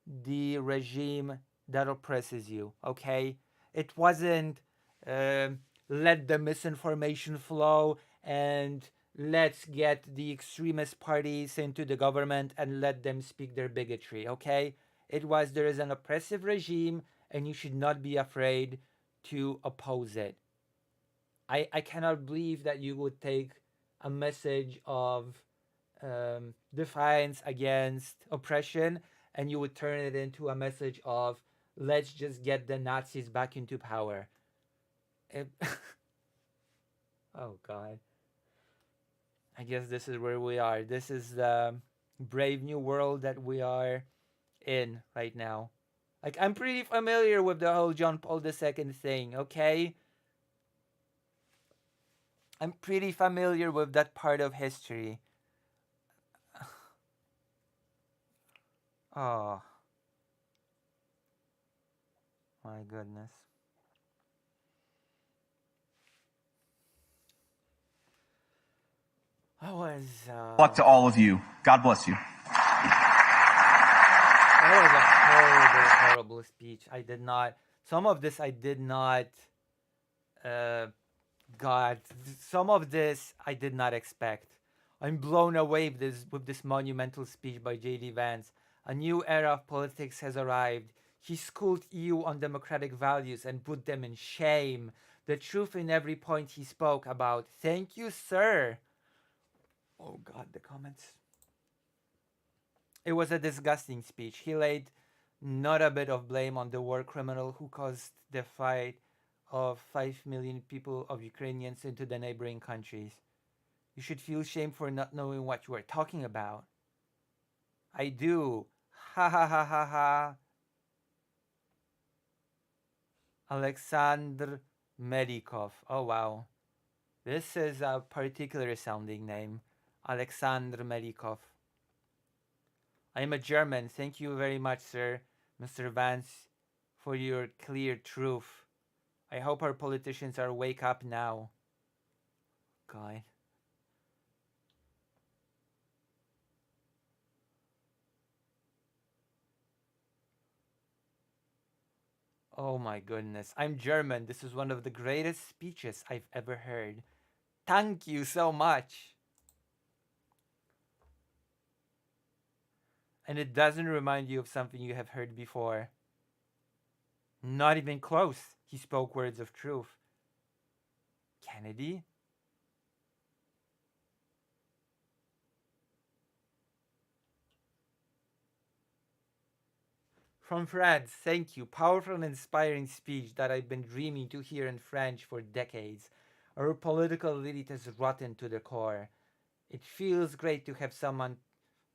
the regime that oppresses you, okay? It wasn't let the misinformation flow and let's get the extremist parties into the government and let them speak their bigotry, okay? It was there is an oppressive regime and you should not be afraid to oppose it. I cannot believe that you would take a message of defiance against oppression and you would turn it into a message of let's just get the Nazis back into power. Oh God. I guess this is where we are. This is the brave new world that we are in right now. Like, I'm pretty familiar with the whole John Paul II thing, okay? I'm pretty familiar with that part of history. Oh. My goodness. I was... luck to all of you. God bless you. That was a horrible, horrible speech. I did not... Some of this I did not... God, some of this I did not expect. I'm blown away with this monumental speech by JD Vance. A new era of politics has arrived. He schooled EU on democratic values and put them in shame. The truth in every point he spoke about. Thank you, sir. Oh God, the comments. It was a disgusting speech. He laid not a bit of blame on the war criminal who caused the fight of 5 million people of Ukrainians into the neighboring countries. You should feel shame for not knowing what you are talking about. I do. Ha ha ha ha ha. Alexander Medikov. Oh wow. This is a particular sounding name. Alexander Medikov. I am a German. Thank you very much, sir, Mr. Vance, for your clear truth. I hope our politicians are wake up now. God. Oh my goodness. I'm German. This is one of the greatest speeches I've ever heard. Thank you so much. And it doesn't remind you of something you have heard before. Not even close. He spoke words of truth. Kennedy? From France, thank you. Powerful and inspiring speech that I've been dreaming to hear in French for decades. Our political elite is rotten to the core. It feels great to have someone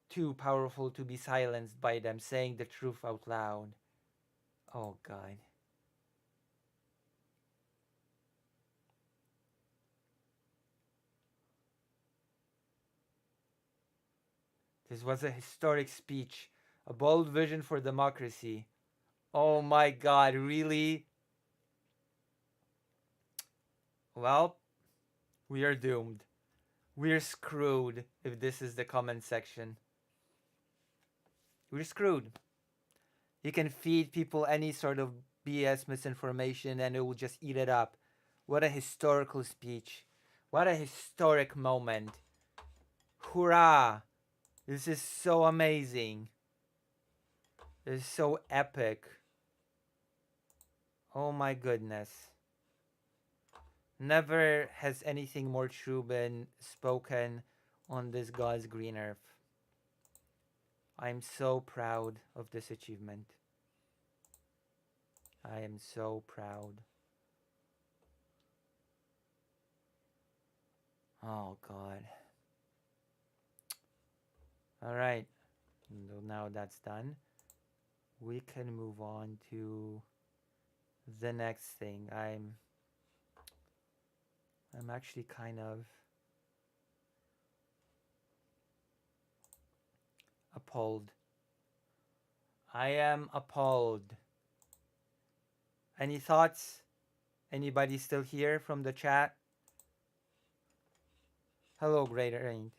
too powerful to be silenced by them saying the truth out loud. Oh God. This was a historic speech, a bold vision for democracy. Oh my God, really? Well, we are doomed. We're screwed if this is the comment section. We're screwed. You can feed people any sort of BS misinformation and it will just eat it up. What a historical speech. What a historic moment. Hurrah! This is so amazing. This is so epic. Oh my goodness. Never has anything more true been spoken on this God's green earth. I'm so proud of this achievement. I am so proud. Oh God. Alright. Now that's done. We can move on to the next thing. I'm actually kind of appalled. I am appalled. Any thoughts? Anybody still here from the chat? Hello, Great Rain.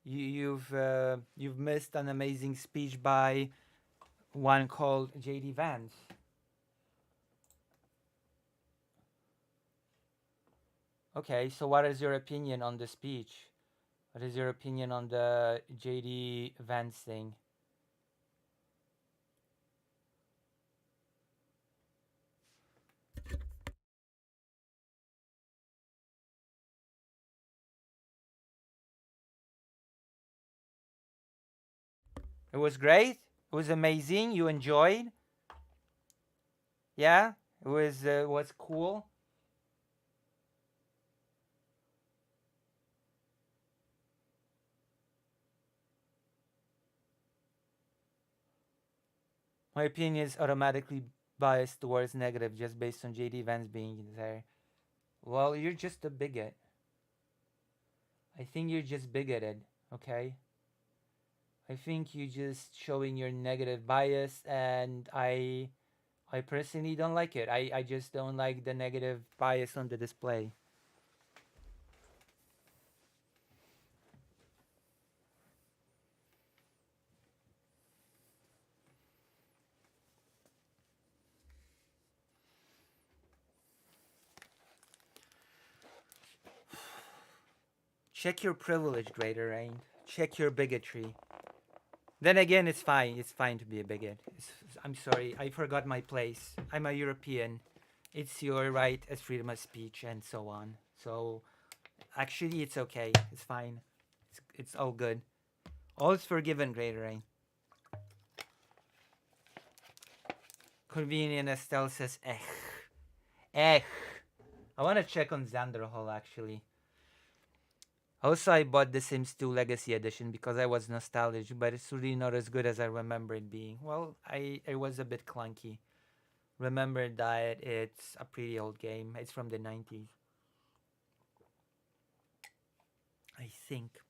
You've missed an amazing speech by one called J.D. Vance. Okay, so what is your opinion on the speech? What is your opinion on the J.D. Vance thing? It was great. It was amazing. You enjoyed. Yeah, it was cool. My opinion is automatically biased towards negative just based on JD Vance being there. Well, you're just a bigot. I think you're just bigoted, okay? I think you're just showing your negative bias and I personally don't like it. I just don't like the negative bias on the display. Check your privilege, Greater Rain. Check your bigotry. Then again, it's fine. It's fine to be a bigot. I'm sorry. I forgot my place. I'm a European. It's your right as freedom of speech and so on. So, actually, it's okay. It's fine. It's all good. All is forgiven, Greater Rain. Convenient Estelle says, eh. Eh. I want to check on Xander Hall, actually. Also, I bought The Sims 2 Legacy Edition because I was nostalgic, but it's really not as good as I remember it being. Well, it was a bit clunky. Remember that it's a pretty old game. It's from the 90s. I think.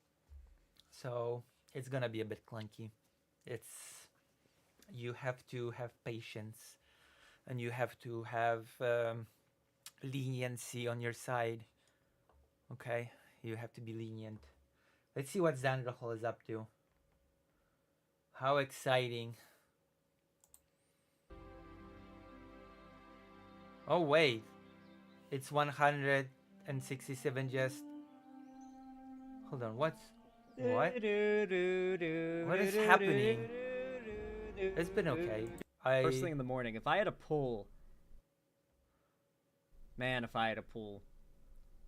So, it's gonna be a bit clunky. You have to have patience. And you have to have leniency on your side. Okay? You have to be lenient. Let's see what Zandrachol is up to. How exciting. Oh, wait. It's 167 just... Hold on, what? What is happening? It's been okay. First thing in the morning, if I had a pool... Man, if I had a pool.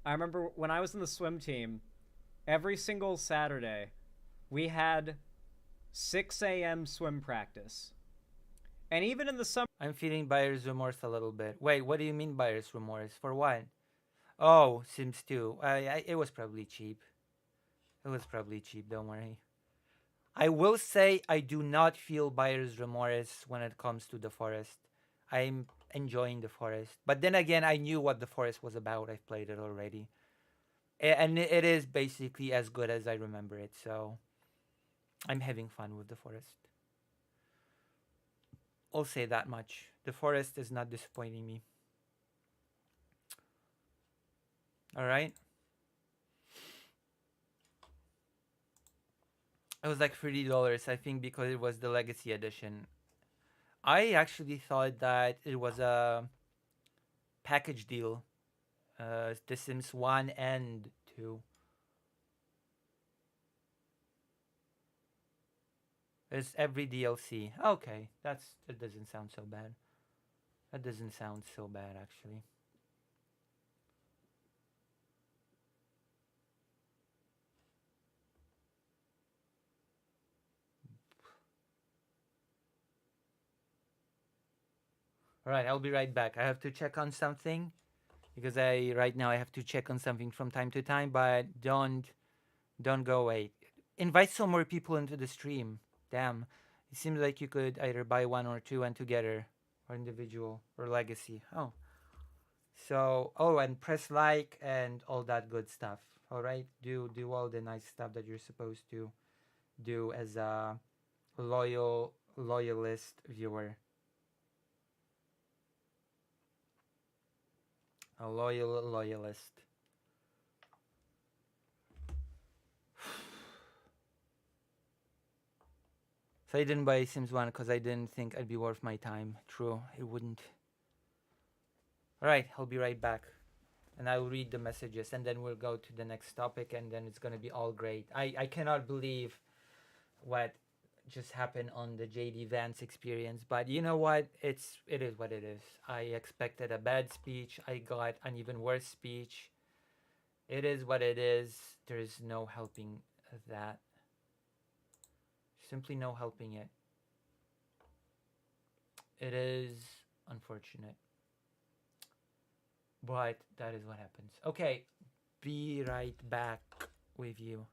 I remember when I was in the swim team, every single Saturday, we had 6 a.m. swim practice. And even in the summer... I'm feeling buyer's remorse a little bit. Wait, what do you mean buyer's remorse? For what? Oh, Sims 2. It was probably cheap. It was probably cheap, don't worry. I will say I do not feel buyer's remorse when it comes to the forest. I'm enjoying the forest. But then again, I knew what the forest was about. I've played it already. And it is basically as good as I remember it. So I'm having fun with the forest. I'll say that much. The forest is not disappointing me. All right. It was like $30, I think, because it was the Legacy Edition. I actually thought that it was a package deal. The Sims 1 and 2. It's every DLC. Okay, that doesn't sound so bad. That doesn't sound so bad actually. All right, I'll be right back. I have to check on something because right now I have to check on something from time to time, but don't go away. Invite some more people into the stream. Damn. It seems like you could either buy one or two and together or individual or legacy. Oh. So, and press like and all that good stuff. All right? Do all the nice stuff that you're supposed to do as a loyalist viewer. A loyalist. So I didn't buy Sims 1 because I didn't think it'd be worth my time. True, it wouldn't. Alright, I'll be right back. And I'll read the messages and then we'll go to the next topic and then it's gonna be all great. I cannot believe what just happened on the JD Vance experience, but you know what? It is what it is. I expected a bad speech. I got an even worse speech. It is what it is. There's no helping that. Simply no helping it. It is unfortunate. But that is what happens. Okay, be right back with you.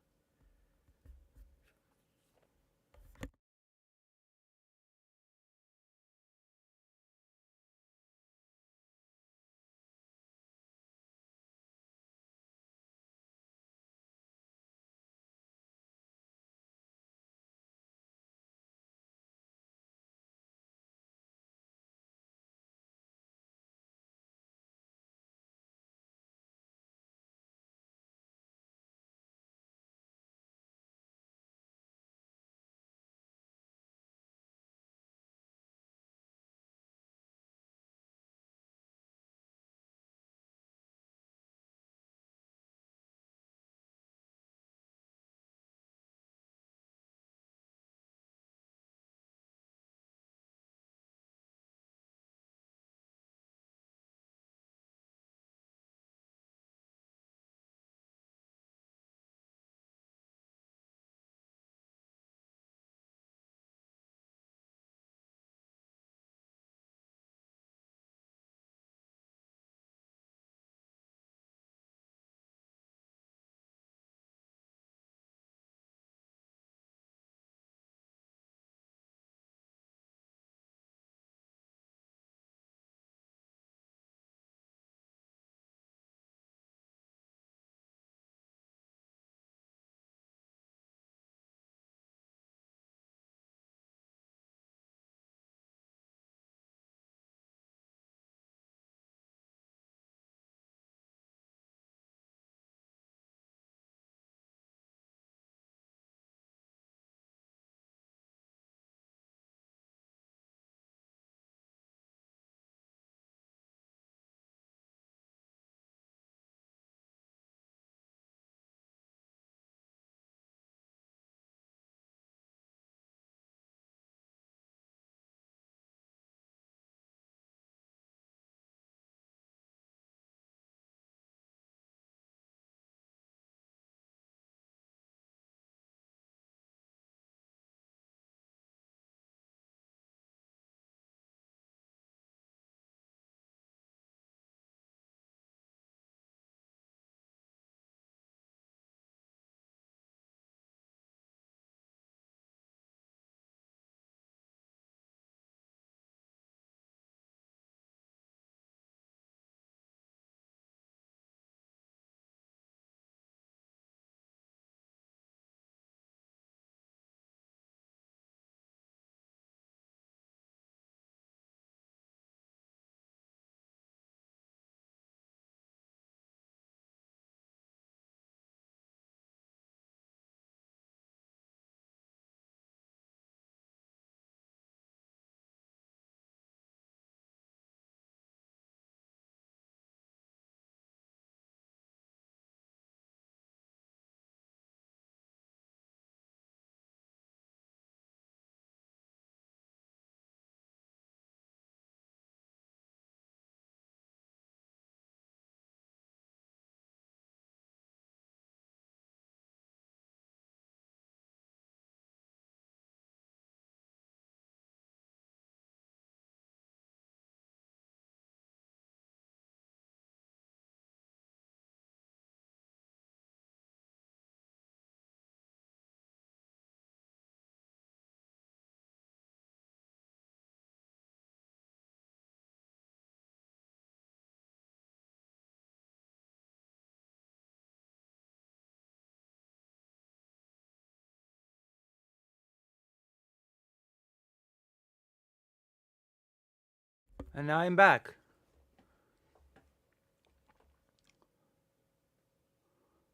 And now I'm back.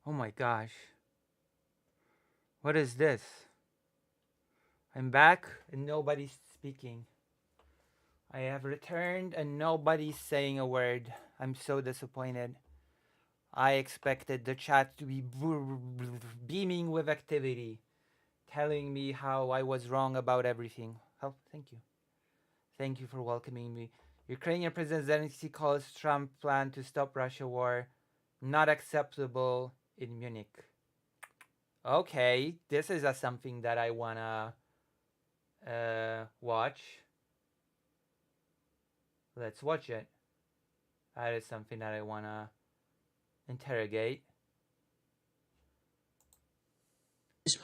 Oh my gosh. What is this? I'm back and nobody's speaking. I have returned and nobody's saying a word. I'm so disappointed. I expected the chat to be beaming with activity, telling me how I was wrong about everything. Oh, thank you. Thank you for welcoming me. Ukrainian President Zelensky calls Trump plan to stop Russia war not acceptable in Munich. Okay, this is something that I wanna watch. Let's watch it. That is something that I wanna interrogate.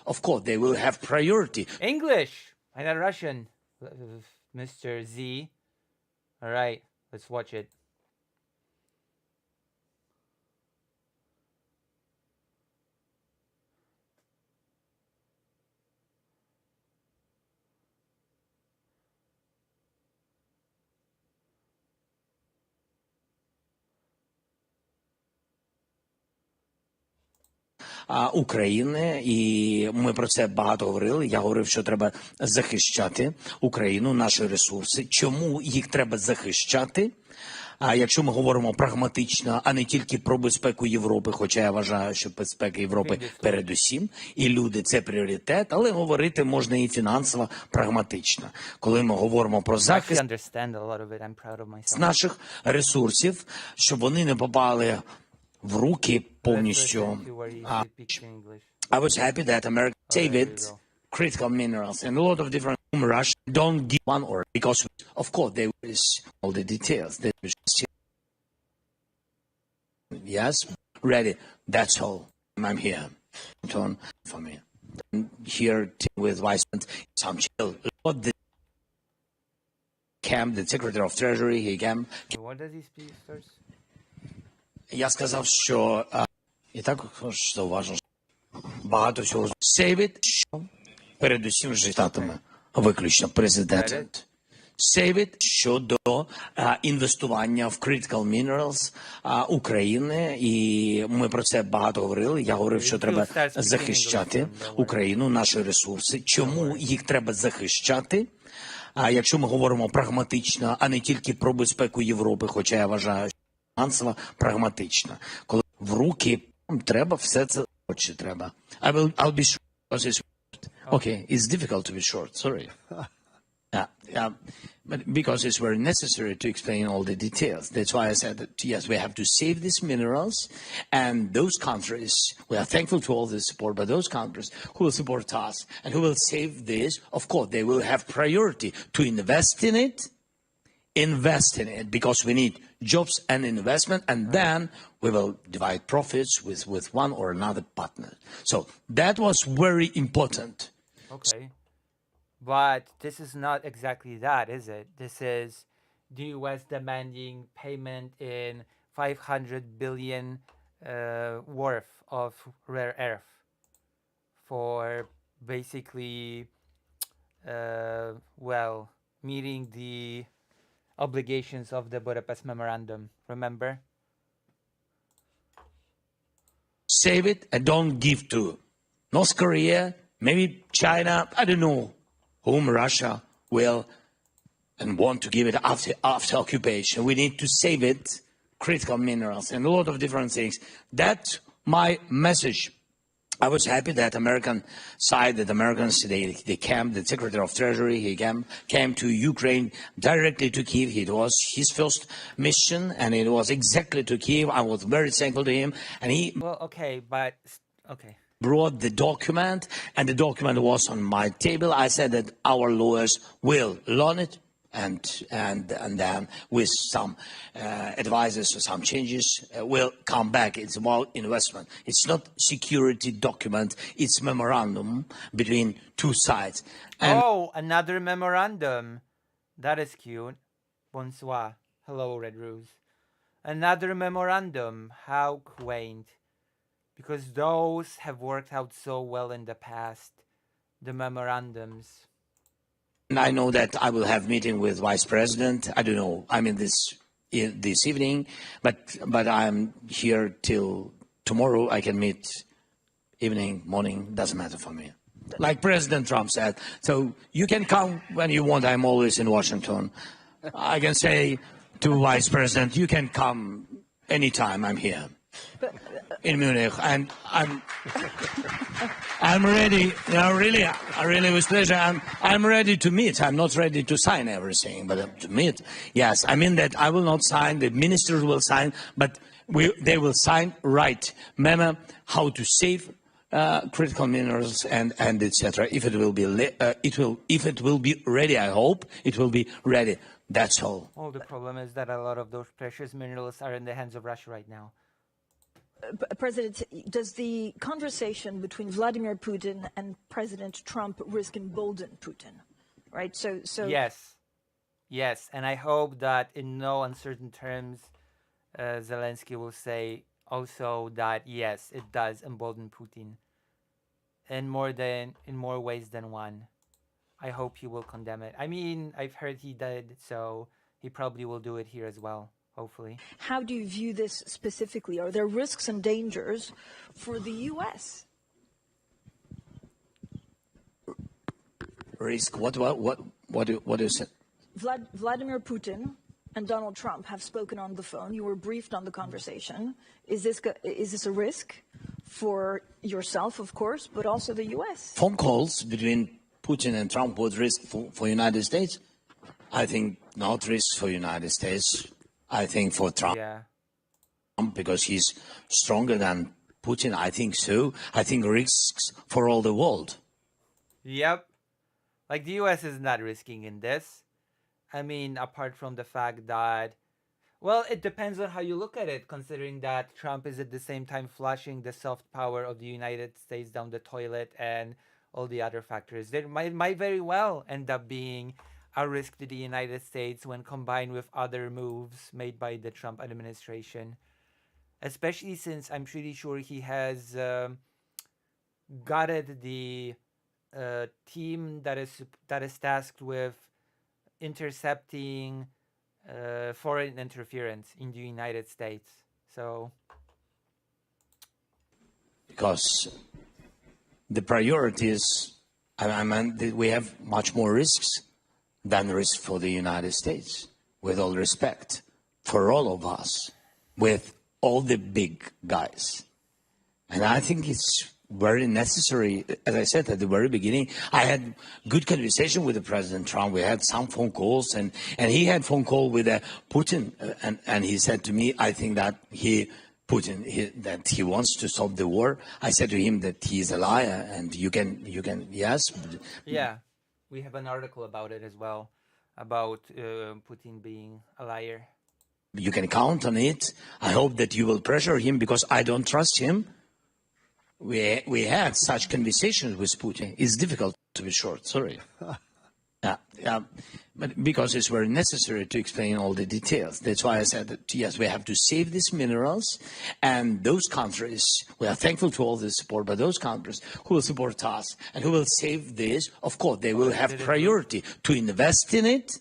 Of course, they will have priority. English! I'm not Russian, Mr. Z. Alright, let's watch it. України, і ми про це багато говорили. Я говорив, що треба захищати Україну, наші ресурси. Чому їх треба захищати? А якщо ми говоримо прагматично, а не тільки про безпеку Європи, хоча я вважаю, що безпека Європи передусім, і люди – це пріоритет, але говорити можна і фінансово, прагматично. Коли ми говоримо про захист наших ресурсів, щоб вони не попали в руки повністю. I was happy that America saved critical minerals and a lot of different Russia don't give one or because of course they wish all the details. They wish yes, ready. That's all. I'm here. Turn for me. Here with Vice some chill. What the camp, the Secretary of Treasury, he came. What does he speak first? Я сказав, що і також зауважу, багато всього save it, що передусім вже штатами, виключно президент. Save it щодо інвестування в critical minerals України, і ми про це багато говорили. Я говорив, що треба захищати Україну, наші ресурси. Чому їх треба захищати? А якщо ми говоримо прагматично, а не тільки про безпеку Європи, хоча я вважаю, фінансово прагматично. Коли в руки треба, все це очі треба. I'll be short because it's okay. It's difficult to be short. Sorry. But because it's very necessary to explain all the details. That's why I said that yes, we have to save these minerals, and those countries, we are thankful to all the support, but those countries who will support us and who will save this, of course, they will have priority to invest in it. Invest in it because we need jobs and investment, and then we will divide profits with one or another partner. So that was very important. Okay. But this is not exactly that, is it? This is the US demanding payment in 500 billion worth of rare earth for basically, well, meeting the obligations of the Budapest Memorandum, remember? Save it and don't give to North Korea, maybe China, I don't know whom Russia will and want to give it after occupation. We need to save it, critical minerals and a lot of different things. That's my message. I was happy that American side, that Americans, they came, the Secretary of Treasury, he came to Ukraine directly to Kyiv. It was his first mission, and it was exactly to Kyiv. I was very thankful to him, and he brought the document, and the document was on my table. I said that our lawyers will learn it, and then with some advices or some changes, we'll come back. It's about investment. It's not security document. It's memorandum between two sides. And another memorandum. That is cute. Bonsoir. Hello, Red Rose. Another memorandum. How quaint. Because those have worked out so well in the past. The memorandums. And I know that I will have meeting with Vice President. I don't know. I mean this evening, but I'm here till tomorrow. I can meet evening, morning, doesn't matter for me. Like President Trump said, so you can come when you want. I'm always in Washington. I can say to Vice President, you can come anytime. I'm here in Munich, and I'm ready. You know, really with pleasure. I'm ready to meet. I'm not ready to sign everything, but to meet. Yes, I mean that I will not sign. The ministers will sign, but they will sign right. Remember how to save critical minerals and etc. If it will be if it will be ready, I hope it will be ready. That's all. Well, the problem is that a lot of those precious minerals are in the hands of Russia right now. President, does the conversation between Vladimir Putin and President Trump risk embolden Putin? Right. So yes, and I hope that in no uncertain terms, Zelensky will say also that yes, it does embolden Putin. In more ways than one. I hope he will condemn it. I mean, I've heard he did, so he probably will do it here as well, hopefully. How do you view this specifically? Are there risks and dangers for the U.S.? Risk? What do you say? Vladimir Putin and Donald Trump have spoken on the phone. You were briefed on the conversation. Is this a risk for yourself, of course, but also the U.S.? Phone calls between Putin and Trump was risk for United States? I think not risk for United States. I think for Trump, because he's stronger than Putin. I think so. I think risks for all the world. Yep. Like the U.S. is not risking in this. I mean, apart from the fact that, well, it depends on how you look at it, considering that Trump is at the same time flushing the soft power of the United States down the toilet and all the other factors. There might very well end up being a risk to the United States when combined with other moves made by the Trump administration, especially since I'm pretty sure he has gutted the team that is tasked with intercepting foreign interference in the United States. So, because the priorities, I mean, we have much more risks than risk for the United States, with all respect, for all of us, with all the big guys. And I think it's very necessary. As I said at the very beginning, I had good conversation with the President Trump. We had some phone calls, and he had phone call with Putin, and he said to me, I think that that he wants to stop the war. I said to him that he is a liar, and you can yes. Yeah, we have an article about it as well, about Putin being a liar. You can count on it. I hope that you will pressure him, because I don't trust him. We had such conversations with Putin. It's difficult to be short. Sorry. But because it's very necessary to explain all the details. That's why I said that, yes, we have to save these minerals, and those countries, we are thankful to all the support, but those countries who will support us and who will save this, of course, they will have priority to invest in it,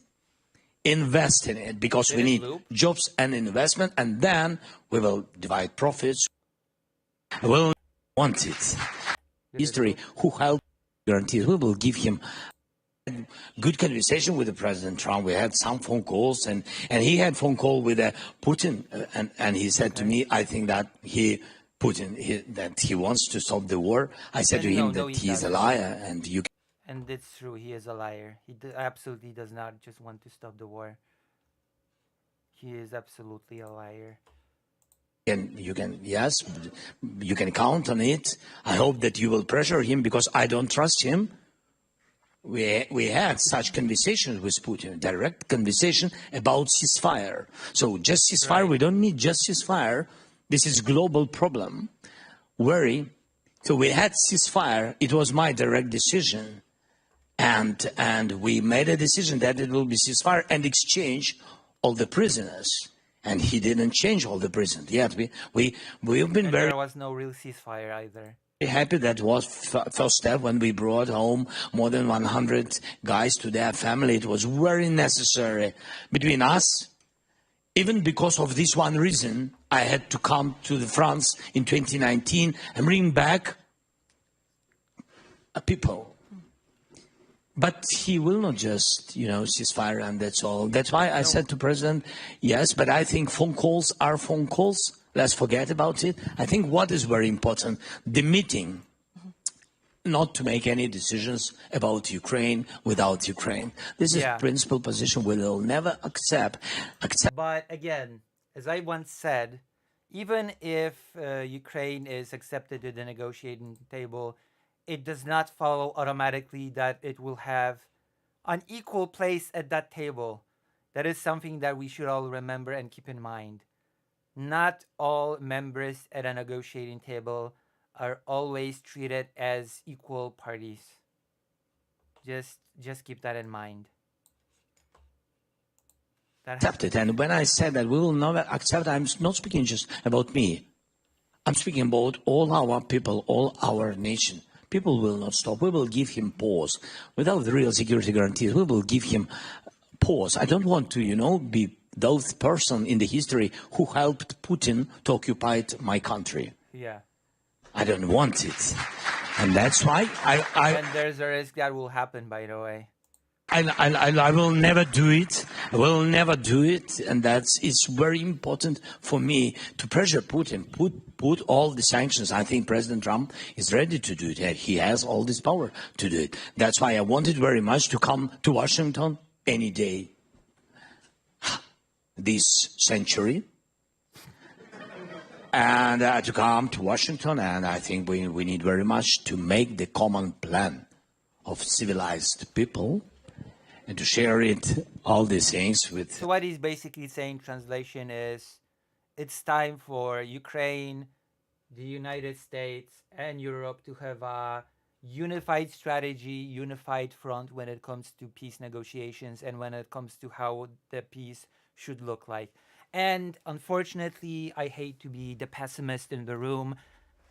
because we need jobs and investment, and then we will divide profits. We will want it. History, who held guarantees, we will give him good conversation with the President Trump. We had some phone calls, and he had phone call with Putin, and he said to me, I think that that he wants to stop the war. I said to him that he is a liar, and you. And it's true, he is a liar. He absolutely does not just want to stop the war. He is absolutely a liar. Yes, you can count on it. I hope that you will pressure him, because I don't trust him. We had such conversations with Putin, direct conversation about ceasefire. So just ceasefire, we don't need just ceasefire. This is global problem. So we had ceasefire. It was my direct decision. And we made a decision that it will be ceasefire and exchange all the prisoners. And he didn't change all the prisoners. Yet we've been very. There was no real ceasefire either. happy that was first step when we brought home more than 100 guys to their family. It was very necessary between us. Even because of this one reason, I had to come to France in 2019 and bring back people. But he will not just, ceasefire and that's all. That's why I said to President, yes, but I think phone calls are phone calls. Let's forget about it. I think what is very important, the meeting, not to make any decisions about Ukraine without Ukraine. This is principal position we will never accept. But again, as I once said, even if Ukraine is accepted to the negotiating table, it does not follow automatically that it will have an equal place at that table. That is something that we should all remember and keep in mind. Not all members at a negotiating table are always treated as equal parties. Just keep that in mind. Accepted. And when I said that we will never accept, I'm not speaking just about me. I'm speaking about all our people, all our nation. People will not stop. We will give him pause. Without the real security guarantees, we will give him pause. I don't want to, be those person in the history who helped Putin to occupy my country. Yeah. I don't want it. And that's why And there's a risk that will happen, by the way. I will never do it. I will never do it. And it's very important for me to pressure Putin, put all the sanctions. I think President Trump is ready to do it. He has all this power to do it. That's why I wanted very much to come to Washington any day this century. And to come to Washington, and I think we need very much to make the common plan of civilized people and to share it, all these things with... So what he's basically saying, translation is, it's time for Ukraine, the United States, and Europe to have a unified strategy, unified front when it comes to peace negotiations and when it comes to how the peace should look like. And unfortunately, I hate to be the pessimist in the room,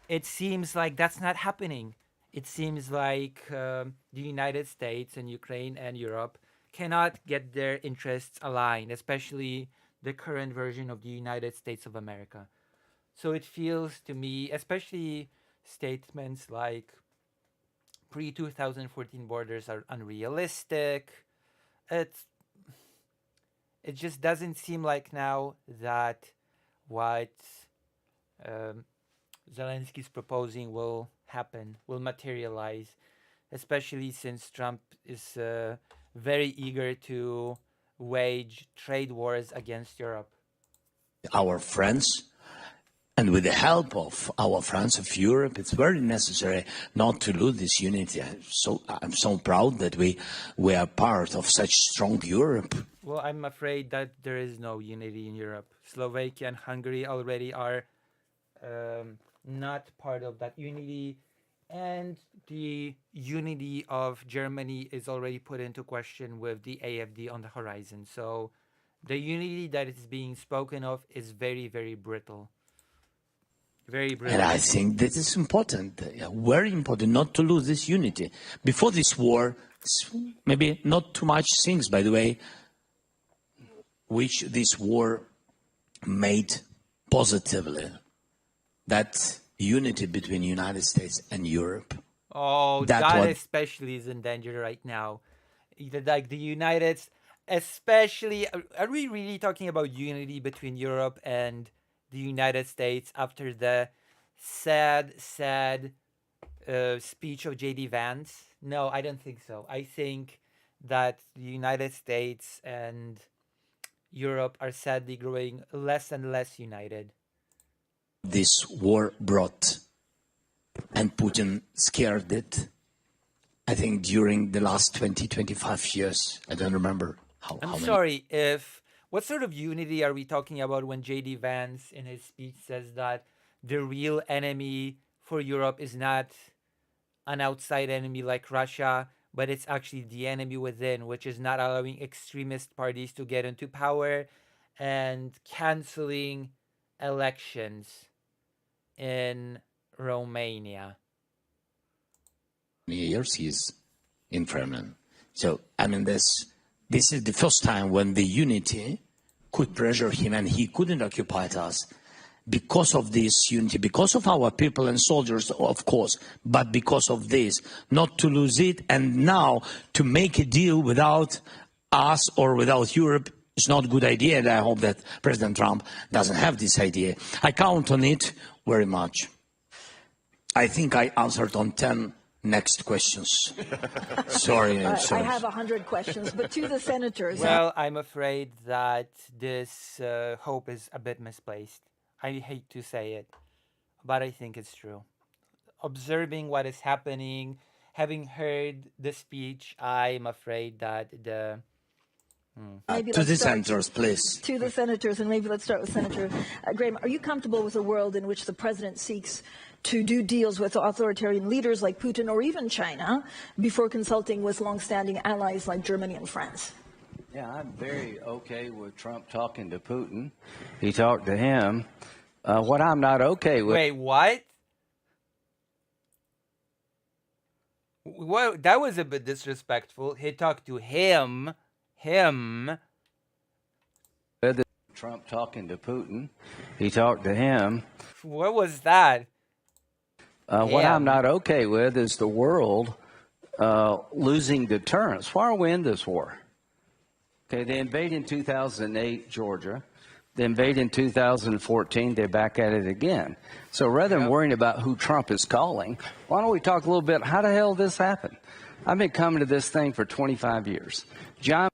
it seems like that's not happening. It seems like the United States and Ukraine and Europe cannot get their interests aligned, especially the current version of the United States of America. So it feels to me, especially statements like pre-2014 borders are unrealistic. It just doesn't seem like now that what Zelensky's proposing will happen, will materialize, especially since Trump is very eager to wage trade wars against Europe. Our friends, and with the help of our friends of Europe, it's very necessary not to lose this unity. I'm so proud that we are part of such strong Europe. Well, I'm afraid that there is no unity in Europe. Slovakia and Hungary already are not part of that unity, and the unity of Germany is already put into question with the AFD on the horizon. So the unity that is being spoken of is very, very brittle. Very brittle. And I think that is important, very important, not to lose this unity. Before this war, maybe not too much things, by the way, which this war made positively. That unity between the United States and Europe. Oh, that especially is in danger right now. Like the United, especially, are we really talking about unity between Europe and the United States after the sad speech of J.D. Vance? No, I don't think so. I think that the United States and Europe are sadly growing less and less united. This war brought, and Putin scared it, I think during the last 20-25 years. I don't remember how I'm many. sorry, what sort of unity are we talking about when J.D. Vance in his speech says that the real enemy for Europe is not an outside enemy like Russia, but it's actually the enemy within, which is not allowing extremist parties to get into power and canceling elections in Romania. years he's in Kremlin. So, I mean, this is the first time when the unity could pressure him and he couldn't occupy us because of this unity, because of our people and soldiers, of course, but because of this, not to lose it, and now to make a deal without us or without Europe is not a good idea, and I hope that President Trump doesn't have this idea. I count on it very much. I think I answered on 10 next questions. Sorry. I have 100 questions, but to the senators. Well, I'm afraid that this hope is a bit misplaced. I hate to say it, but I think it's true. Observing what is happening, having heard the speech, I'm afraid that the... To the senators, please. To the senators, and maybe let's start with Senator Graham. Are you comfortable with a world in which the president seeks to do deals with authoritarian leaders like Putin or even China before consulting with long-standing allies like Germany and France? Yeah, I'm very okay with Trump talking to Putin. He talked to him. What I'm not okay with... Wait, what? Well, that was a bit disrespectful. He talked to him. Trump talking to Putin. He talked to him. What was that? What I'm not okay with is the world losing deterrence. Why are we in this war? Okay, they invade in 2008 Georgia. They invade in 2014. They're back at it again. So rather than worrying about who Trump is calling, why don't we talk a little bit, how the hell did this happen? I've been coming to this thing for 25 years. John...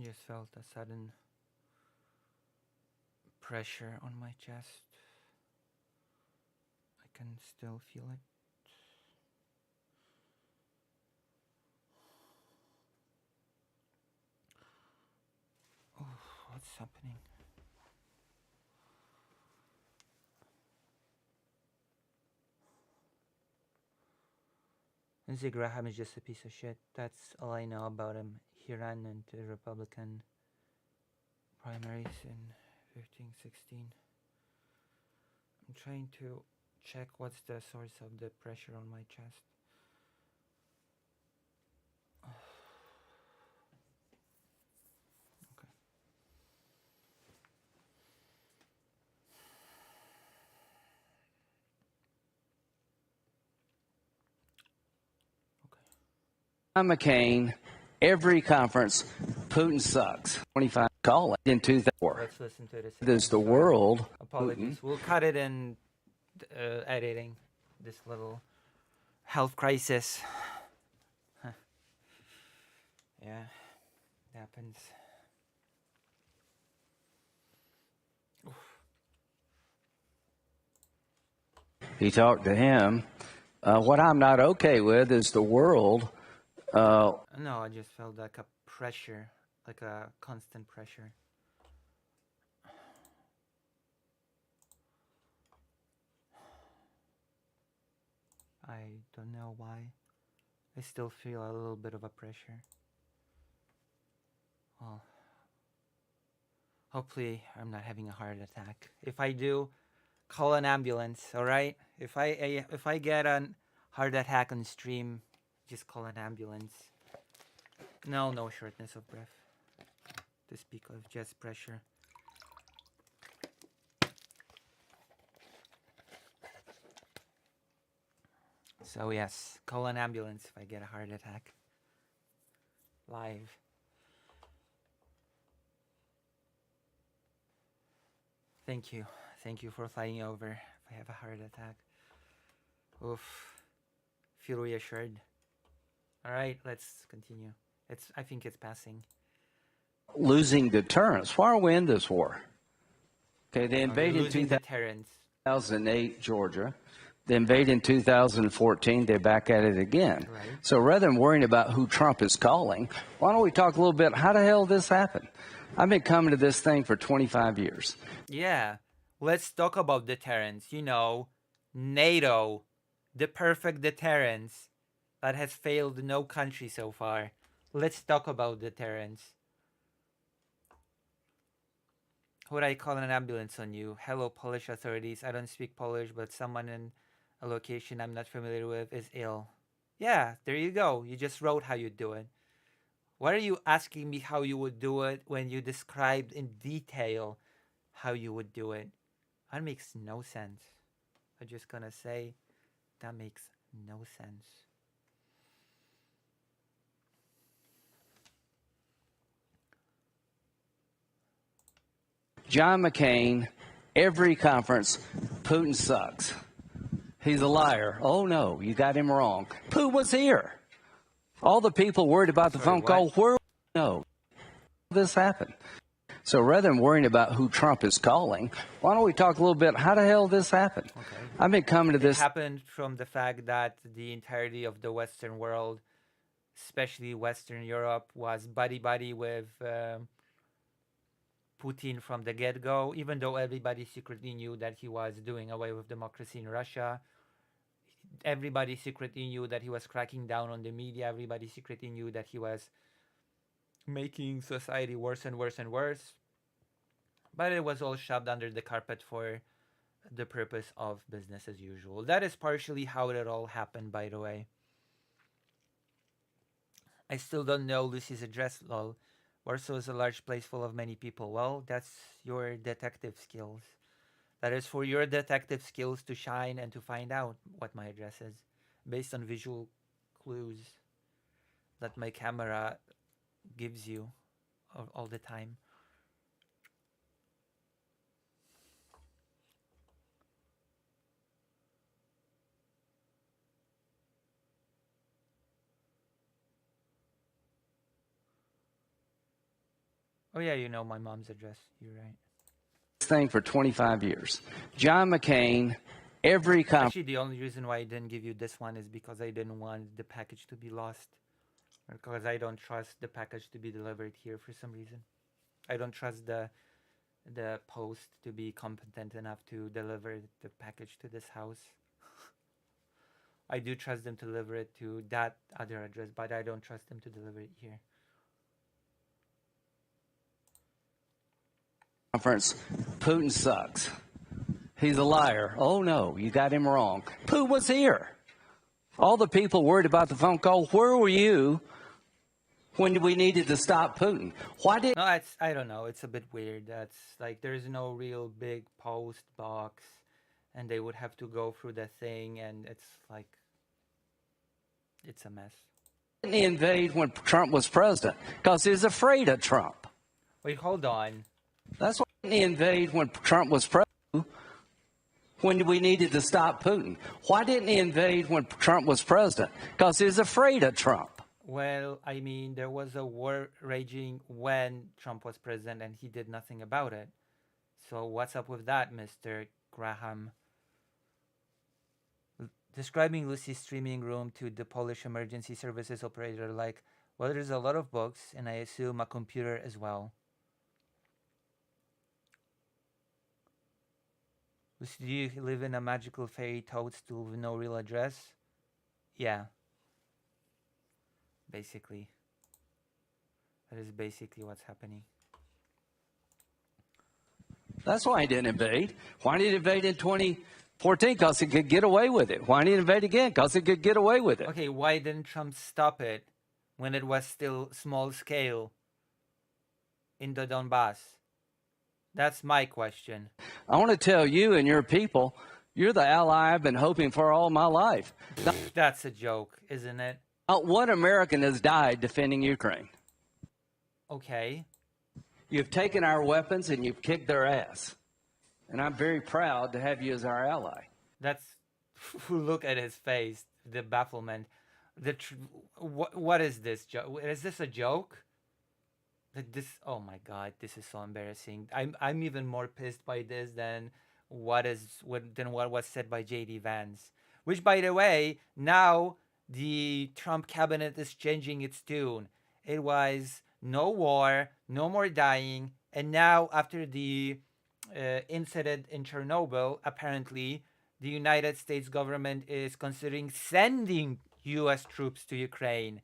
Just felt a sudden pressure on my chest. I can still feel it. Oh, what's happening? Lindsey Graham is just a piece of shit. That's all I know about him. He ran into Republican primaries in 15-16. I'm trying to check what's the source of the pressure on my chest. John McCain, every conference, Putin sucks. 25 call it in 2004. Let's listen to this. There's the world. Apologies. Putin. We'll cut it in editing this little health crisis. Huh. Yeah, it happens. He talked to him. What I'm not okay with is the world. No, I just felt like a pressure, like a constant pressure. I don't know why. I still feel a little bit of a pressure. Well, hopefully I'm not having a heart attack. If I do, call an ambulance, all right? If I get a heart attack on stream, just call an ambulance. No shortness of breath. To speak of, just pressure. So yes, call an ambulance if I get a heart attack. Live. Thank you. Thank you for flying over if I have a heart attack. Oof. Feel reassured. Alright, let's continue. I think it's passing. losing deterrence. Why are we in this war? Okay, they invaded losing deterrence. 2008 Georgia. They invade in 2014, they're back at it again. Right. So rather than worrying about who Trump is calling, why don't we talk a little bit, how the hell did this happen? I've been coming to this thing for 25 years. Yeah, let's talk about deterrence. You know, NATO, the perfect deterrence that has failed no country so far. Let's talk about deterrence. Would I call an ambulance on you? Hello, Polish authorities. I don't speak Polish, but someone in a location I'm not familiar with is ill. Yeah, there you go. You just wrote how you do it. Why are you asking me how you would do it when you described in detail how you would do it? That makes no sense. I'm just gonna say that makes no sense. John McCain, every conference, Putin sucks. He's a liar. Oh no, you got him wrong. Putin was here. All the people worried about the phone call, where no, this happened. So rather than worrying about who Trump is calling, why don't we talk a little bit, how the hell this happened? Okay. I've been coming to this. It happened from the fact that the entirety of the Western world, especially Western Europe, was buddy-buddy with Putin from the get-go, even though everybody secretly knew that he was doing away with democracy in Russia. Everybody secretly knew that he was cracking down on the media. Everybody secretly knew that he was making society worse and worse and worse. But it was all shoved under the carpet for the purpose of business as usual. That is partially how it all happened, by the way. I still don't know Lucy's address, lol. Warsaw is a large place full of many people. Well, that's your detective skills. That is for your detective skills to shine and to find out what my address is based on visual clues that my camera gives you all the time. Oh yeah, you know my mom's address. You're right. Thing for 25 years. John McCain, every conference. Actually, the only reason why I didn't give you this one is because I didn't want the package to be lost. Or because I don't trust the package to be delivered here for some reason. I don't trust the post to be competent enough to deliver the package to this house. I do trust them to deliver it to that other address, but I don't trust them to deliver it here. Conference, Putin sucks. He's a liar. Oh no, you got him wrong. Putin was here. All the people worried about the phone call, where were you when we needed to stop Putin? Why did... No, I don't know. It's a bit weird. That's like there's no real big post box and they would have to go through the thing and it's like it's a mess. Didn't he invade when Trump was president? Because he was afraid of Trump. Wait, hold on. That's why he invaded when Trump was president, when we needed to stop Putin. Why didn't he invade when Trump was president? Because he was afraid of Trump. Well, I mean, there was a war raging when Trump was president and he did nothing about it. So what's up with that, Mr. Graham? Describing Lucy's streaming room to the Polish emergency services operator like, well, there's a lot of books and I assume a computer as well. Do you live in a magical fairy toadstool with no real address? Yeah. Basically. That is basically what's happening. That's why he didn't invade. Why did he invade in 2014? Because he could get away with it. Why did he invade again? Because he could get away with it. Okay, why didn't Trump stop it when it was still small scale in the Donbass? That's my question. I want to tell you and your people, you're the ally I've been hoping for all my life. That's a joke, isn't it? Not one American has died defending Ukraine. Okay. You've taken our weapons and you've kicked their ass. And I'm very proud to have you as our ally. That's, look at his face, the bafflement. What is this joke? Is this a joke? This, oh my god, this is so embarrassing. I'm even more pissed by this than what was said by JD Vance. Which, by the way, now the Trump cabinet is changing its tune. It was no war, no more dying, and now after the incident in Chernobyl, apparently the United States government is considering sending U.S. troops to Ukraine.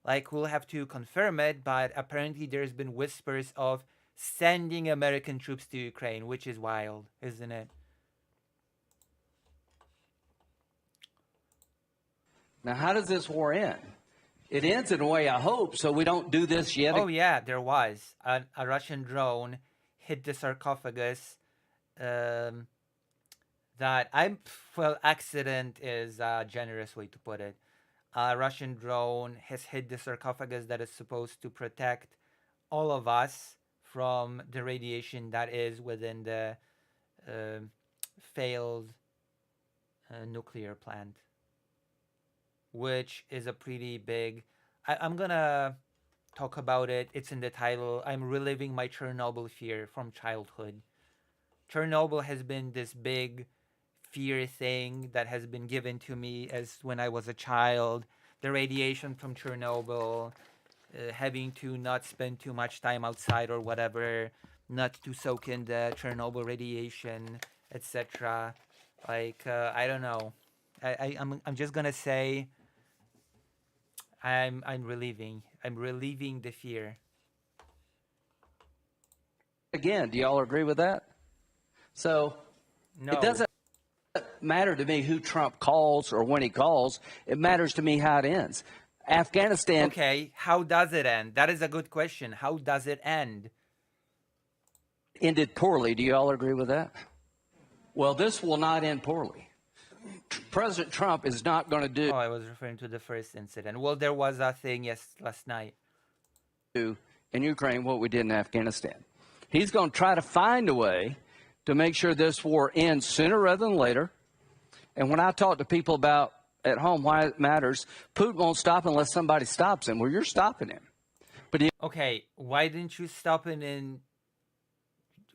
Like, we'll have to confirm it, but apparently there's been whispers of sending American troops to Ukraine, which is wild, isn't it? Now, how does this war end? It ends in a way I hope, so we don't do this yet. Oh yeah, there was a Russian drone hit the sarcophagus. That accident is a generous way to put it. A Russian drone has hit the sarcophagus that is supposed to protect all of us from the radiation that is within the failed nuclear plant, which is a pretty big... I'm gonna talk about it. It's in the title. I'm reliving my Chernobyl fear from childhood. Chernobyl has been this big fear thing that has been given to me as when I was a child. The radiation from Chernobyl, having to not spend too much time outside or whatever, not to soak in the Chernobyl radiation, etc. Like, I don't know. I'm just gonna say I'm relieving the fear. Again, do y'all agree with that? So no. It doesn't matter to me who Trump calls or when he calls. It matters to me how it ends. Afghanistan. Okay, how does it end? That is a good question. How does it end? Ended poorly. Do you all agree with that? Well, this will not end poorly. President Trump is not going to do... Oh, I was referring to the first incident. Well, there was a thing last night. In Ukraine what we did in Afghanistan. He's going to try to find a way to make sure this war ends sooner rather than later. And when I talk to people about at home why it matters, Putin won't stop unless somebody stops him. Well, you're stopping him. But okay, why didn't you stop him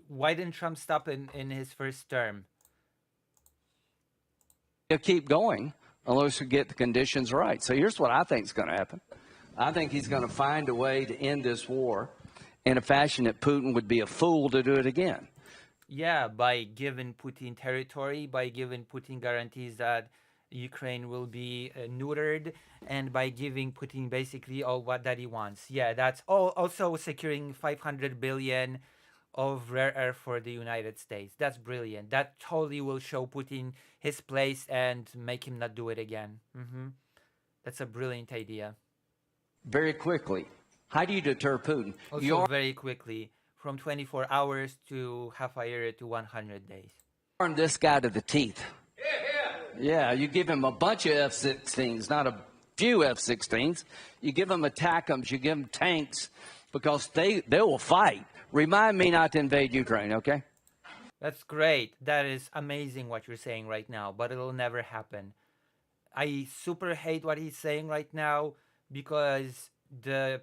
why didn't Trump stop in his first term? He'll keep going unless we get the conditions right. So here's what I think is going to happen. I think he's going to find a way to end this war in a fashion that Putin would be a fool to do it again. Yeah, by giving Putin territory, by giving Putin guarantees that Ukraine will be neutered, and by giving Putin basically all that he wants. Yeah, that's all. Also securing 500 billion of rare earth for the United States. That's brilliant. That totally will show Putin his place and make him not do it again. That's a brilliant idea. Very quickly. How do you deter Putin? Also very quickly, from 24 hours to half a year to 100 days. Arm this guy to the teeth. Yeah, you give him a bunch of F-16s, not a few F-16s. You give him ATACMs, you give him tanks, because they will fight. Remind me not to invade Ukraine, okay? That's great. That is amazing what you're saying right now, but it'll never happen. I super hate what he's saying right now because the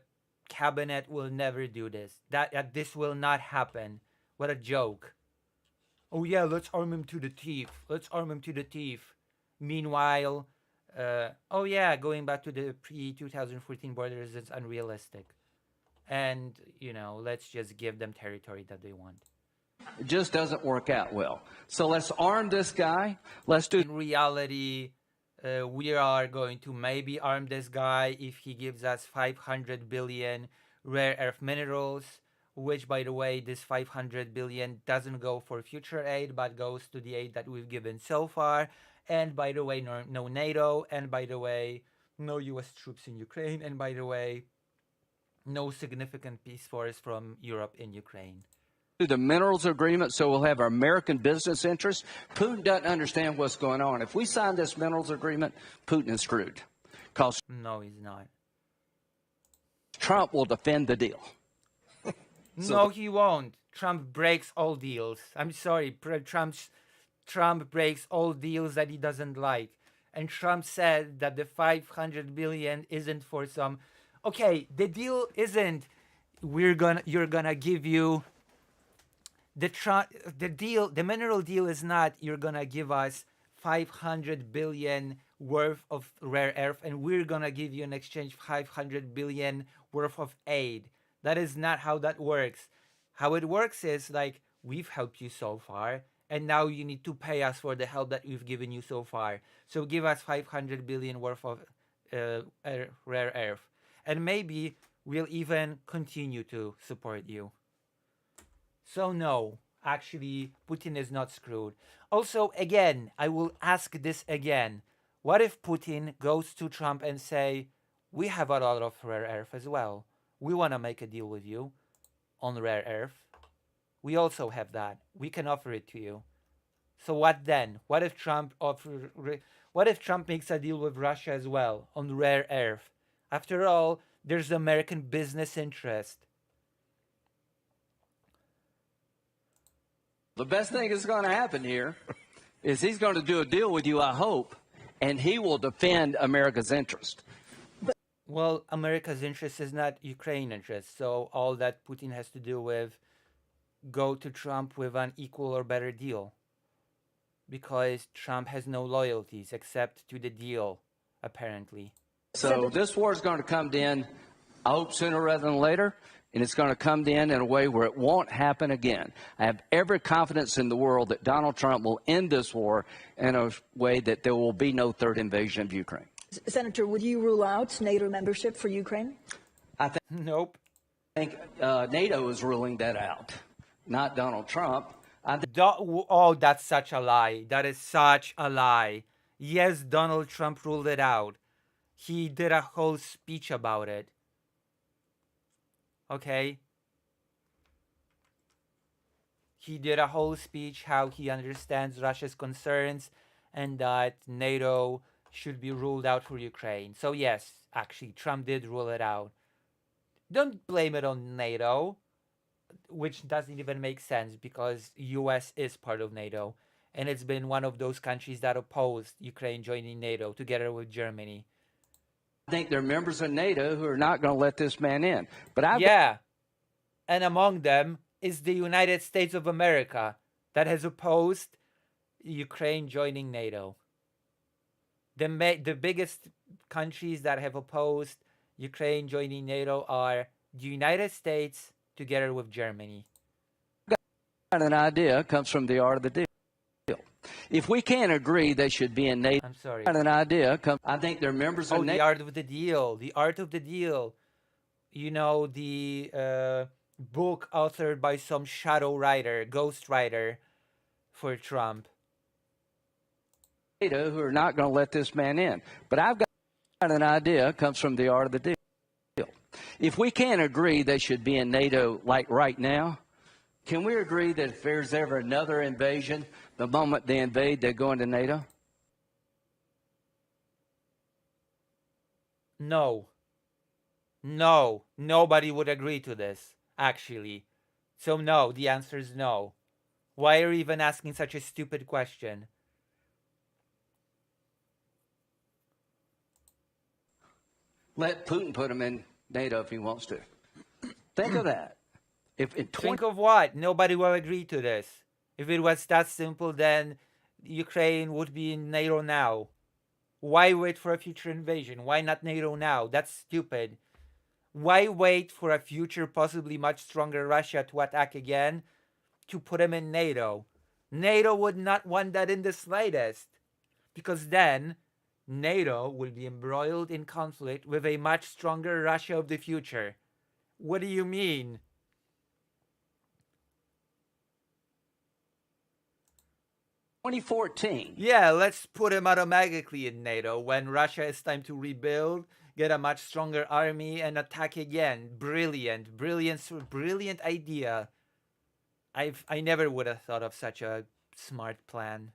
cabinet will never do this. That this will not happen. What a joke. Oh yeah, let's arm him to the teeth. Let's arm him to the teeth. Meanwhile, oh yeah, going back to the pre-2014 borders is unrealistic. And, you know, let's just give them territory that they want. It just doesn't work out well. So let's arm this guy. Let's do... In reality, we are going to maybe arm this guy if he gives us 500 billion rare earth minerals, which, by the way, this 500 billion doesn't go for future aid, but goes to the aid that we've given so far. And, by the way, no NATO. And, by the way, no U.S. troops in Ukraine. And, by the way, no significant peace force from Europe in Ukraine. The minerals agreement, so we'll have our American business interests. Putin doesn't understand what's going on. If we sign this minerals agreement, Putin is screwed. Because no, he's not. Trump will defend the deal. No, he won't. Trump breaks all deals. I'm sorry, Trump breaks all deals that he doesn't like. And Trump said that the 500 billion isn't for some... Okay, the deal isn't you're gonna give you the deal. The mineral deal is not you're gonna give us 500 billion worth of rare earth and we're gonna give you in exchange 500 billion worth of aid. That is not how that works. How it works is like, we've helped you so far and now you need to pay us for the help that we've given you so far. So give us 500 billion worth of rare earth and maybe we'll even continue to support you. So no, actually, Putin is not screwed. Also, again, I will ask this again. What if Putin goes to Trump and say, we have a lot of rare earth as well. We want to make a deal with you on rare earth. We also have that. We can offer it to you. So what then? What if Trump makes a deal with Russia as well on rare earth? After all, there's American business interest. The best thing that's going to happen here is he's going to do a deal with you, I hope, and he will defend America's interest. Well, America's interest is not Ukraine interest, so all that Putin has to do with go to Trump with an equal or better deal. Because Trump has no loyalties except to the deal, apparently. So this war is going to come to end, I hope sooner rather than later, and it's going to come to end in a way where it won't happen again. I have every confidence in the world that Donald Trump will end this war in a way that there will be no third invasion of Ukraine. Senator, would you rule out NATO membership for Ukraine? I think nope. I think NATO is ruling that out, not Donald Trump. Oh, that's such a lie. That is such a lie. Yes, Donald Trump ruled it out. He did a whole speech about it. Okay? He did a whole speech how he understands Russia's concerns and that NATO should be ruled out for Ukraine. So yes, actually, Trump did rule it out. Don't blame it on NATO, which doesn't even make sense because US is part of NATO. And it's been one of those countries that opposed Ukraine joining NATO together with Germany. I think there are members of NATO who are not going to let this man in. But and among them is the United States of America that has opposed Ukraine joining NATO. The biggest countries that have opposed Ukraine joining NATO are the United States together with Germany. An idea comes from the art of the deal. If we can't agree they should be in NATO, I'm sorry. An idea comes. I think they're members of NATO. The art of the deal. The art of the deal. You know, the book authored by some shadow writer, ghost writer for Trump. NATO who are not going to let this man in. But I've got an idea comes from the art of the deal. If we can't agree they should be in NATO like right now, can we agree that if there's ever another invasion, the moment they invade, they go into NATO? No. No. Nobody would agree to this, actually. So no, the answer is no. Why are you even asking such a stupid question? Let Putin put him in NATO if he wants to. Think of that. Think of what? Nobody will agree to this. If it was that simple, then Ukraine would be in NATO now. Why wait for a future invasion? Why not NATO now? That's stupid. Why wait for a future, possibly much stronger Russia to attack again to put him in NATO? NATO would not want that in the slightest. Because then NATO will be embroiled in conflict with a much stronger Russia of the future. What do you mean? (2014). Yeah, let's put him automatically in NATO when Russia is time to rebuild, get a much stronger army, and attack again. Brilliant idea. I never would have thought of such a smart plan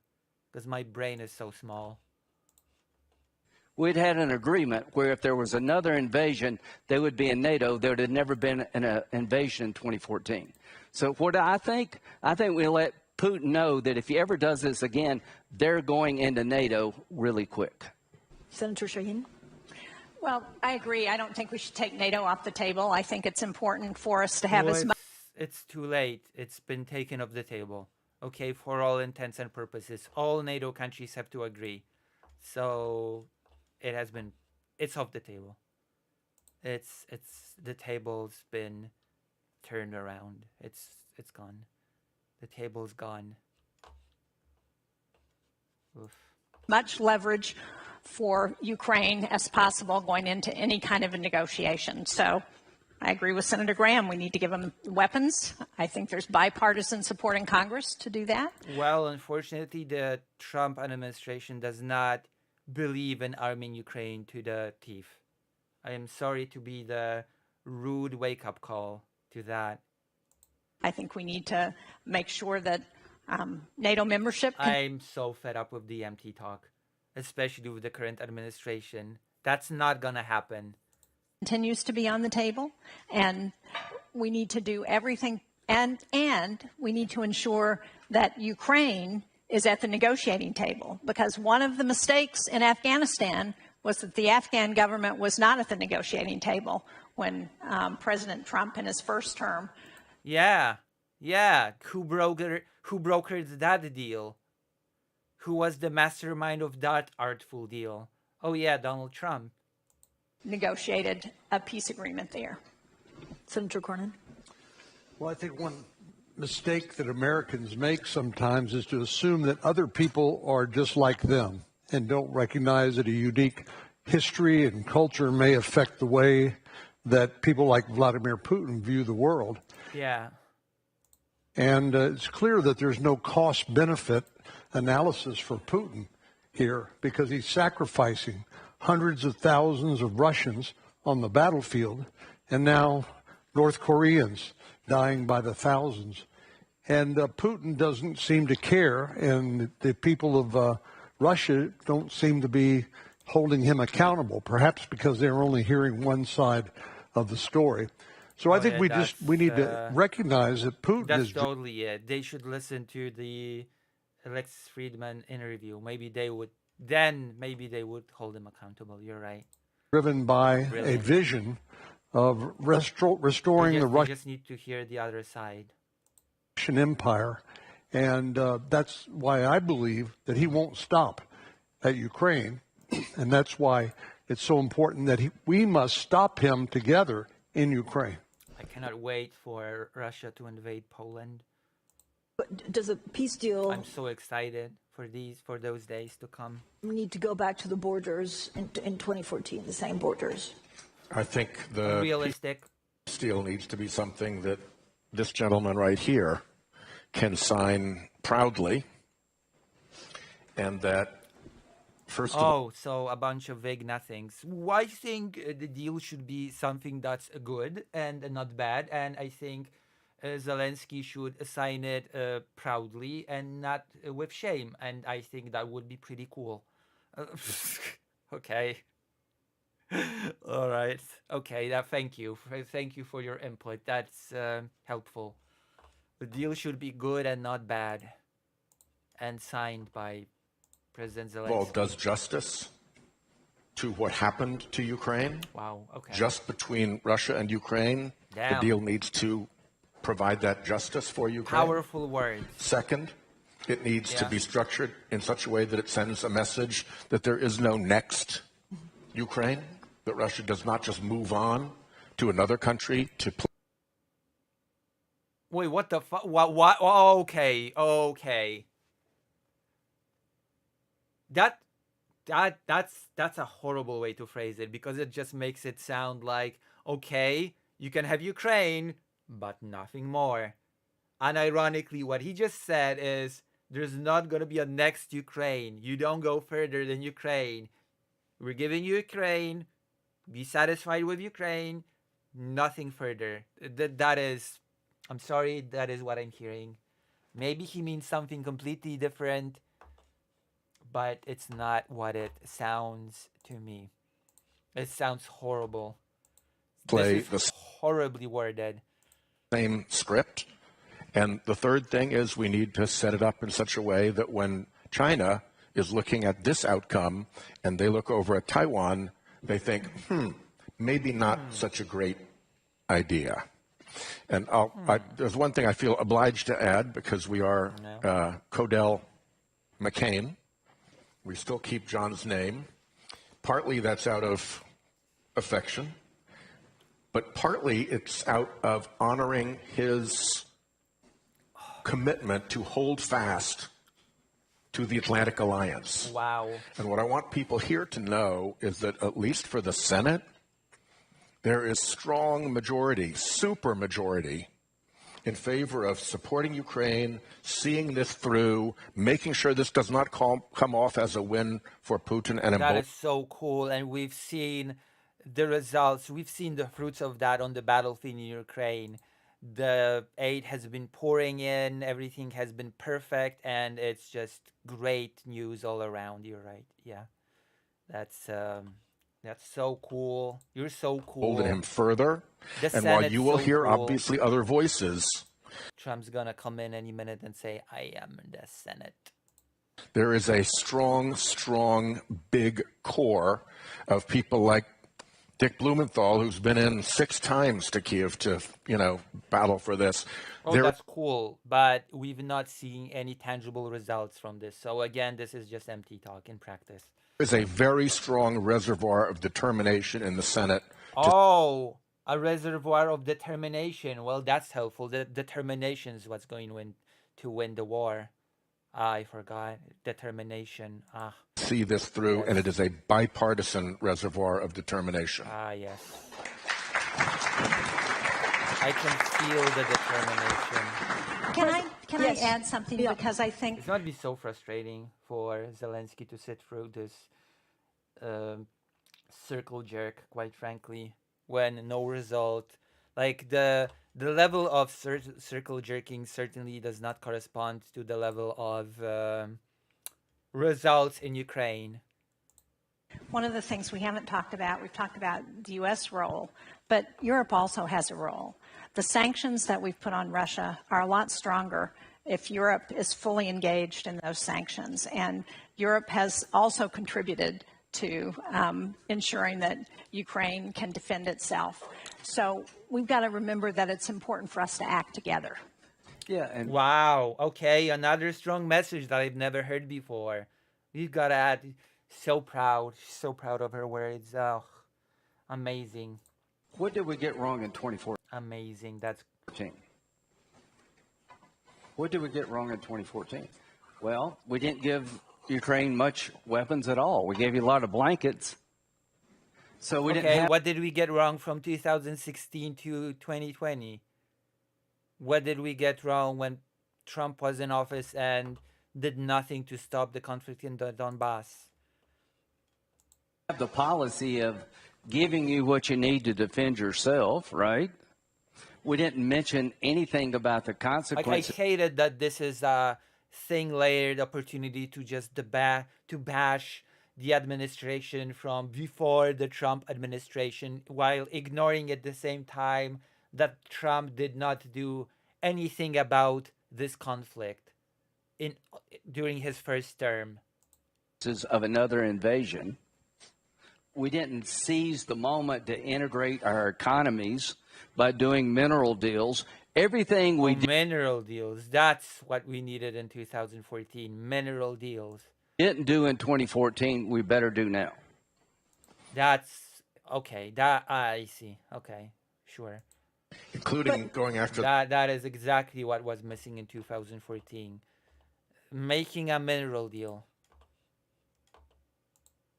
because my brain is so small. We'd had an agreement where if there was another invasion, they would be in NATO. There would have never been an invasion in 2014. So what I think we let Putin know that if he ever does this again, they're going into NATO really quick. Senator Shaheen? Well, I agree. I don't think we should take NATO off the table. I think it's important for us to have as much. It's too late. It's been taken off the table. Okay, for all intents and purposes, all NATO countries have to agree. So it's off the table. The table's been turned around. It's gone. The table's gone. Oof. Much leverage for Ukraine as possible going into any kind of a negotiation. So I agree with Senator Graham. We need to give them weapons. I think there's bipartisan support in Congress to do that. Well, unfortunately, the Trump administration does not believe in arming Ukraine to the teeth. I am sorry to be the rude wake-up call to that. I think we need to make sure that NATO membership... I'm so fed up with the empty talk, especially with the current administration. That's not going to happen. Continues to be on the table, and we need to do everything, and we need to ensure that Ukraine is at the negotiating table, because one of the mistakes in Afghanistan was that the Afghan government was not at the negotiating table when President Trump in his first term. Yeah. Who brokered that deal? Who was the mastermind of that artful deal? Oh yeah, Donald Trump. Negotiated a peace agreement there. Senator Cornyn. Well, I think one mistake that Americans make sometimes is to assume that other people are just like them and don't recognize that a unique history and culture may affect the way that people like Vladimir Putin view the world. Yeah. And it's clear that there's no cost-benefit analysis for Putin here, because he's sacrificing hundreds of thousands of Russians on the battlefield, and now North Koreans dying by the thousands. And Putin doesn't seem to care, and the people of Russia don't seem to be holding him accountable, perhaps because they're only hearing one side of the story. So I think we need to recognize that Putin that's is... That's totally it. They should listen to the Alexis Friedman interview. Maybe they would hold him accountable. You're right. Driven by a vision of restoring the Russian... We just need to hear the other side. Russian Empire. And that's why I believe that he won't stop at Ukraine. And that's why it's so important that we must stop him together in Ukraine. I cannot wait for Russia to invade Poland. But does a peace deal... I'm so excited for those days to come. We need to go back to the borders in 2014, the same borders. I think the realistic peace deal needs to be something that this gentleman right here can sign proudly, and that first of all... so a bunch of vague nothings. I think the deal should be something that's good and not bad, and I think Zelensky should sign it proudly and not with shame, and I think that would be pretty cool. Okay. All right. Okay. Thank you for your input. That's helpful. The deal should be good and not bad, and signed by President Zelensky. Well, does justice to what happened to Ukraine? Wow. Okay. Just between Russia and Ukraine, Damn. The deal needs to provide that justice for Ukraine. Powerful words. Second, it needs to be structured in such a way that it sends a message that there is no next Ukraine, that Russia does not just move on to another country to play. Wait, what the fuck? What? Oh, okay. That's a horrible way to phrase it, because it just makes it sound like, okay, you can have Ukraine, but nothing more. And ironically, what he just said is, there's not going to be a next Ukraine. You don't go further than Ukraine. We're giving you Ukraine. Be satisfied with Ukraine. Nothing further. That is, I'm sorry, that is what I'm hearing. Maybe he means something completely different, but it's not what it sounds to me. It sounds horrible. Play this is horribly worded. Same script. And the third thing is we need to set it up in such a way that when China is looking at this outcome and they look over at Taiwan, they think, maybe not such a great idea. And there's one thing I feel obliged to add, because we are Codell McCain. We still keep John's name. Partly that's out of affection, but partly it's out of honoring his commitment to hold fast to the Atlantic Alliance. Wow. And what I want people here to know is that, at least for the Senate, there is strong majority, super majority, in favor of supporting Ukraine, seeing this through, making sure this does not come off as a win for Putin. And that is so cool. And we've seen the results. We've seen the fruits of that on the battlefield in Ukraine. The aid has been pouring in. Everything has been perfect. And it's just great news all around. You're right. Yeah. That's so cool. You're so cool. Holding him further. The and while Senate's you will so hear, cool. obviously, other voices, Trump's going to come in any minute and say, I am the Senate. There is a strong, strong, big core of people like Dick Blumenthal, who's been in 6 times to Kiev to, battle for this. Oh, that's cool. But we've not seen any tangible results from this. So again, this is just empty talk in practice. There's a very strong reservoir of determination in the Senate. Oh, a reservoir of determination. Well, that's helpful. The determination is what's going to win the war. I forgot. Determination. See this through, yes. And it is a bipartisan reservoir of determination. Yes. I can feel the determination. Can I add something? Yeah. Because I think it's going to be so frustrating for Zelensky to sit through this circle jerk, quite frankly, when no result. Like the level of circle jerking certainly does not correspond to the level of results in Ukraine. One of the things we haven't talked about, we've talked about the U.S. role, but Europe also has a role. The sanctions that we've put on Russia are a lot stronger if Europe is fully engaged in those sanctions. And Europe has also contributed to ensuring that Ukraine can defend itself. So we've got to remember that it's important for us to act together. Yeah. And wow. Okay. Another strong message that I've never heard before. We've got to add. So proud of her words. Oh, amazing. What did we get wrong in 2014? Amazing. That's 14. What did we get wrong in 2014? Well, we didn't give Ukraine much weapons at all. We gave you a lot of blankets. So we didn't have... What did we get wrong from 2016 to 2020? What did we get wrong when Trump was in office and did nothing to stop the conflict in the Donbass? The policy of giving you what you need to defend yourself, right? We didn't mention anything about the consequences. Like I hated that this is a thing-layered opportunity to just bash the administration from before the Trump administration, while ignoring at the same time that Trump did not do anything about this conflict during his first term. Of another invasion. We didn't seize the moment to integrate our economies by doing mineral deals. Everything we did. Mineral deals. That's what we needed in 2014. Mineral deals. Didn't do in 2014. We better do now. That's okay. That I see. Okay, sure. Including going after. That is exactly what was missing in 2014. Making a mineral deal.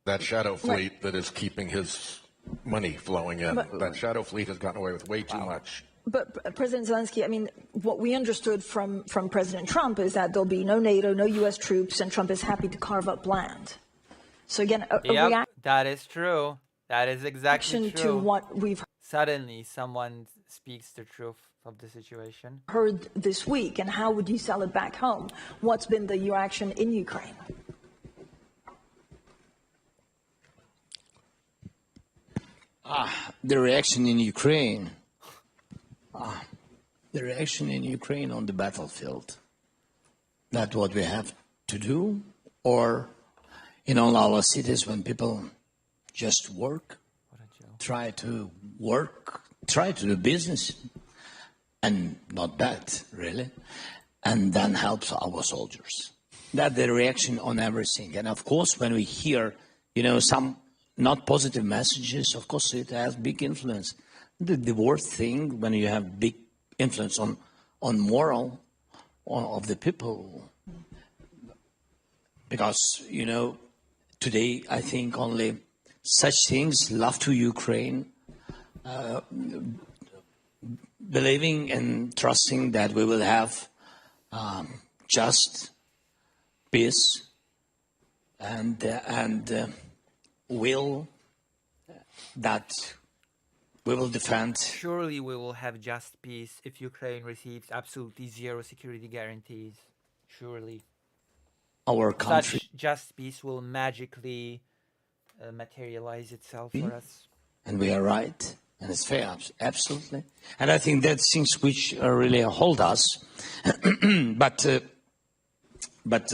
That shadow fleet that is keeping his money flowing in. That shadow fleet has gotten away with way too much. But President Zelensky, I mean, what we understood from President Trump is that there'll be no NATO, no U.S. troops, and Trump is happy to carve up land. So again, that is true. That is exactly true. To what we've suddenly someone speaks the truth of the situation. Heard this week, and how would you sell it back home? What's been the reaction in Ukraine? The reaction in Ukraine. The reaction in Ukraine on the battlefield. That's what we have to do, or in all our cities when people just work, try to work, try to do business, and not bad, really, and then help our soldiers. That's the reaction on everything. And of course, when we hear, some not positive messages, of course, it has big influence. The worst thing when you have big influence on moral of the people, because, today I think only such things, love to Ukraine, believing and trusting that we will have just peace and will that we will defend. Surely we will have just peace if Ukraine receives absolutely zero security guarantees. Surely. Our country. Such just peace will magically materialize itself for us. And we are right. And it's fair, absolutely. And I think that's things which really hold us. But about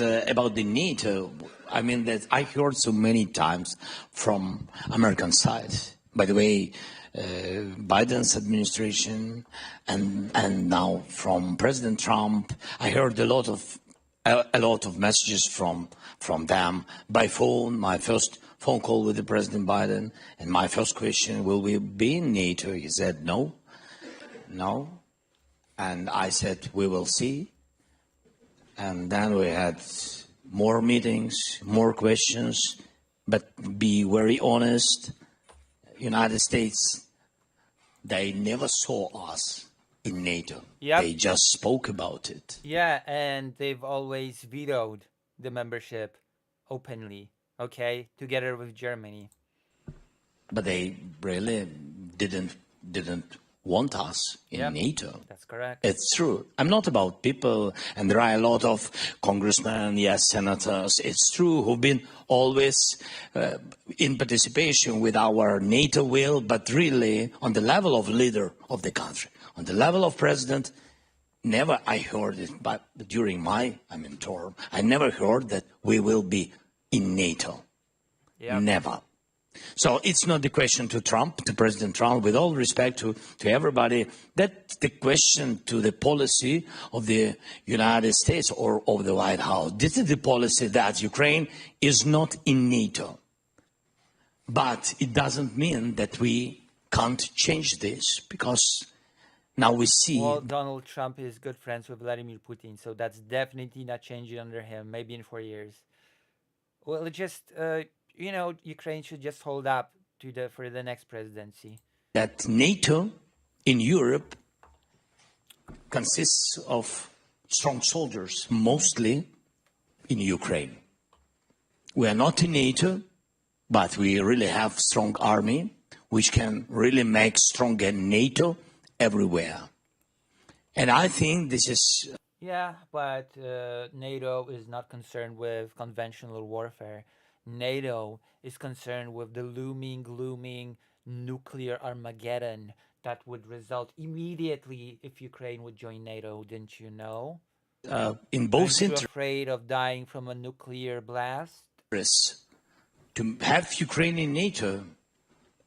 the NATO, I mean, that I heard so many times from American side. By the way, Biden's administration and now from President Trump, I heard a lot of messages from them by phone. My first phone call with the President Biden, and my first question, will we be in NATO? He said no. And I said, we will see. And then we had more meetings, more questions, but be very honest, United States, they never saw us in NATO. Yep. They just spoke about it. Yeah, and they've always vetoed the membership openly, okay, together with Germany. But they really didn't want us in NATO. That's correct. It's true. I'm not about people, and there are a lot of congressmen, yes, senators, it's true, who've been always in participation with our NATO will, but really on the level of leader of the country, on the level of president, never I heard it, but during my term, I never heard that we will be in NATO. Yep. Never. So it's not the question to Trump, to President Trump, with all respect to everybody. That's the question to the policy of the United States or of the White House. This is the policy that Ukraine is not in NATO. But it doesn't mean that we can't change this, because now we see... Well, Donald Trump is good friends with Vladimir Putin, so that's definitely not changing under him, maybe in 4 years. Well, it just... Ukraine should just hold up for the next presidency. That NATO in Europe consists of strong soldiers, mostly in Ukraine. We are not in NATO, but we really have strong army, which can really make stronger NATO everywhere. And I think this is... Yeah, but NATO is not concerned with conventional warfare. NATO is concerned with the looming nuclear Armageddon that would result immediately if Ukraine would join NATO, didn't you know? In both Aren't you afraid of dying from a nuclear blast? To have Ukraine in NATO,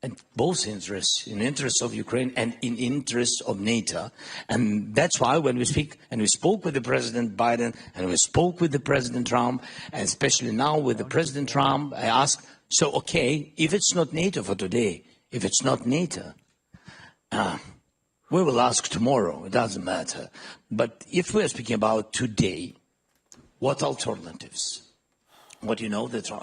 and both interests, in interest of Ukraine and in interest of NATO. And that's why when we speak, and we spoke with the President Biden, and we spoke with the President Trump, and especially now with the President Trump, I asked, so okay, if it's not NATO for today, if it's not NATO, we will ask tomorrow, it doesn't matter. But if we're speaking about today, what alternatives? What the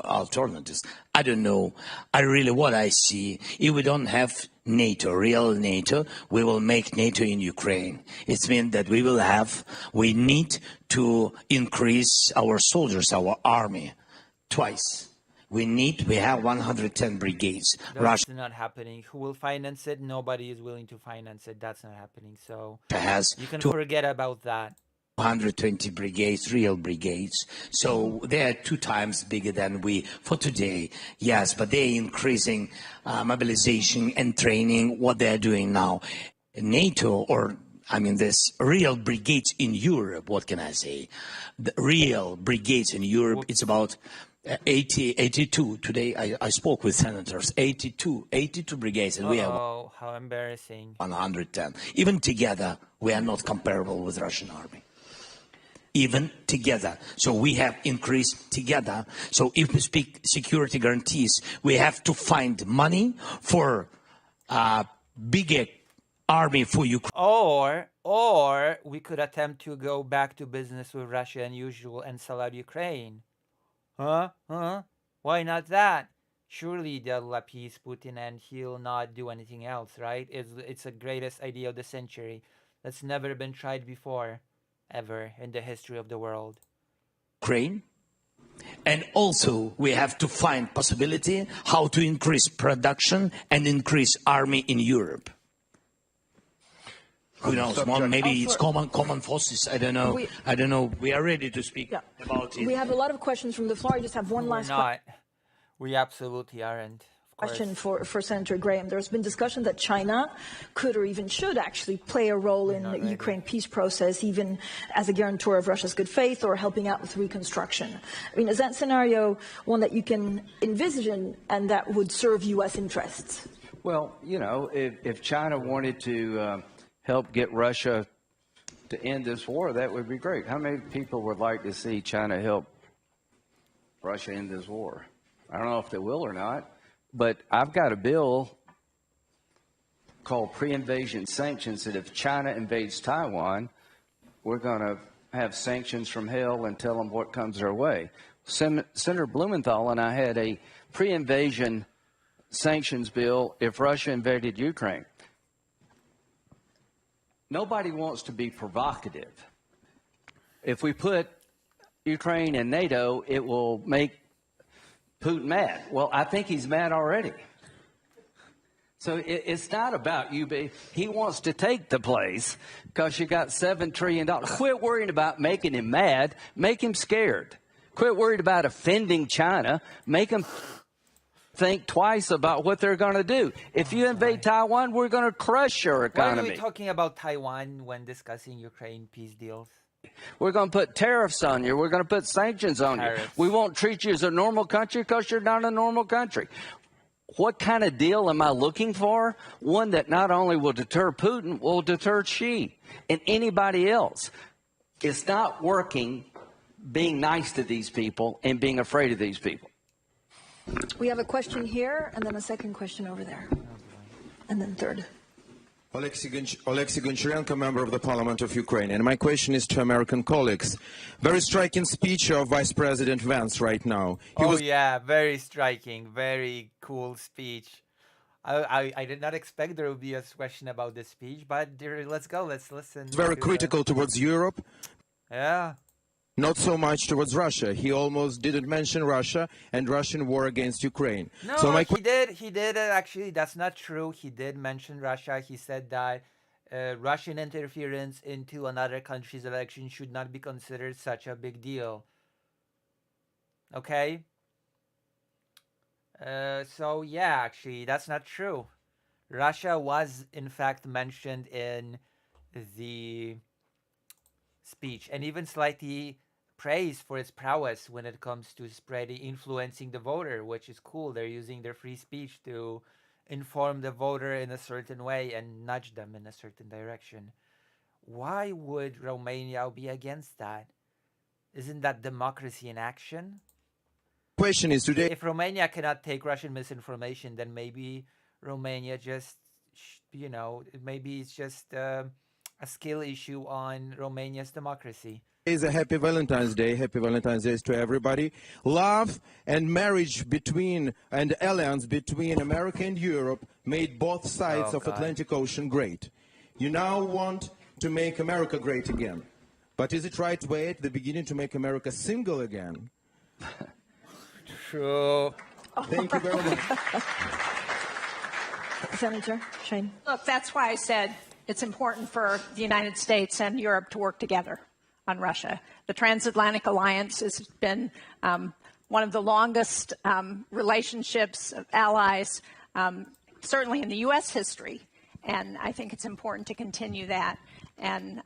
alternatives? I don't know. What I see, if we don't have NATO, real NATO, we will make NATO in Ukraine. It means that we need to increase our soldiers, our army, twice. We have 110 brigades. That's not happening. Who will finance it? Nobody is willing to finance it. That's not happening. So you can forget about that. 120 brigades, real brigades. So they are 2 times bigger than we for today. Yes, but they're increasing mobilization and training, what they're doing now. NATO, this real brigades in Europe, what can I say? The real brigades in Europe, it's about 82. Today I spoke with senators. 82 brigades, and we have. Oh, how embarrassing! 110. Even together, we are not comparable with Russian army. Even together, so we have increased together. So if we speak security guarantees, we have to find money for bigger army for Ukraine. Or we could attempt to go back to business with Russia and usual and sell out Ukraine. Huh? Why not that? Surely they'll appease Putin and he'll not do anything else, right? It's the greatest idea of the century that's never been tried before, ever, in the history of the world. Ukraine. And also we have to find possibility how to increase production and increase army in Europe. Who knows? Maybe it's common forces. I don't know. We are ready to speak about it. We have a lot of questions from the floor. I just have one last question. We absolutely aren't. Question for Senator Graham. There's been discussion that China could or even should actually play a role in the Ukraine peace process, even as a guarantor of Russia's good faith or helping out with reconstruction. I mean, is that scenario one that you can envision and that would serve U.S. interests? Well, you know, if China wanted to help get Russia to end this war, that would be great. How many people would like to see China help Russia end this war? I don't know if they will or not, but I've got a bill called pre-invasion sanctions that if China invades Taiwan, we're going to have sanctions from hell and tell them what comes their way. Senator Blumenthal and I had a pre-invasion sanctions bill if Russia invaded Ukraine. Nobody wants to be provocative. If we put Ukraine in NATO, it will make Putin mad. Well, I think he's mad already. So it's not about you. He wants to take the place because you got $7 trillion. Quit worrying about making him mad. Make him scared. Quit worried about offending China. Make him think twice about what they're going to do. If you invade Taiwan, we're going to crush your economy. Why are we talking about Taiwan when discussing Ukraine peace deals? We're going to put tariffs on you. We're going to put sanctions on you. We won't treat you as a normal country because you're not a normal country. What kind of deal am I looking for? One that not only will deter Putin, will deter Xi and anybody else. It's not working being nice to these people and being afraid of these people. We have a question here, and then a second question over there, and then third. Alexei Goncharenko, member of the Parliament of Ukraine. And my question is to American colleagues. Very striking speech of Vice President Vance right now. Yeah, very striking, very cool speech. I did not expect there would be a question about this speech, but let's go, let's listen. It's very critical towards Europe. Yeah. Not so much towards Russia. He almost didn't mention Russia and Russian war against Ukraine. No, so he did actually. That's not true. He did mention Russia. He said that Russian interference into another country's election should not be considered such a big deal. Okay? So yeah, actually, that's not true. Russia was in fact mentioned in the speech and even slightly praised for its prowess when it comes to influencing the voter, which is cool. They're using their free speech to inform the voter in a certain way and nudge them in a certain direction. Why would Romania be against that? Isn't that democracy in action? Question is today, if Romania cannot take Russian misinformation, then maybe Romania just, maybe it's just a skill issue on Romania's democracy. Is a happy Valentine's Day. Happy Valentine's Day to everybody. Love and marriage and alliance between America and Europe made both sides of Atlantic Ocean great. You now want to make America great again. But is it right way at the beginning to make America single again? True. Thank you very much. Senator Shane. Look, that's why I said it's important for the United States and Europe to work together on Russia. The transatlantic alliance has been one of the longest relationships of allies, certainly in the U.S. history, and I think it's important to continue that. And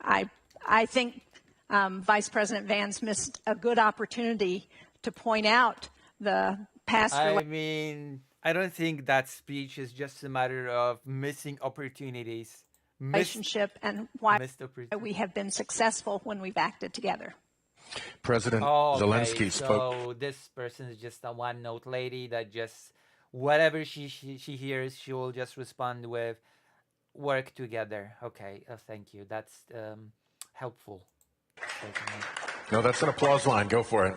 I think Vice President Vance missed a good opportunity to point out the past I mean, I don't think that speech is just a matter of missing opportunities. relationship and why Missed opportunities. we have been successful when we've acted together. President Oh, okay. Zelensky spoke. So this person is just a one-note lady that just whatever she hears, she will just respond with work together. Okay, thank you. That's helpful. Certainly. No, that's an applause line. Go for it.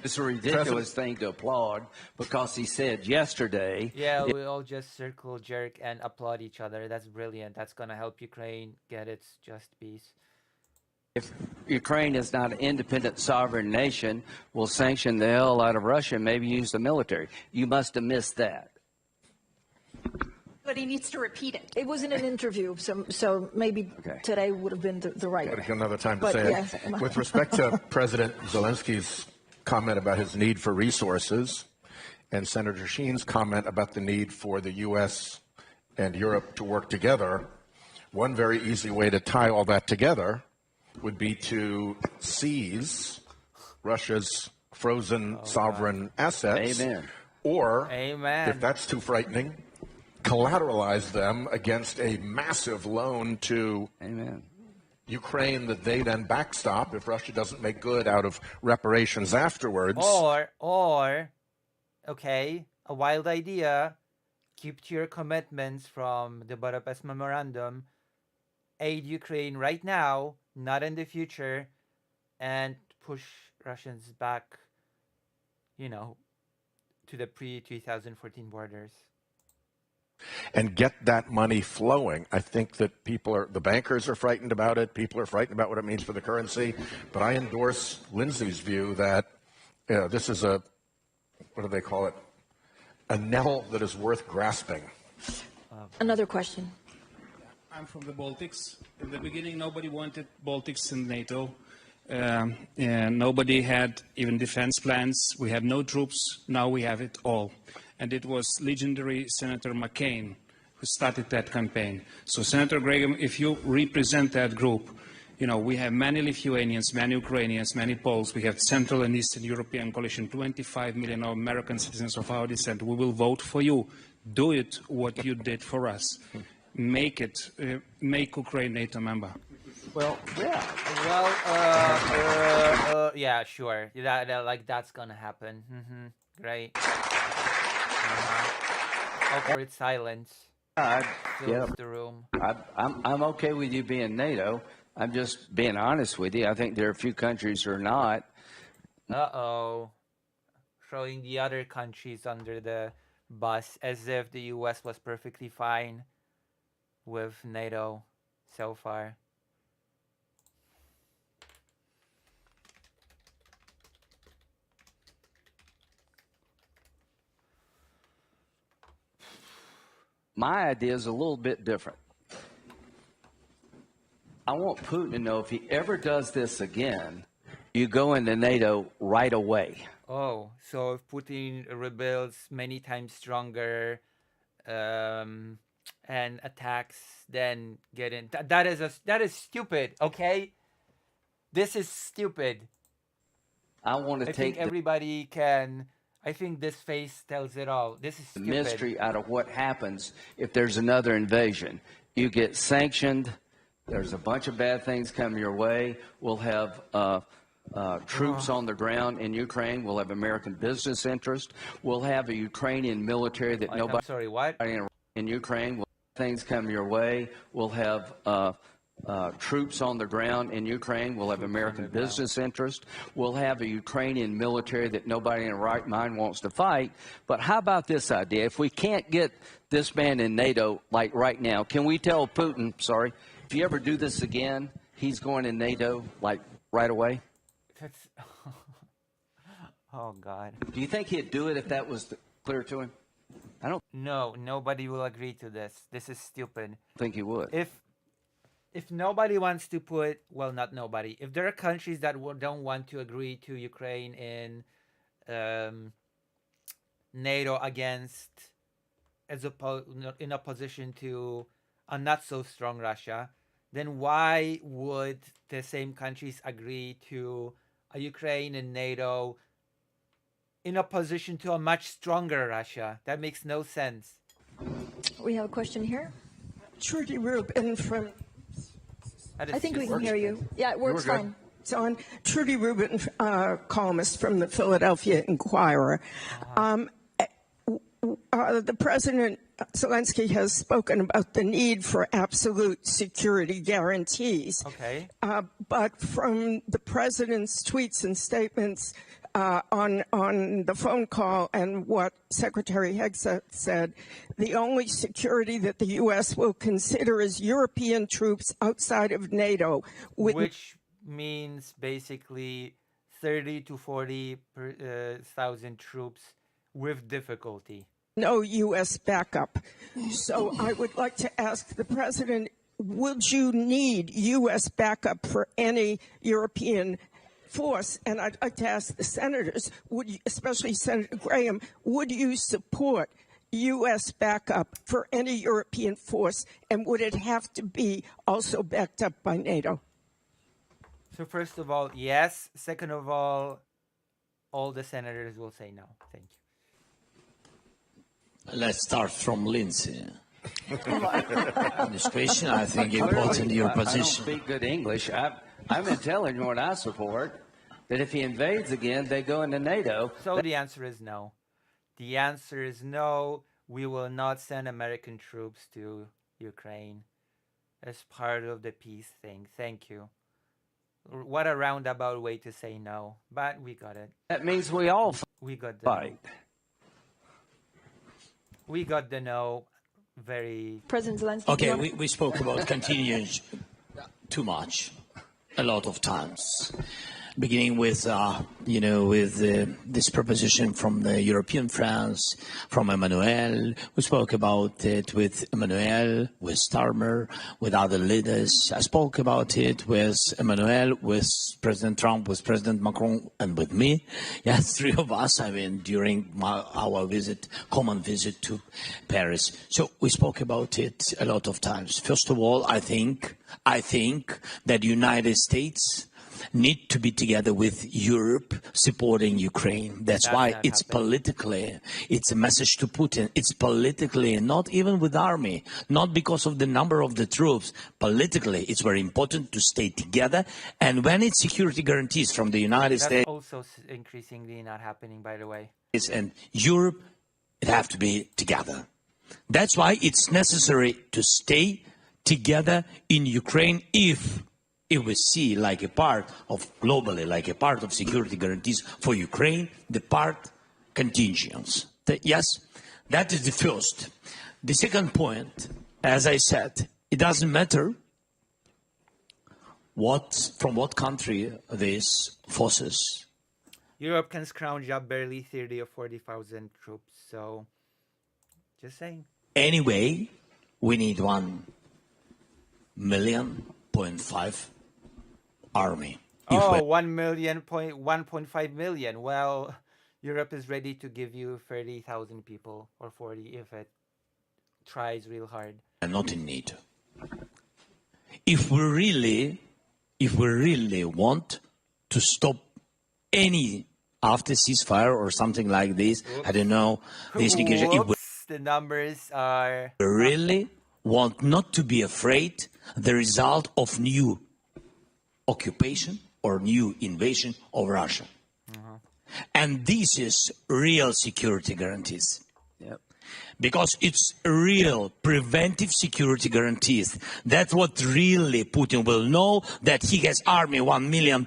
It's a ridiculous thing to applaud because he said yesterday. Yeah, we all just circle jerk and applaud each other. That's brilliant. That's gonna help Ukraine get its just peace. If Ukraine is not an independent sovereign nation, we'll sanction the hell out of Russia and maybe use the military. You must have missed that. But he needs to repeat it. It was in an interview, so maybe today would have been the right. Got to get another time to But say yes. it. With respect to President Zelensky's comment about his need for resources and Senator Sheen's comment about the need for the U.S. and Europe to work together, one very easy way to tie all that together would be to seize Russia's frozen sovereign assets. Amen. Or, Amen. if that's too frightening, collateralize them against a massive loan to Ukraine that they then backstop if Russia doesn't make good out of reparations afterwards. Or, okay, a wild idea. Keep to your commitments from the Budapest Memorandum. Aid Ukraine right now, not in the future, and push Russians back, to the pre-2014 borders. And get that money flowing. I think that the bankers are frightened about it. People are frightened about what it means for the currency. But I endorse Lindsay's view that this is what do they call it? A nettle that is worth grasping. Another question. I'm from the Baltics. In the beginning, nobody wanted Baltics in NATO. And nobody had even defense plans. We had no troops. Now we have it all. And it was legendary Senator McCain who started that campaign. So, Senator Graham, if you represent that group, we have many Lithuanians, many Ukrainians, many Poles. We have Central and Eastern European coalition, 25 million American citizens of our descent. We will vote for you. Do it what you did for us. Make Ukraine NATO member. Well, yeah. Well, yeah, sure. That's gonna happen. Great. Awkward silence. Fills the room. I'm okay with you being NATO. I'm just being honest with you. I think there are a few countries who are not. Uh-oh. Throwing the other countries under the bus as if the U.S. was perfectly fine with NATO so far. My idea is a little bit different. I want Putin to know if he ever does this again, you go into NATO right away. Oh, so if Putin rebuilds many times stronger and attacks, then get in. That is stupid, okay? This is stupid. I want to I think everybody can... I think this face tells it all. This is stupid. The mystery out of what happens if there's another invasion. You get sanctioned. There's a bunch of bad things coming your way. We'll have troops on the ground in Ukraine. We'll have American business interest. We'll have a Ukrainian military that nobody... I'm sorry, what? In Ukraine, we'll have things come your way. We'll have... troops on the ground in Ukraine. We'll have American business interest. We'll have a Ukrainian military that nobody in their right mind wants to fight. But how about this idea? If we can't get this man in NATO, like right now, can we tell Putin, if you ever do this again, he's going in NATO, like right away? That's... Oh, God. Do you think he'd do it if that was clear to him? I don't. No, nobody will agree to this. This is stupid. I think he would. If nobody wants to put, well, not nobody. If there are countries that don't want to agree to Ukraine in NATO in opposition to a not so strong Russia, then why would the same countries agree to a Ukraine in NATO in opposition to a much stronger Russia. That makes no sense. We have a question here. Trudy Rubin from... I think we can hear you. Yeah, it works fine. It's on. Trudy Rubin, columnist from the Philadelphia Inquirer. The President Zelensky has spoken about the need for absolute security guarantees. Okay. But from the President's tweets and statements on the phone call and what Secretary Hegseth said, the only security that the U.S. will consider is European troops outside of NATO. Which means basically 30 to 40,000 troops with difficulty. No U.S. backup. So I would like to ask the President, would you need U.S. backup for any European force? And I'd like to ask the senators, would you, especially Senator Graham, would you support U.S. backup for any European force, and would it have to be also backed up by NATO? So first of all, yes. Second of all the senators will say no. Thank you. Let's start from Lindsay. This question, I think, important your position. I don't speak good English. I've been telling you what I support, that if he invades again, they go into NATO. So the answer is no. The answer is no. We will not send American troops to Ukraine as part of the peace thing. Thank you. What a roundabout way to say no, but we got it. That means we all got the fight. No. We got the no. Very. President Zelensky. Okay, we spoke about continuing too much, a lot of times. Beginning with, this proposition from the European friends, from Emmanuel. We spoke about it with Emmanuel, with Starmer, with other leaders. I spoke about it with Emmanuel, with President Trump, with President Macron, and with me. Yes, three of us, during our common visit to Paris. So we spoke about it a lot of times. First of all, I think that the United States need to be together with Europe supporting Ukraine. That's why it's politically, it's a message to Putin. It's politically, not even with army, not because of the number of the troops. Politically, it's very important to stay together. And when it's security guarantees from the United States. Also increasingly not happening, by the way. And Europe, it have to be together. That's why it's necessary to stay together in Ukraine if we see like a part of globally, like a part of security guarantees for Ukraine, the part contingents. Yes, that is the first. The second point, as I said, it doesn't matter from what country these forces. Europe can scrounge up barely 30 or 40,000 troops, so just saying. Anyway, we need 1.5 million army. 1.5 million. Well, Europe is ready to give you 30,000 people or 40 if it tries real hard. And not in NATO. If we really want to stop any after ceasefire or something like this, I don't know, this the numbers are. We really want not to be afraid the result of new occupation or new invasion of Russia. And this is real security guarantees. Yep. Because it's real preventive security guarantees. That's what really Putin will know, that he has army 1.5 million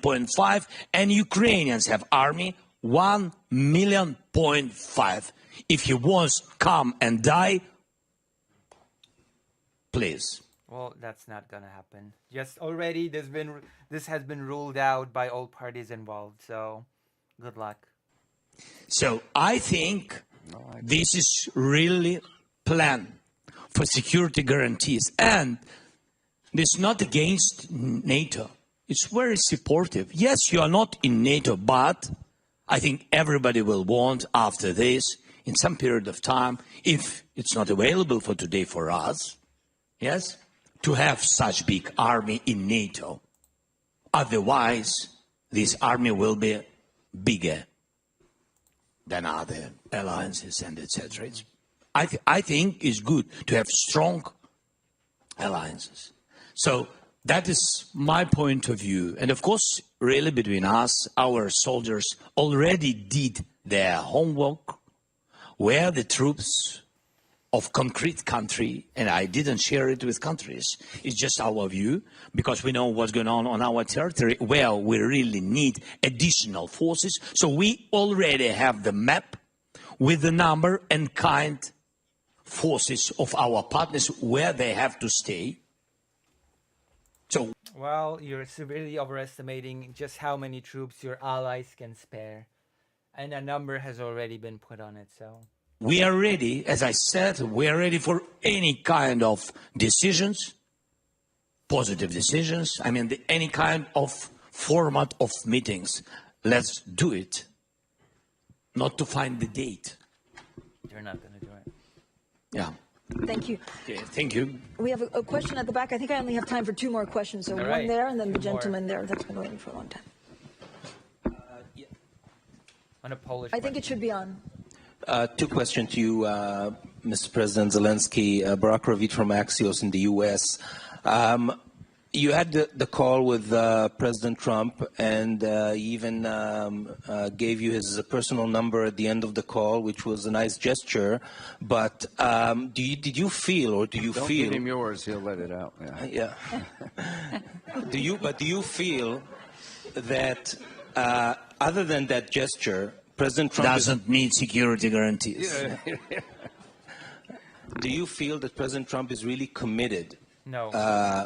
and Ukrainians have army 1.5 million. If he wants come and die, please. Well, that's not gonna happen. Just already, this has been ruled out by all parties involved. So, good luck. So I think this is really plan for security guarantees, and it's not against NATO. It's very supportive. Yes, you are not in NATO, but I think everybody will want after this, in some period of time, if it's not available for today for us, yes, to have such big army in NATO. Otherwise, this army will be bigger. than other alliances and etc. I think it's good to have strong alliances. So that is my point of view. And of course, really between us, our soldiers already did their homework, where the troops of concrete country, and I didn't share it with countries, it's just our view, because we know what's going on our territory, where we really need additional forces. So we already have the map with the number and kind forces of our partners where they have to stay. So, well, you're severely overestimating just how many troops your allies can spare, and a number has already been put on it. So we are ready, as I said, we are ready for any kind of decisions, positive decisions. I mean, any kind of format of meetings. Let's do it. Not to find the date. You're not going to do it. Yeah. Thank you. Okay, thank you. We have a question at the back. I think I only have time for 2 more questions. So All one right. there, and then the 2 more. gentleman there. That's been waiting for a long time. On a Polish. I think it should be on. 2 questions to you, Mr. President Zelensky. Barack Ravid from Axios in the U.S. You had the call with President Trump, and he even gave you his personal number at the end of the call, which was a nice gesture. But did you feel, or do you Don't feel? give him yours; he'll let it out. Yeah. Do you feel that other than that gesture, President Trump doesn't need security guarantees? Do you feel that President Trump is really committed? No.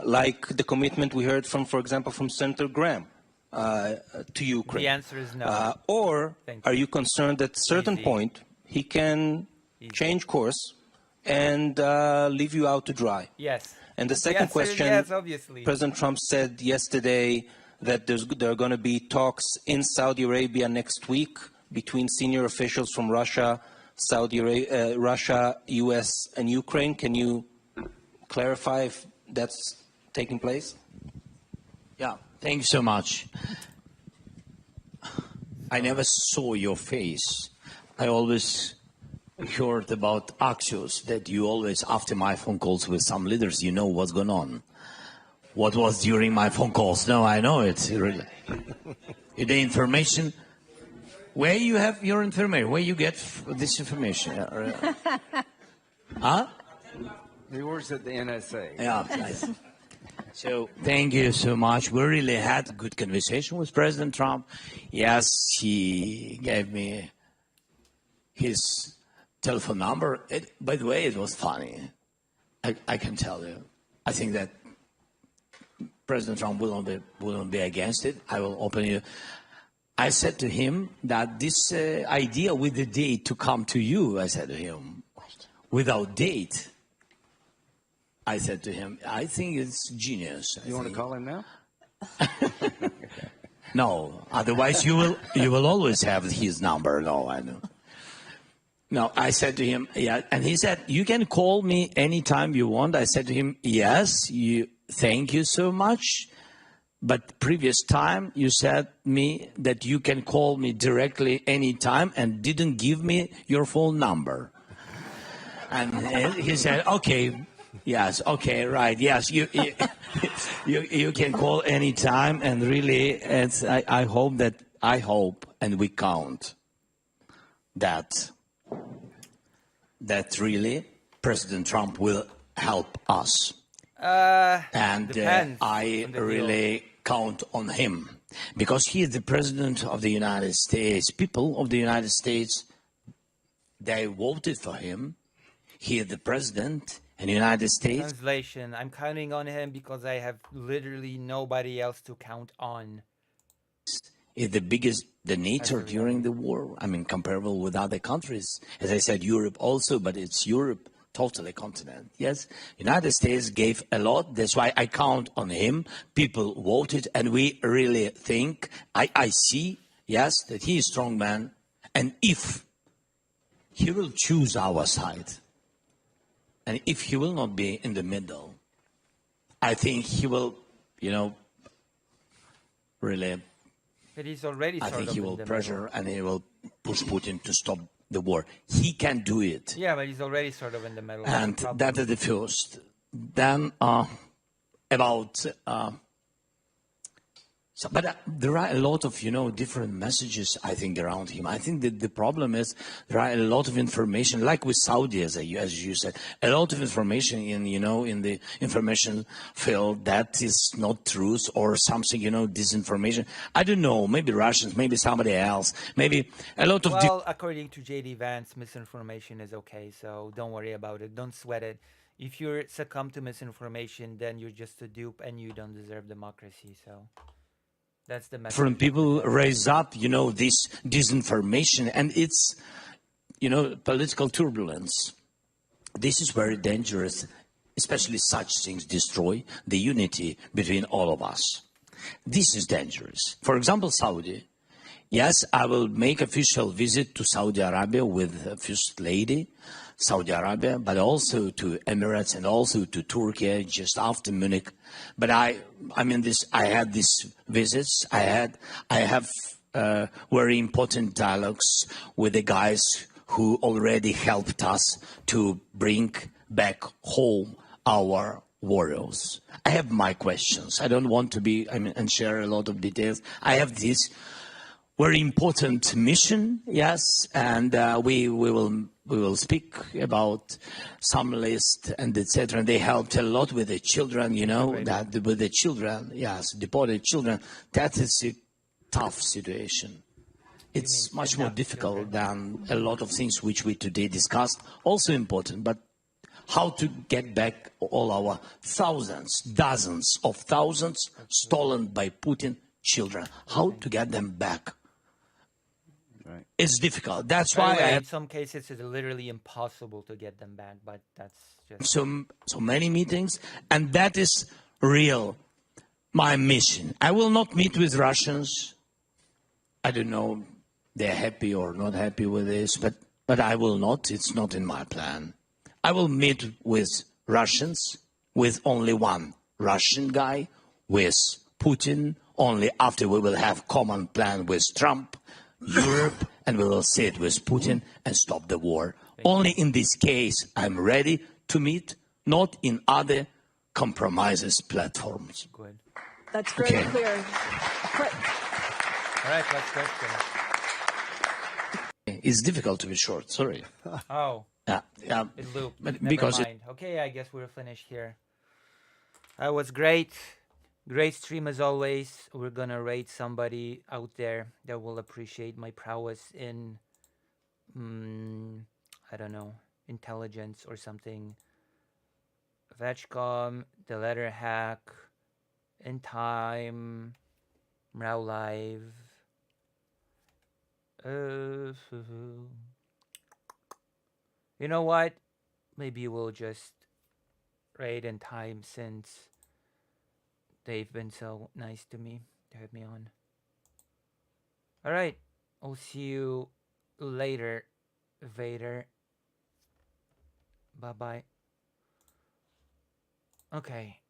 Like the commitment we heard from, for example, from Senator Graham to Ukraine. The answer is no. Or are you concerned that at a certain point he can change course and leave you out to dry? Yes. And the second question, yes, obviously. President Trump said yesterday that there are going to be talks in Saudi Arabia next week between senior officials from Russia, Russia, U.S., and Ukraine. Can you clarify if that's taking place? Yeah, thank you so much. I never saw your face. I always heard about Axios, that you always, after my phone calls with some leaders, you know what's going on. What was during my phone calls? No, I know it. Really. The information, where you have your information, where you get this information? Huh? He works at the NSA. Yeah. So thank you so much. We really had a good conversation with President Trump. Yes, he gave me his telephone number. By the way, it was funny. I can tell you. I think that President Trump will not be against it. I will open you. I said to him that this idea with the date to come to you, I said to him, without date, I said to him, I think it's genius. You want to call him now? No, otherwise you will always have his number. No, I know. No, I said to him, yeah, and he said, you can call me anytime you want. I said to him, yes, thank you so much. But previous time you said me that you can call me directly anytime and didn't give me your phone number. And he said, okay, yes, okay, right, yes, you can call anytime, and really, I hope, and we count that really President Trump will help us. And I really count on him, because he is the President of the United States. People of the United States, they voted for him. He is the President in the United States. Translation, I'm counting on him because I have literally nobody else to count on. Is the biggest donator during the war. I mean, comparable with other countries. As I said, Europe also, but it's Europe, totally continent. Yes, United States gave a lot. That's why I count on him. People voted, and we really think, I see, yes, that he is a strong man. And if he will choose our side, and if he will not be in the middle, I think he will, really. But he's already I think he will pressure, and he will push Putin to stop the war. He can do it. Yeah, but he's already sort of in the middle. And that is the first. Then about... but there are a lot of, different messages, I think, around him. I think that the problem is there are a lot of information, like with Saudi, as you said, a lot of information in the information field that is not truth or something, disinformation. I don't know, maybe Russians, maybe somebody else, maybe a lot of... Well, according to JD Vance, misinformation is okay, so don't worry about it. Don't sweat it. If you succumb to misinformation, then you're just a dupe and you don't deserve democracy, so... That's the message. Different people raise up, this disinformation, and it's, political turbulence. This is very dangerous, especially such things destroy the unity between all of us. This is dangerous. For example, Saudi. Yes, I will make official visit to Saudi Arabia with the First Lady, Saudi Arabia, but also to Emirates and also to Turkey just after Munich. But I had these visits. I have very important dialogues with the guys who already helped us to bring back home our warriors. I have my questions. I don't want to and share a lot of details. I have this very important mission, yes, and we will speak about some list and etc. And they helped a lot with the children, with the children, yes, deported children. That is a tough situation. It's much more difficult than a lot of things which we today discussed. Also important, but how to get back all our thousands, dozens of thousands stolen by Putin children. How to get them back. It's difficult. That's why in some cases it's literally impossible to get them back, but that's just so many meetings, and that is real my mission. I will not meet with Russians. I don't know they're happy or not happy with this, but I will not. It's not in my plan. I will meet with Russians, with only one Russian guy, with Putin, only after we will have common plan with Trump, Europe, and we will sit with Putin and stop the war. Only in this case I'm ready to meet, not in other compromises platforms. Good. That's very clear. All right, last question. It's difficult to be short, sorry. Oh. Yeah. It looped. But Never because mind. Okay, I guess we're finished here. That was great. Great stream as always. We're gonna rate somebody out there that will appreciate my prowess in, I don't know, intelligence or something. Vetchcom, The Letter Hack, In Time, Mrau Live. You know what? Maybe we'll just rate In Time since they've been so nice to me to have me on. Alright, I'll see you later, Vader. Bye-bye. Okay.